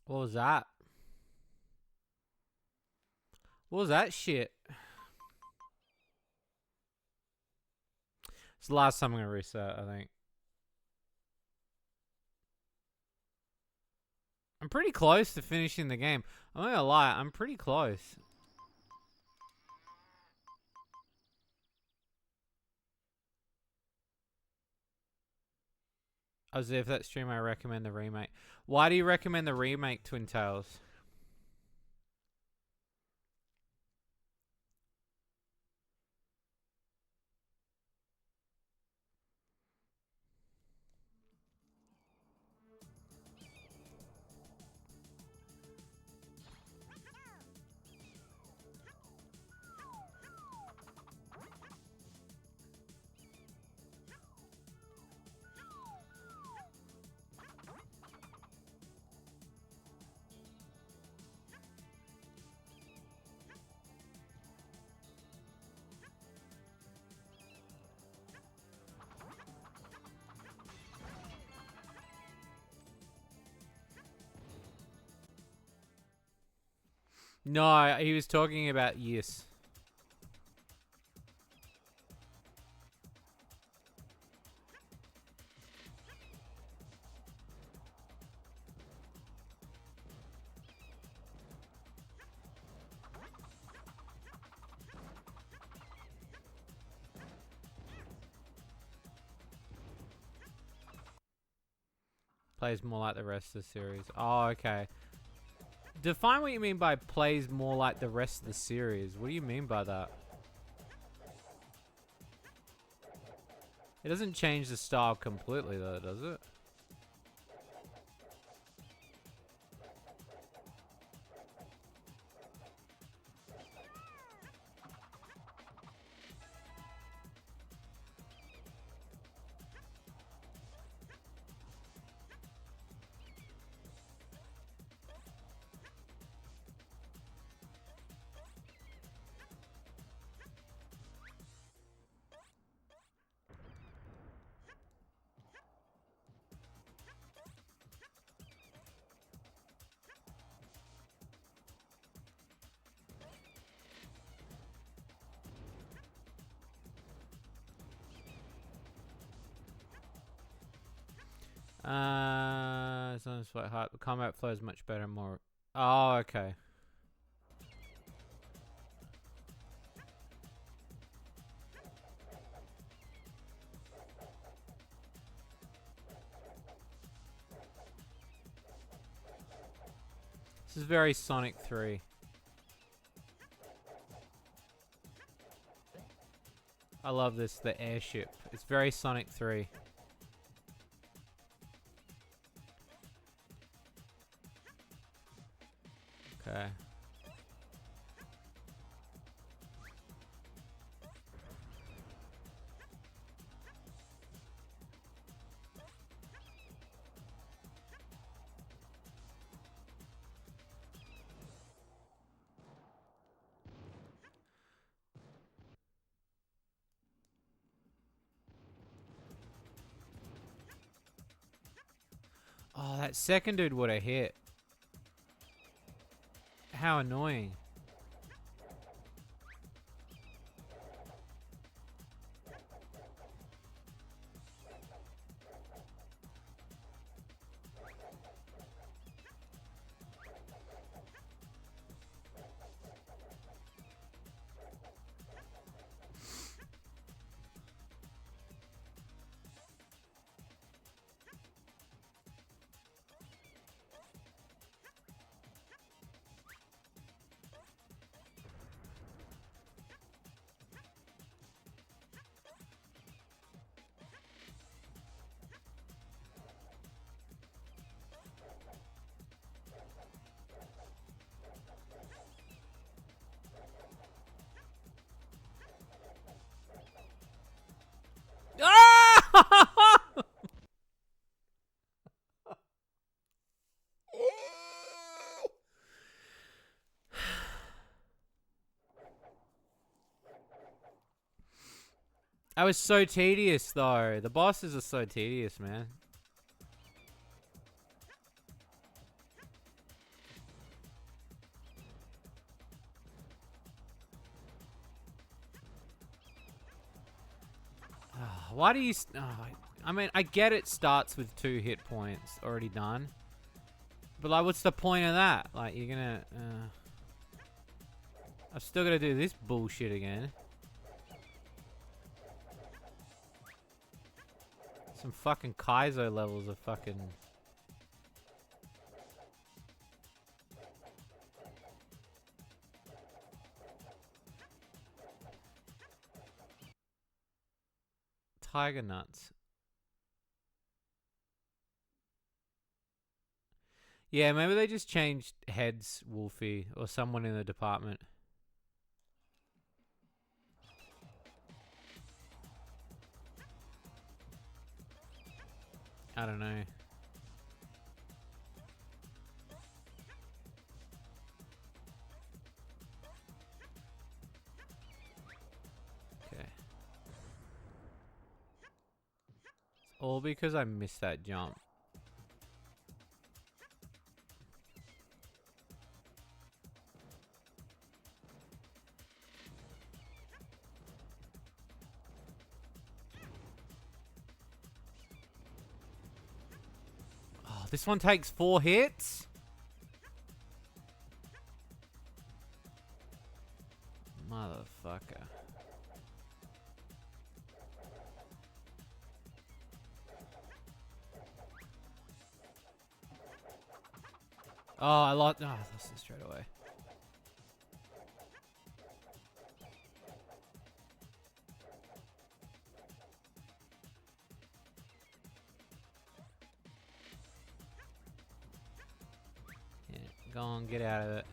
What was that? What was that shit? It's the last time I'm gonna reset, I think. I'm pretty close to finishing the game. I'm not gonna lie, I'm pretty close. As if that stream I recommend the remake. Why do you recommend the remake, Twin Tales? No, he was talking about yes. Plays more like the rest of the series. Oh, okay. Define what you mean by plays more like the rest of the series. What do you mean by that? It doesn't change the style completely though, does it? It's not quite hard. The combat flow is much better, more. Oh, okay. This is very Sonic 3. I love this, the airship. It's very Sonic 3. Okay. Oh, that second dude would have hit. How annoying. Ah! That was so tedious, though. The bosses are so tedious, man. Why do you... I mean, I get it starts with 2 hit points already done. But, like, what's the point of that? Like, you're gonna... I've still gotta do this bullshit again. Some fucking Kaizo levels of fucking... Tiger nuts. Yeah, maybe they just changed heads, Wolfie, or someone in the department. I don't know. Okay. It's all because I missed that jump. Oh, this one takes 4 hits? Motherfucker. Oh, I lost it straight away. Yeah, go on, get out of it.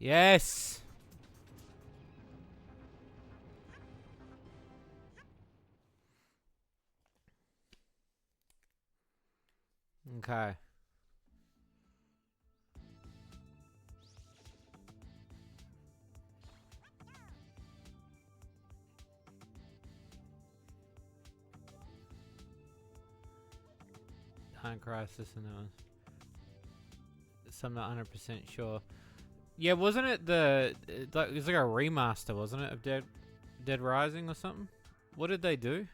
Yes! Okay. Time Crisis and that one. So I'm not 100% sure. Yeah, wasn't it it was like a remaster, wasn't it, of Dead Rising or something? What did they do?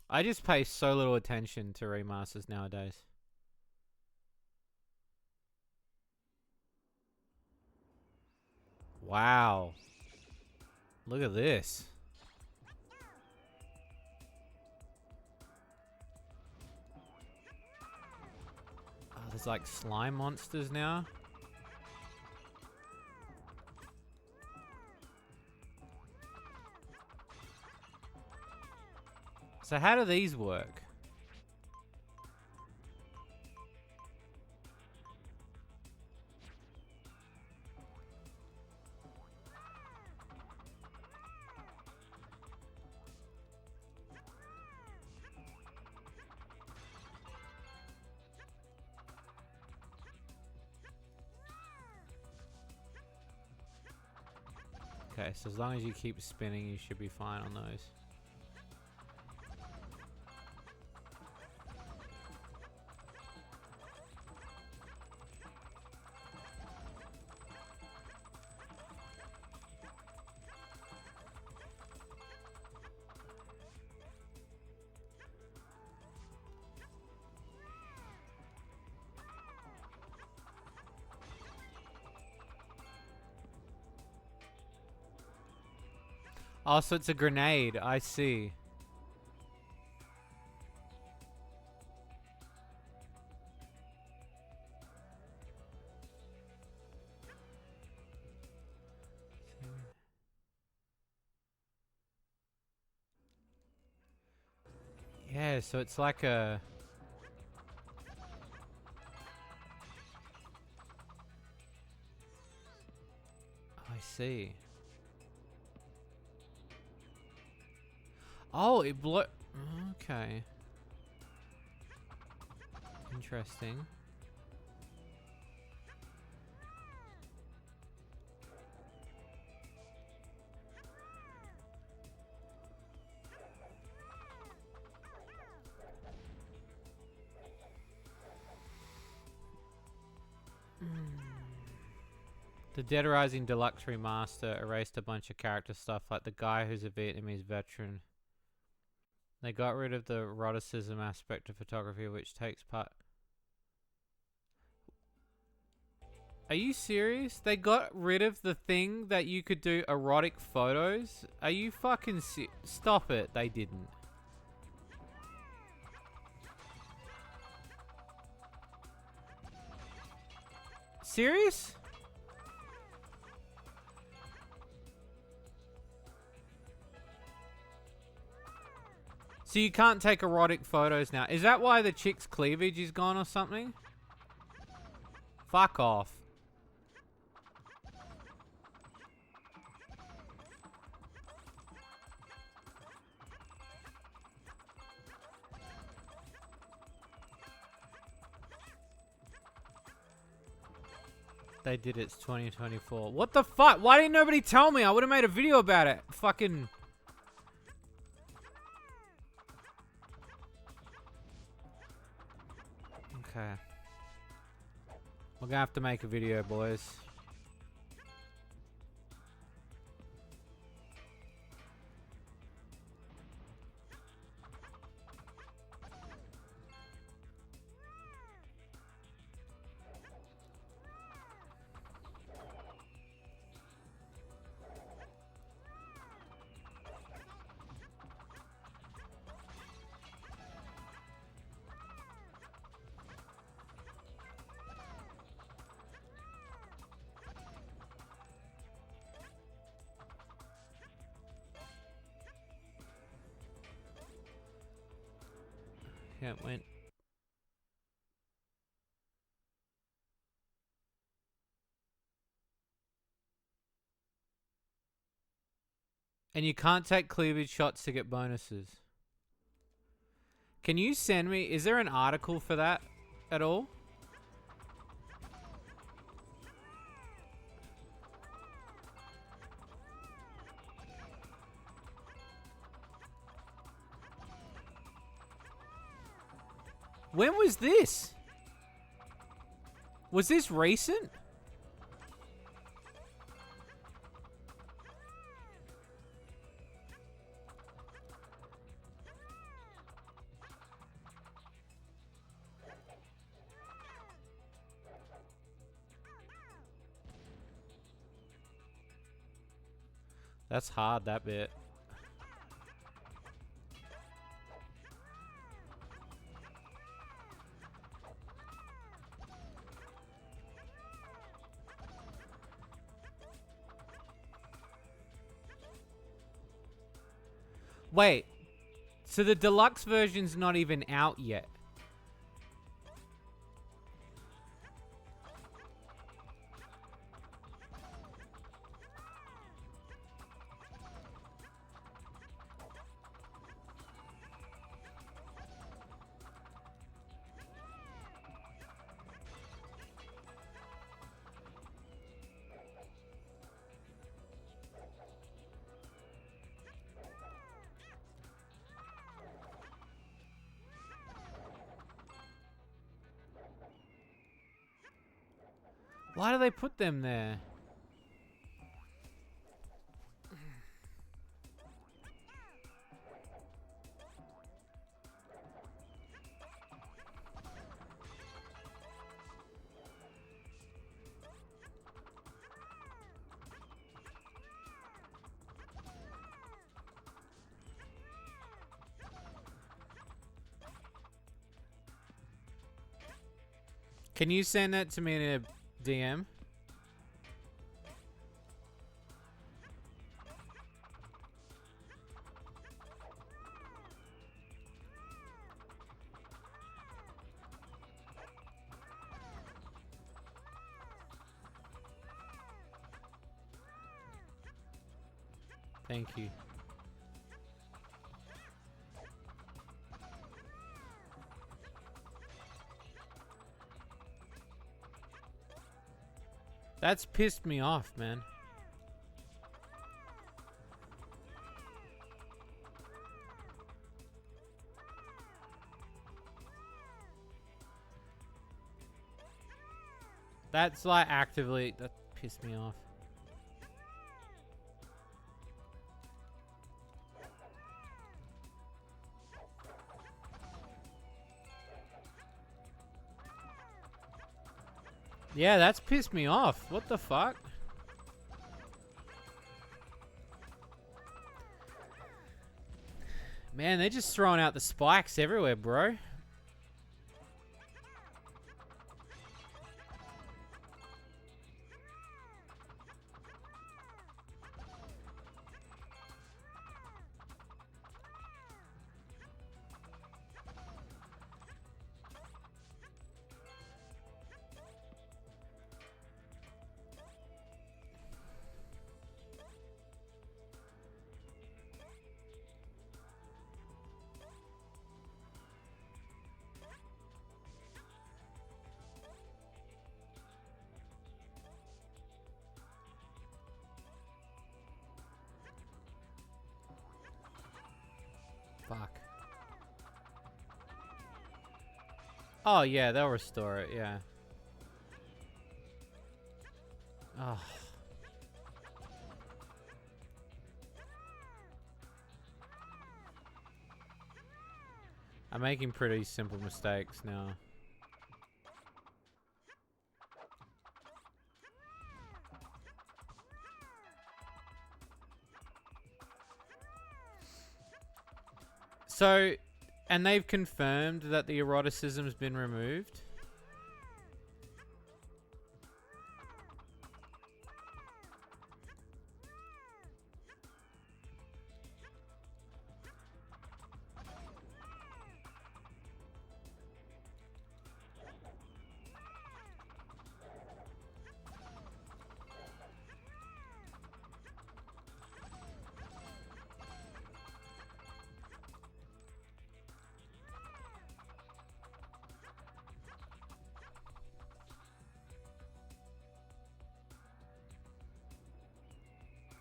I just pay so little attention to remasters nowadays. Wow. Look at this. Oh, there's like slime monsters now. So how do these work? Okay, so as long as you keep spinning, you should be fine on those. Oh, so it's a grenade. I see. Yeah, so it's like a... I see. Oh, it blew... Okay. Interesting. The Dead Rising Deluxe Remaster erased a bunch of character stuff, like the guy who's a Vietnamese veteran. They got rid of the eroticism aspect of photography, which takes part... Are you serious? They got rid of the thing that you could do erotic photos? Are you fucking stop it, they didn't. Serious? So you can't take erotic photos now. Is that why the chick's cleavage is gone or something? Fuck off. They did it's 2024. What the fuck? Why didn't nobody tell me? I would have made a video about it. Fucking... Okay. We're gonna have to make a video, boys. Yeah, it went. And you can't take cleavage shots to get bonuses. Can you send me... Is there an article for that at all? When was this? Was this recent? That's hard, that bit. Wait, so the deluxe version's not even out yet? Why do they put them there? Can you send that to me in a DM? Thank you. That's pissed me off, man. That's like actively... pissed me off. Yeah, that's pissed me off. What the fuck? Man, they're just throwing out the spikes everywhere, bro. Fuck. Oh, yeah, they'll restore it, yeah. Oh. I'm making pretty simple mistakes now. So, and they've confirmed that the eroticism's been removed?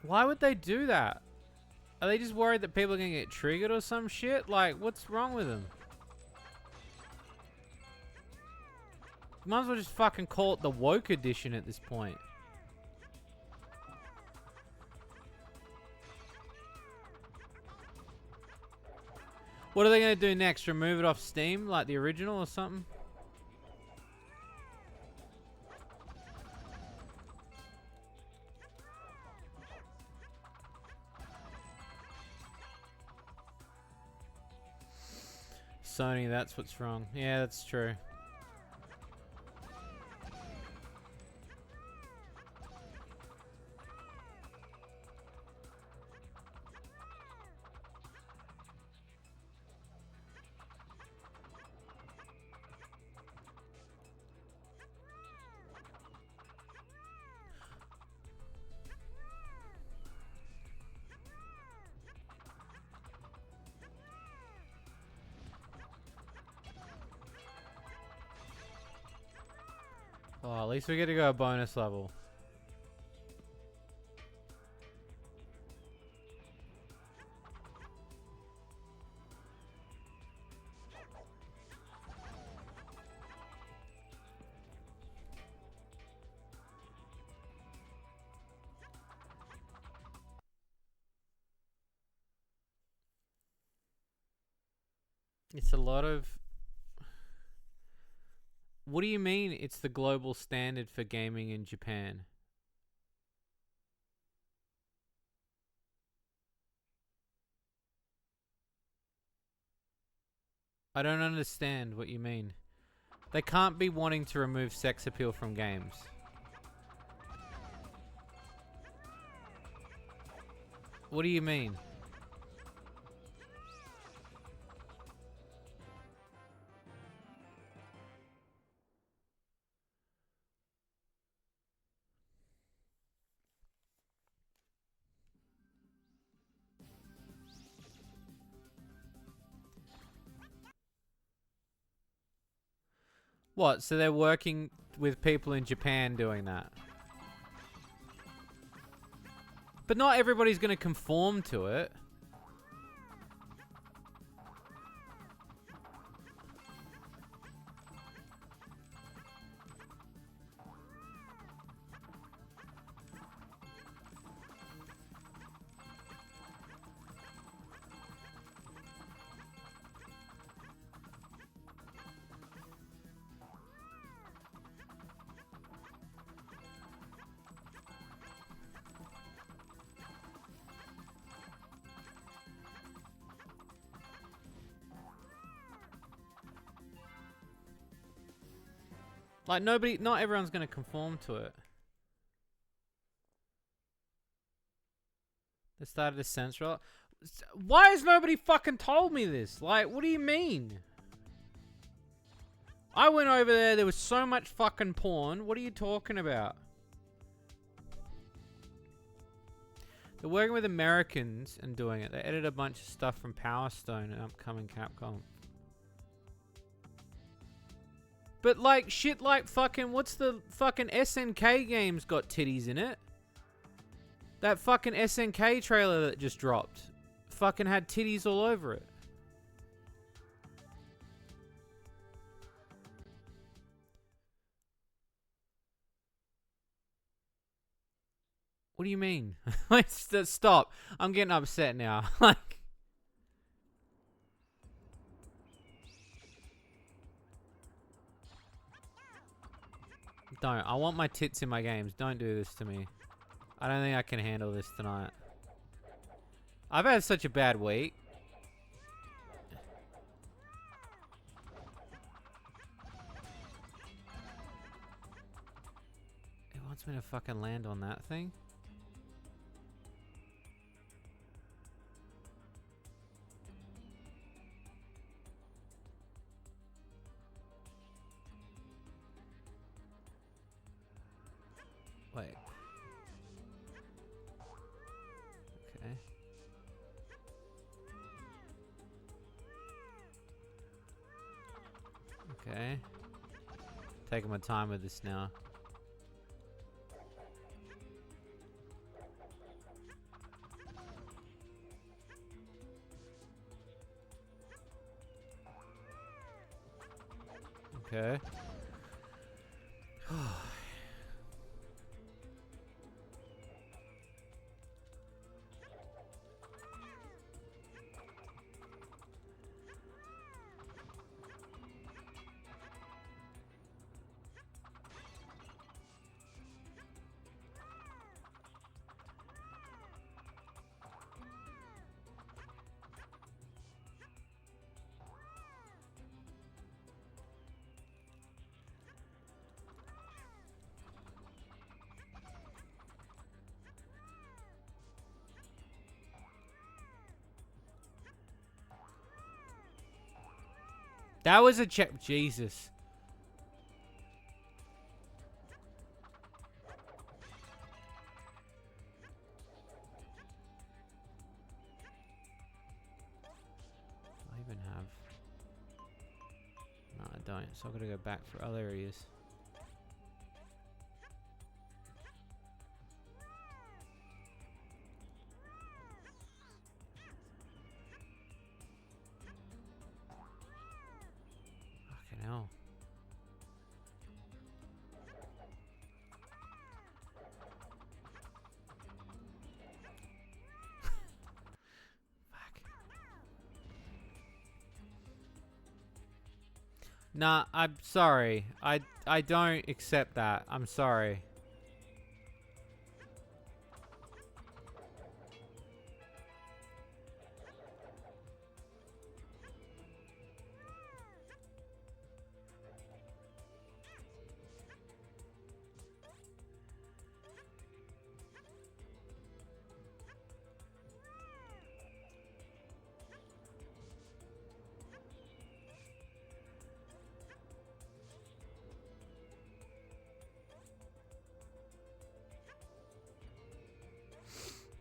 Why would they do that? Are they just worried that people are gonna get triggered or some shit? Like, what's wrong with them? Might as well just fucking call it the woke edition at this point. What are they gonna do next? Remove it off Steam like the original or something? Sony, that's what's wrong. Yeah, that's true. Oh, at least we get to go a bonus level. It's a lot of... What do you mean it's the global standard for gaming in Japan? I don't understand what you mean. They can't be wanting to remove sex appeal from games. What do you mean? What? So they're working with people in Japan doing that? But not everybody's going to conform to it. Like not everyone's gonna conform to it. They started to censor it. Why has nobody fucking told me this? Like, what do you mean? I went over there was so much fucking porn. What are you talking about? They're working with Americans and doing it. They edited a bunch of stuff from Power Stone and upcoming Capcom. But like, shit like fucking, what's the fucking SNK game's got titties in it? That fucking SNK trailer that just dropped fucking had titties all over it. What do you mean? Stop. I'm getting upset now. Like, don't. I want my tits in my games. Don't do this to me. I don't think I can handle this tonight. I've had such a bad week. It wants me to fucking land on that thing. Wait. Okay. Okay. Taking my time with this now. Okay. That was a check. Jesus. Do I even have? No, I don't. So I've got to go back for other areas. Fucking hell. Nah, I'm sorry. I don't accept that. I'm sorry.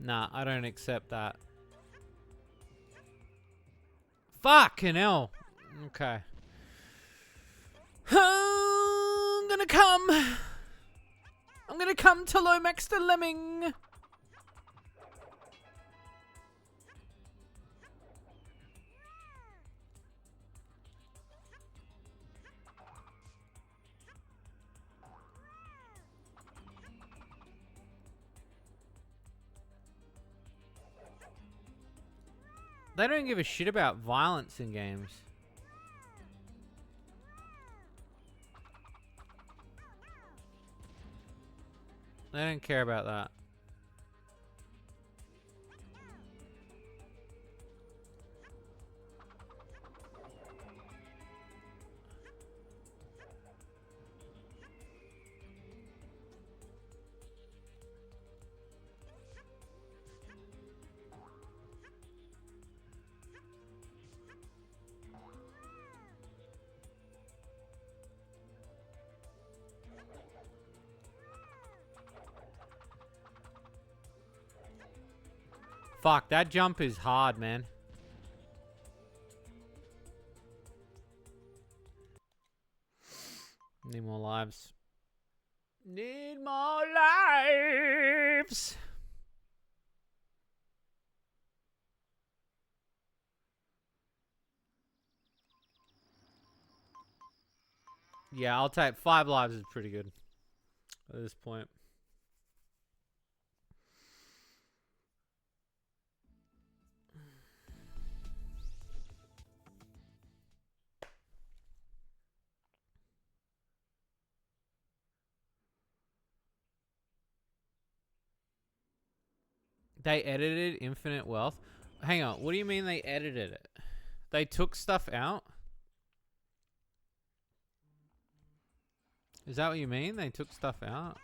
Nah, I don't accept that. Fucking hell. Okay. I'm gonna come. I'm gonna come to Lomax the Lemming. They don't give a shit about violence in games. They don't care about that. Fuck, that jump is hard, man. Need more lives. Need more lives. Yeah, I'll take 5 lives is pretty good at this point. They edited Infinite Wealth. Hang on, what do you mean they edited it? They took stuff out? Is that what you mean? They took stuff out?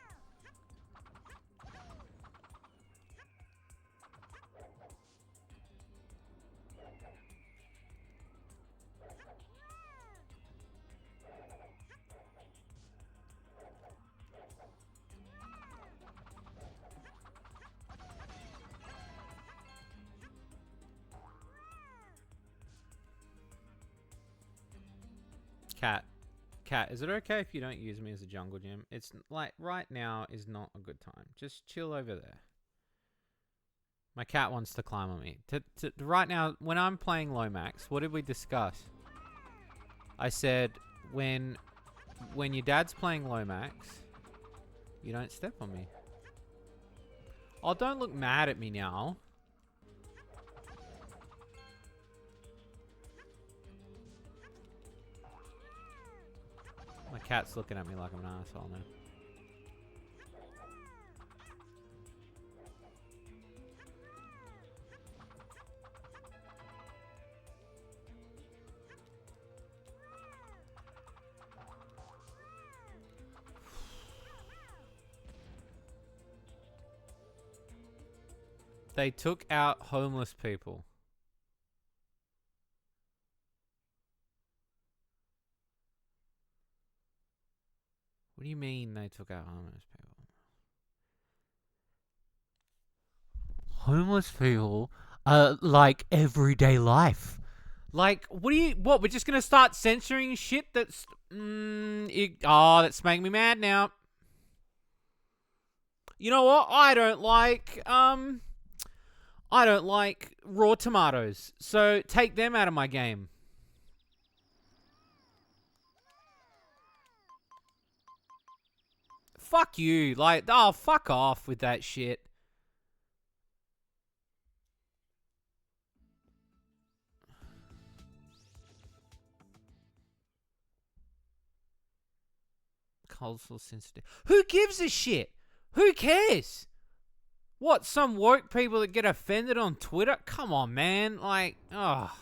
Cat, is it okay if you don't use me as a jungle gym? It's like right now is not a good time. Just chill over there. My cat wants to climb on me. Right now, when I'm playing Lomax, what did we discuss? I said when your dad's playing Lomax, you don't step on me. Oh, don't look mad at me now. My cat's looking at me like I'm an asshole now. They took out homeless people. What do you mean they took out homeless people? Homeless people are like everyday life. Like, what, we're just gonna start censoring shit that's, that's making me mad now. You know what? I don't like raw tomatoes. So take them out of my game. Fuck you. Like, oh, fuck off with that shit. Cultural sensitive. Who gives a shit? Who cares? What, some woke people that get offended on Twitter? Come on, man. Like, oh.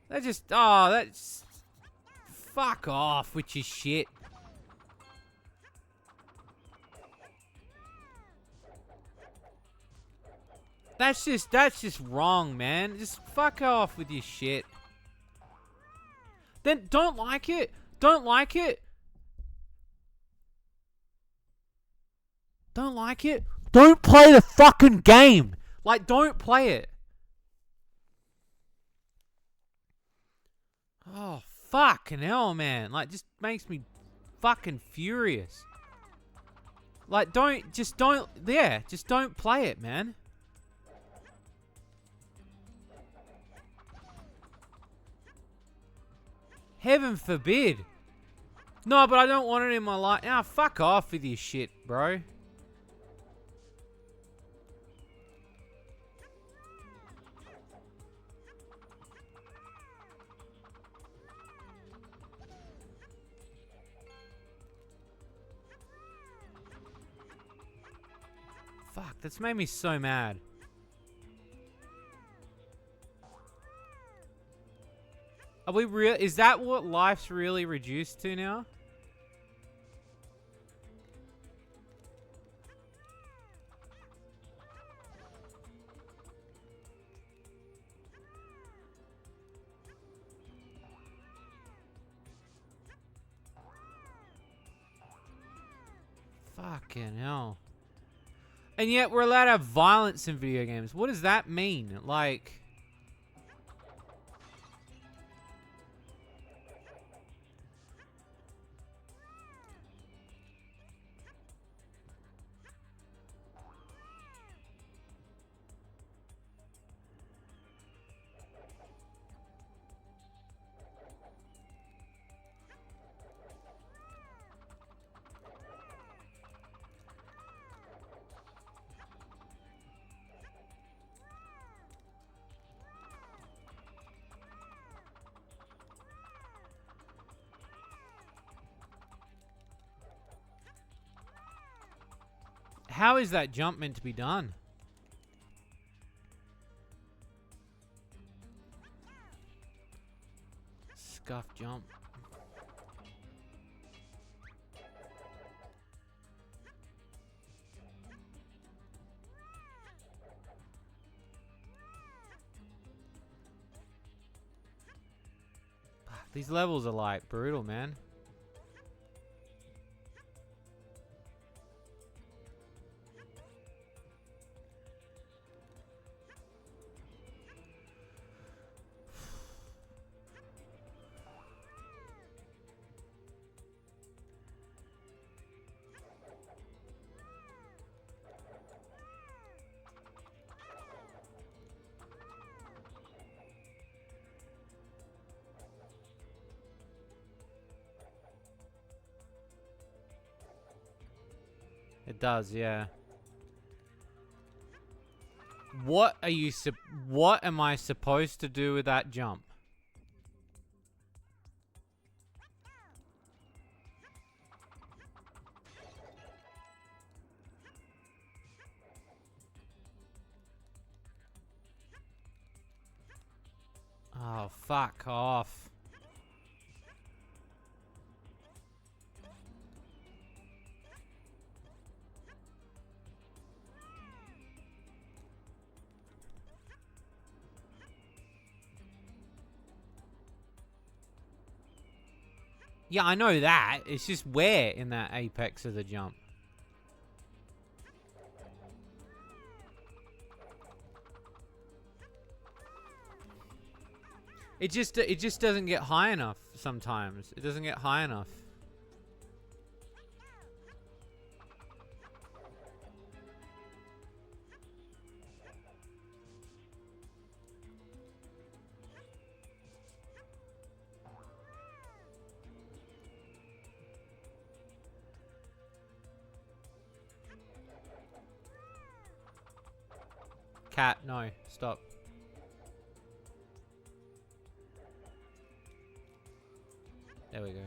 That's... Fuck off with your shit. That's just wrong, man. Just fuck off with your shit. Then don't like it. Don't like it. Don't like it. Don't play the fucking game. Like, don't play it. Oh, fucking hell, man. Like, just makes me fucking furious. Like, just don't play it, man. Heaven forbid. No, but I don't want it in my life. Nah, fuck off with your shit, bro. Fuck, that's made me so mad. Are we real? Is that what life's really reduced to now? Fucking hell. And yet we're allowed to have violence in video games. What does that mean? Like... How is that jump meant to be done? Scuff jump. These levels are like brutal, man. It does, yeah. What are you what am I supposed to do with that jump? Oh, fuck off. Yeah, I know that. It's just where in that apex of the jump. It just doesn't get high enough sometimes. It doesn't get high enough. Cat, no, stop. There we go.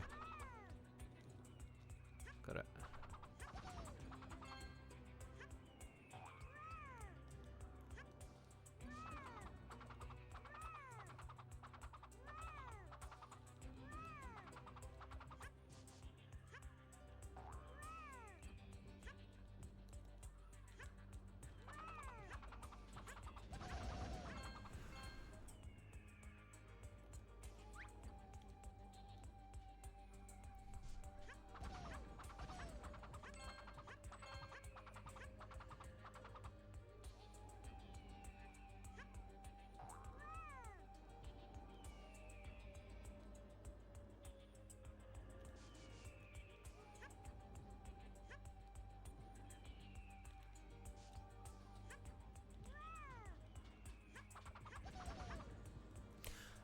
Got it.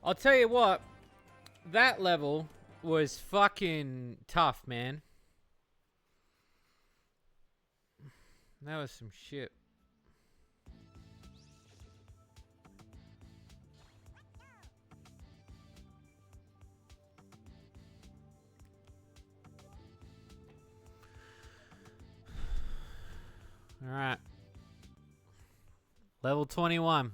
I'll tell you what, that level was fucking tough, man. That was some shit. All right. Level 21.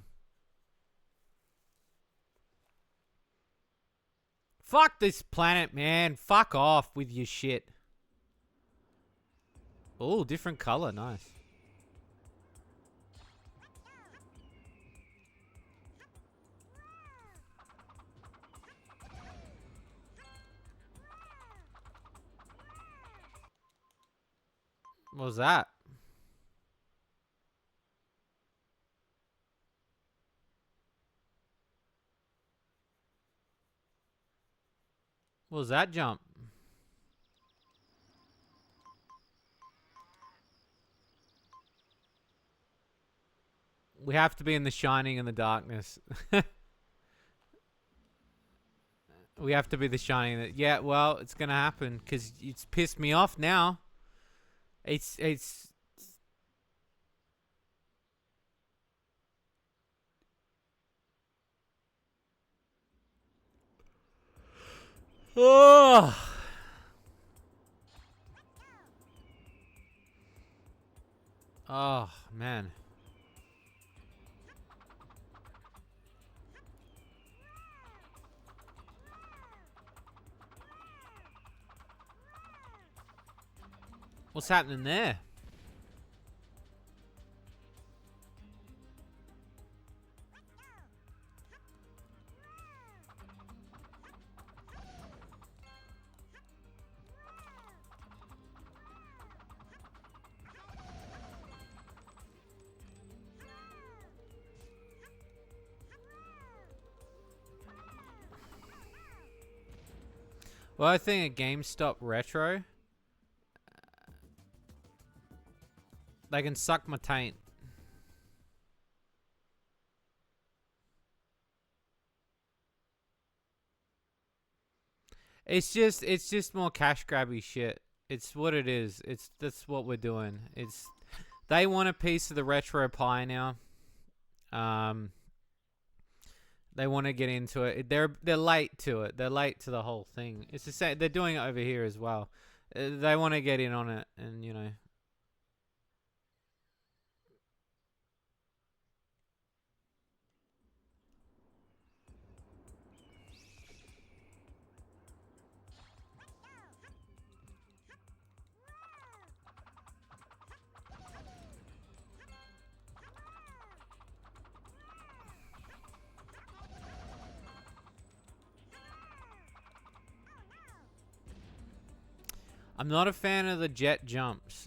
Fuck this planet, man. Fuck off with your shit. Oh, different color. Nice. What was that? What was that jump? We have to be in the shining in the darkness. We have to be the shining. Yeah, well, it's gonna happen because it's pissed me off now. It's. Oh. Oh man. What's happening there? Well, I think a GameStop Retro, they can suck my taint. It's just more cash grabby shit. It's what it is. That's what we're doing. They want a piece of the retro pie now. They want to get into it. They're late to it. They're late to the whole thing. It's the same. They're doing it over here as well. They want to get in on it, and you know. I'm not a fan of the jet jumps.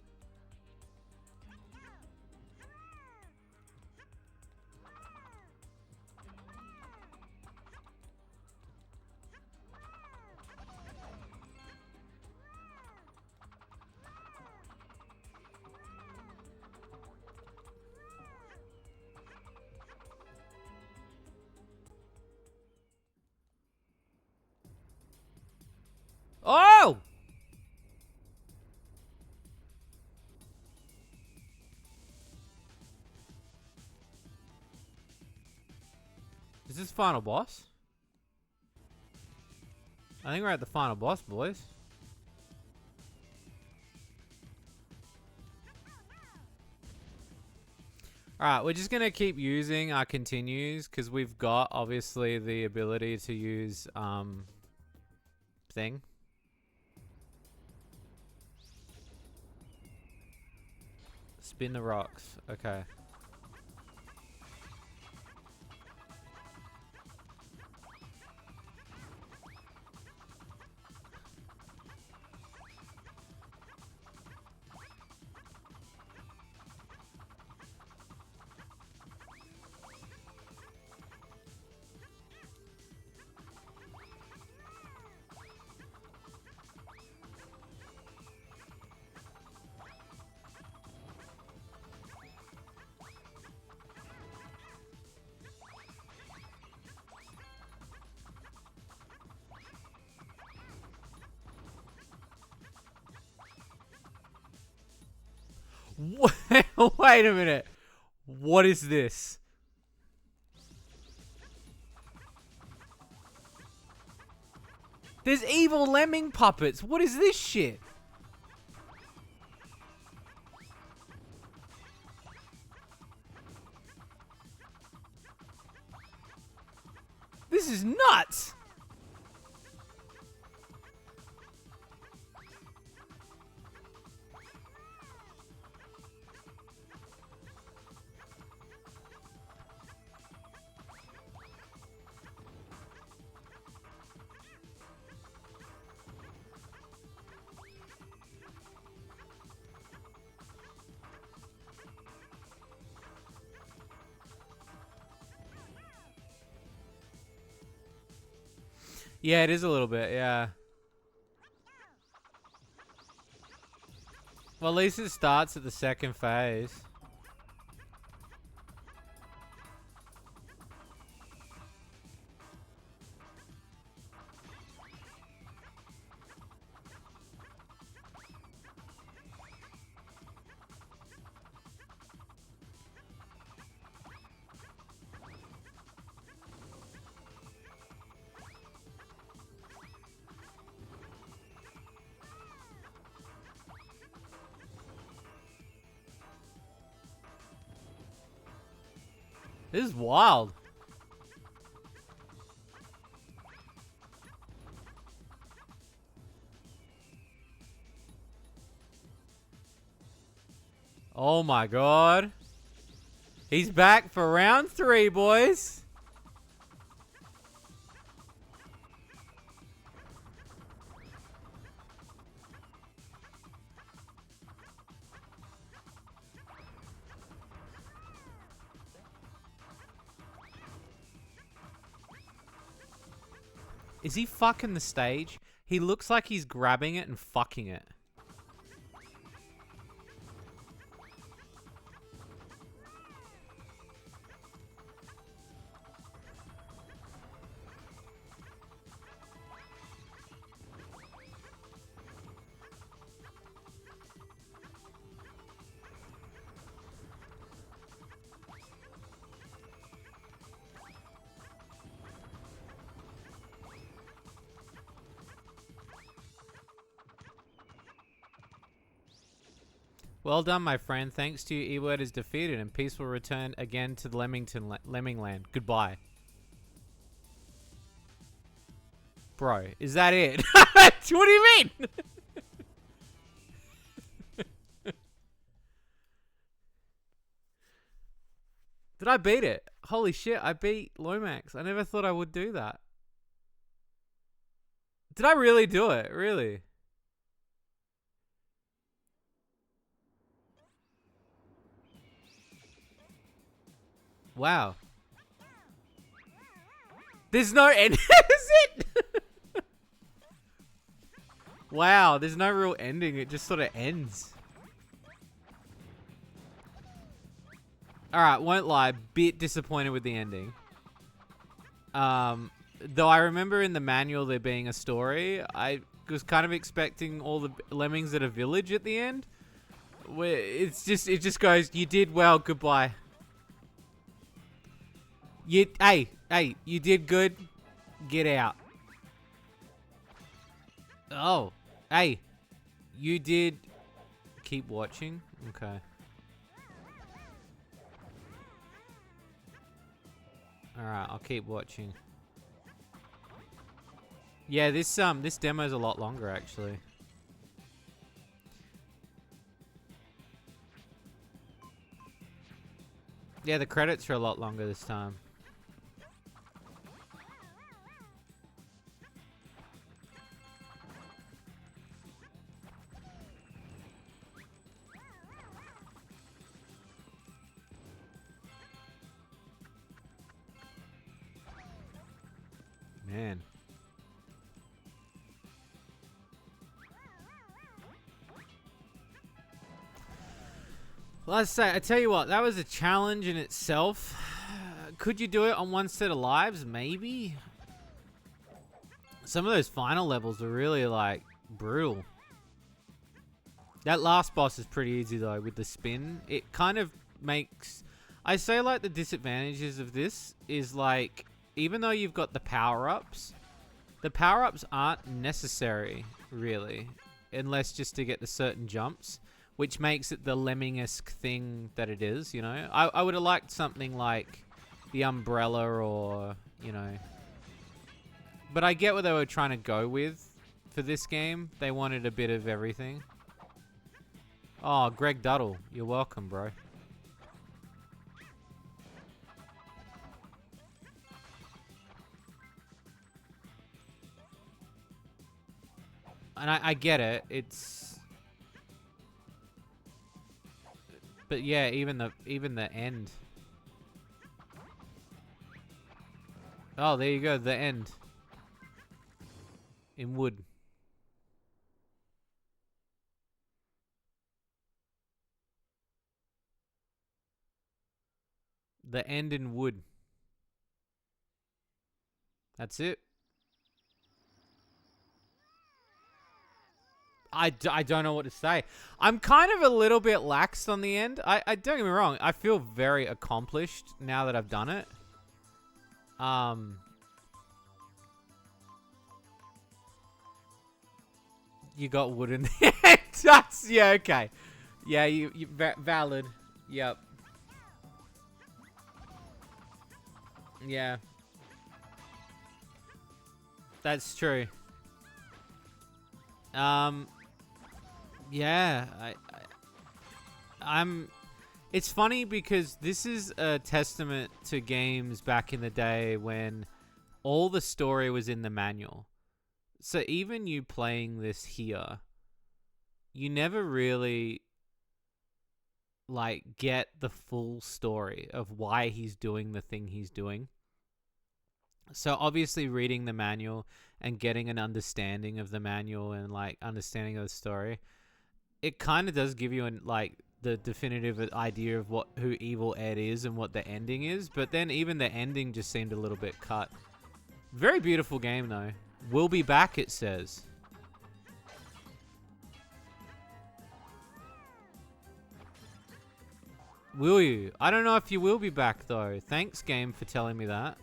Oh! Is this final boss? I think we're at the final boss, boys. Alright, we're just going to keep using our continues because we've got, obviously, the ability to use, thing. Spin the rocks. Okay. Wait a minute. What is this? There's evil lemming puppets. What is this shit? This is nuts. Yeah, it is a little bit, yeah. Well, at least it starts at the second phase. This is wild. Oh my god. He's back for round 3, boys. Is he fucking the stage? He looks like he's grabbing it and fucking it. Well done, my friend. Thanks to you, E-Word is defeated and peace will return again to the Lemmingland. Goodbye. Bro, is that it? What do you mean? Did I beat it? Holy shit, I beat Lomax. I never thought I would do that. Did I really do it? Really? Wow. There's no end. Is it? Wow, there's no real ending. It just sort of ends. Alright, won't lie. Bit disappointed with the ending. Though I remember in the manual there being a story, I was kind of expecting all the lemmings at a village at the end. Where it just goes, you did well, goodbye. Hey, you did good. Get out. Oh, hey, you did. Keep watching. Okay. All right, I'll keep watching. Yeah, this demo's a lot longer actually. Yeah, the credits are a lot longer this time. Man. Well, I tell you what, that was a challenge in itself. Could you do it on one set of lives? Maybe. Some of those final levels are really, like, brutal. That last boss is pretty easy, though, with the spin. It kind of makes... I say, like, the disadvantages of this is, like, even though you've got the power-ups aren't necessary, really. Unless just to get the certain jumps. Which makes it the Lemming-esque thing that it is, you know? I would have liked something like the umbrella or, you know... But I get what they were trying to go with for this game. They wanted a bit of everything. Oh, Greg Duddle. You're welcome, bro. And I get it. It's... But yeah, even the end. Oh, there you go, the end. In wood. The end in wood. That's it. I don't know what to say. I'm kind of a little bit lax on the end. I don't get me wrong. I feel very accomplished now that I've done it. You got wood in the end. That's, yeah, okay. Yeah, you valid. Yep. Yeah. That's true. Yeah, I'm. It's funny because this is a testament to games back in the day when all the story was in the manual. So even you playing this here, you never really like get the full story of why he's doing the thing he's doing. So obviously reading the manual and getting an understanding of the manual and like understanding of the story, it kind of does give you an like the definitive idea of who Evil Ed is and what the ending is. But then even the ending just seemed a little bit cut. Very beautiful game though. We'll be back, it says. Will you? I don't know if you will be back though. Thanks, game, for telling me that.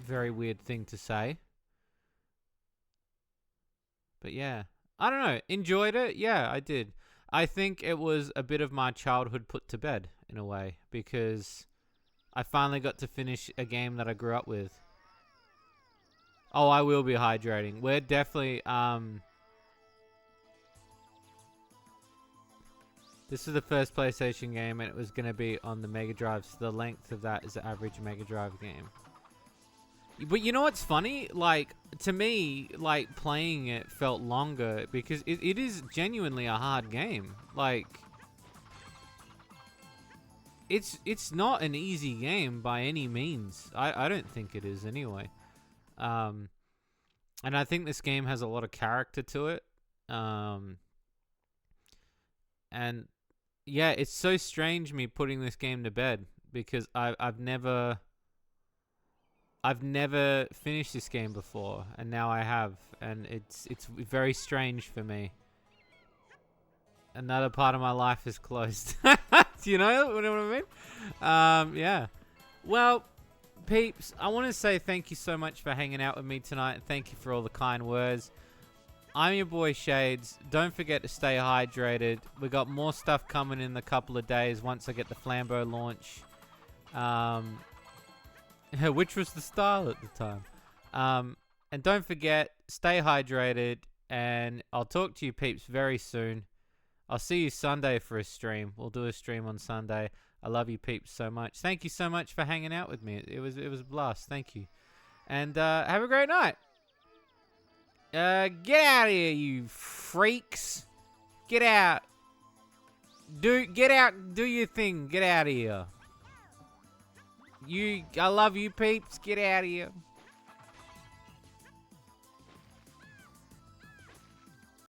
Very weird thing to say. But yeah. I don't know. Enjoyed it? Yeah, I did. I think it was a bit of my childhood put to bed, in a way. Because I finally got to finish a game that I grew up with. Oh, I will be hydrating. We're definitely... This is the first PlayStation game, and it was going to be on the Mega Drive. So the length of that is the average Mega Drive game. But you know what's funny? Like, to me, like, playing it felt longer because it is genuinely a hard game. Like, it's not an easy game by any means. I don't think it is anyway. And I think this game has a lot of character to it. And yeah, it's so strange me putting this game to bed because I've never finished this game before, and now I have, and it's very strange for me. Another part of my life is closed. Do you know what I mean? Yeah. Well, peeps, I want to say thank you so much for hanging out with me tonight, and thank you for all the kind words. I'm your boy Shades. Don't forget to stay hydrated. We got more stuff coming in a couple of days once I get the Flambeau launch. Which was the style at the time. And don't forget, stay hydrated, and I'll talk to you peeps very soon. I'll see you Sunday for a stream. We'll do a stream on Sunday. I love you peeps so much. Thank you so much for hanging out with me. It was a blast. Thank you. And have a great night. Get out of here, you freaks. Get out. Get out, do your thing. Get out of here. I love you peeps. Get out of here.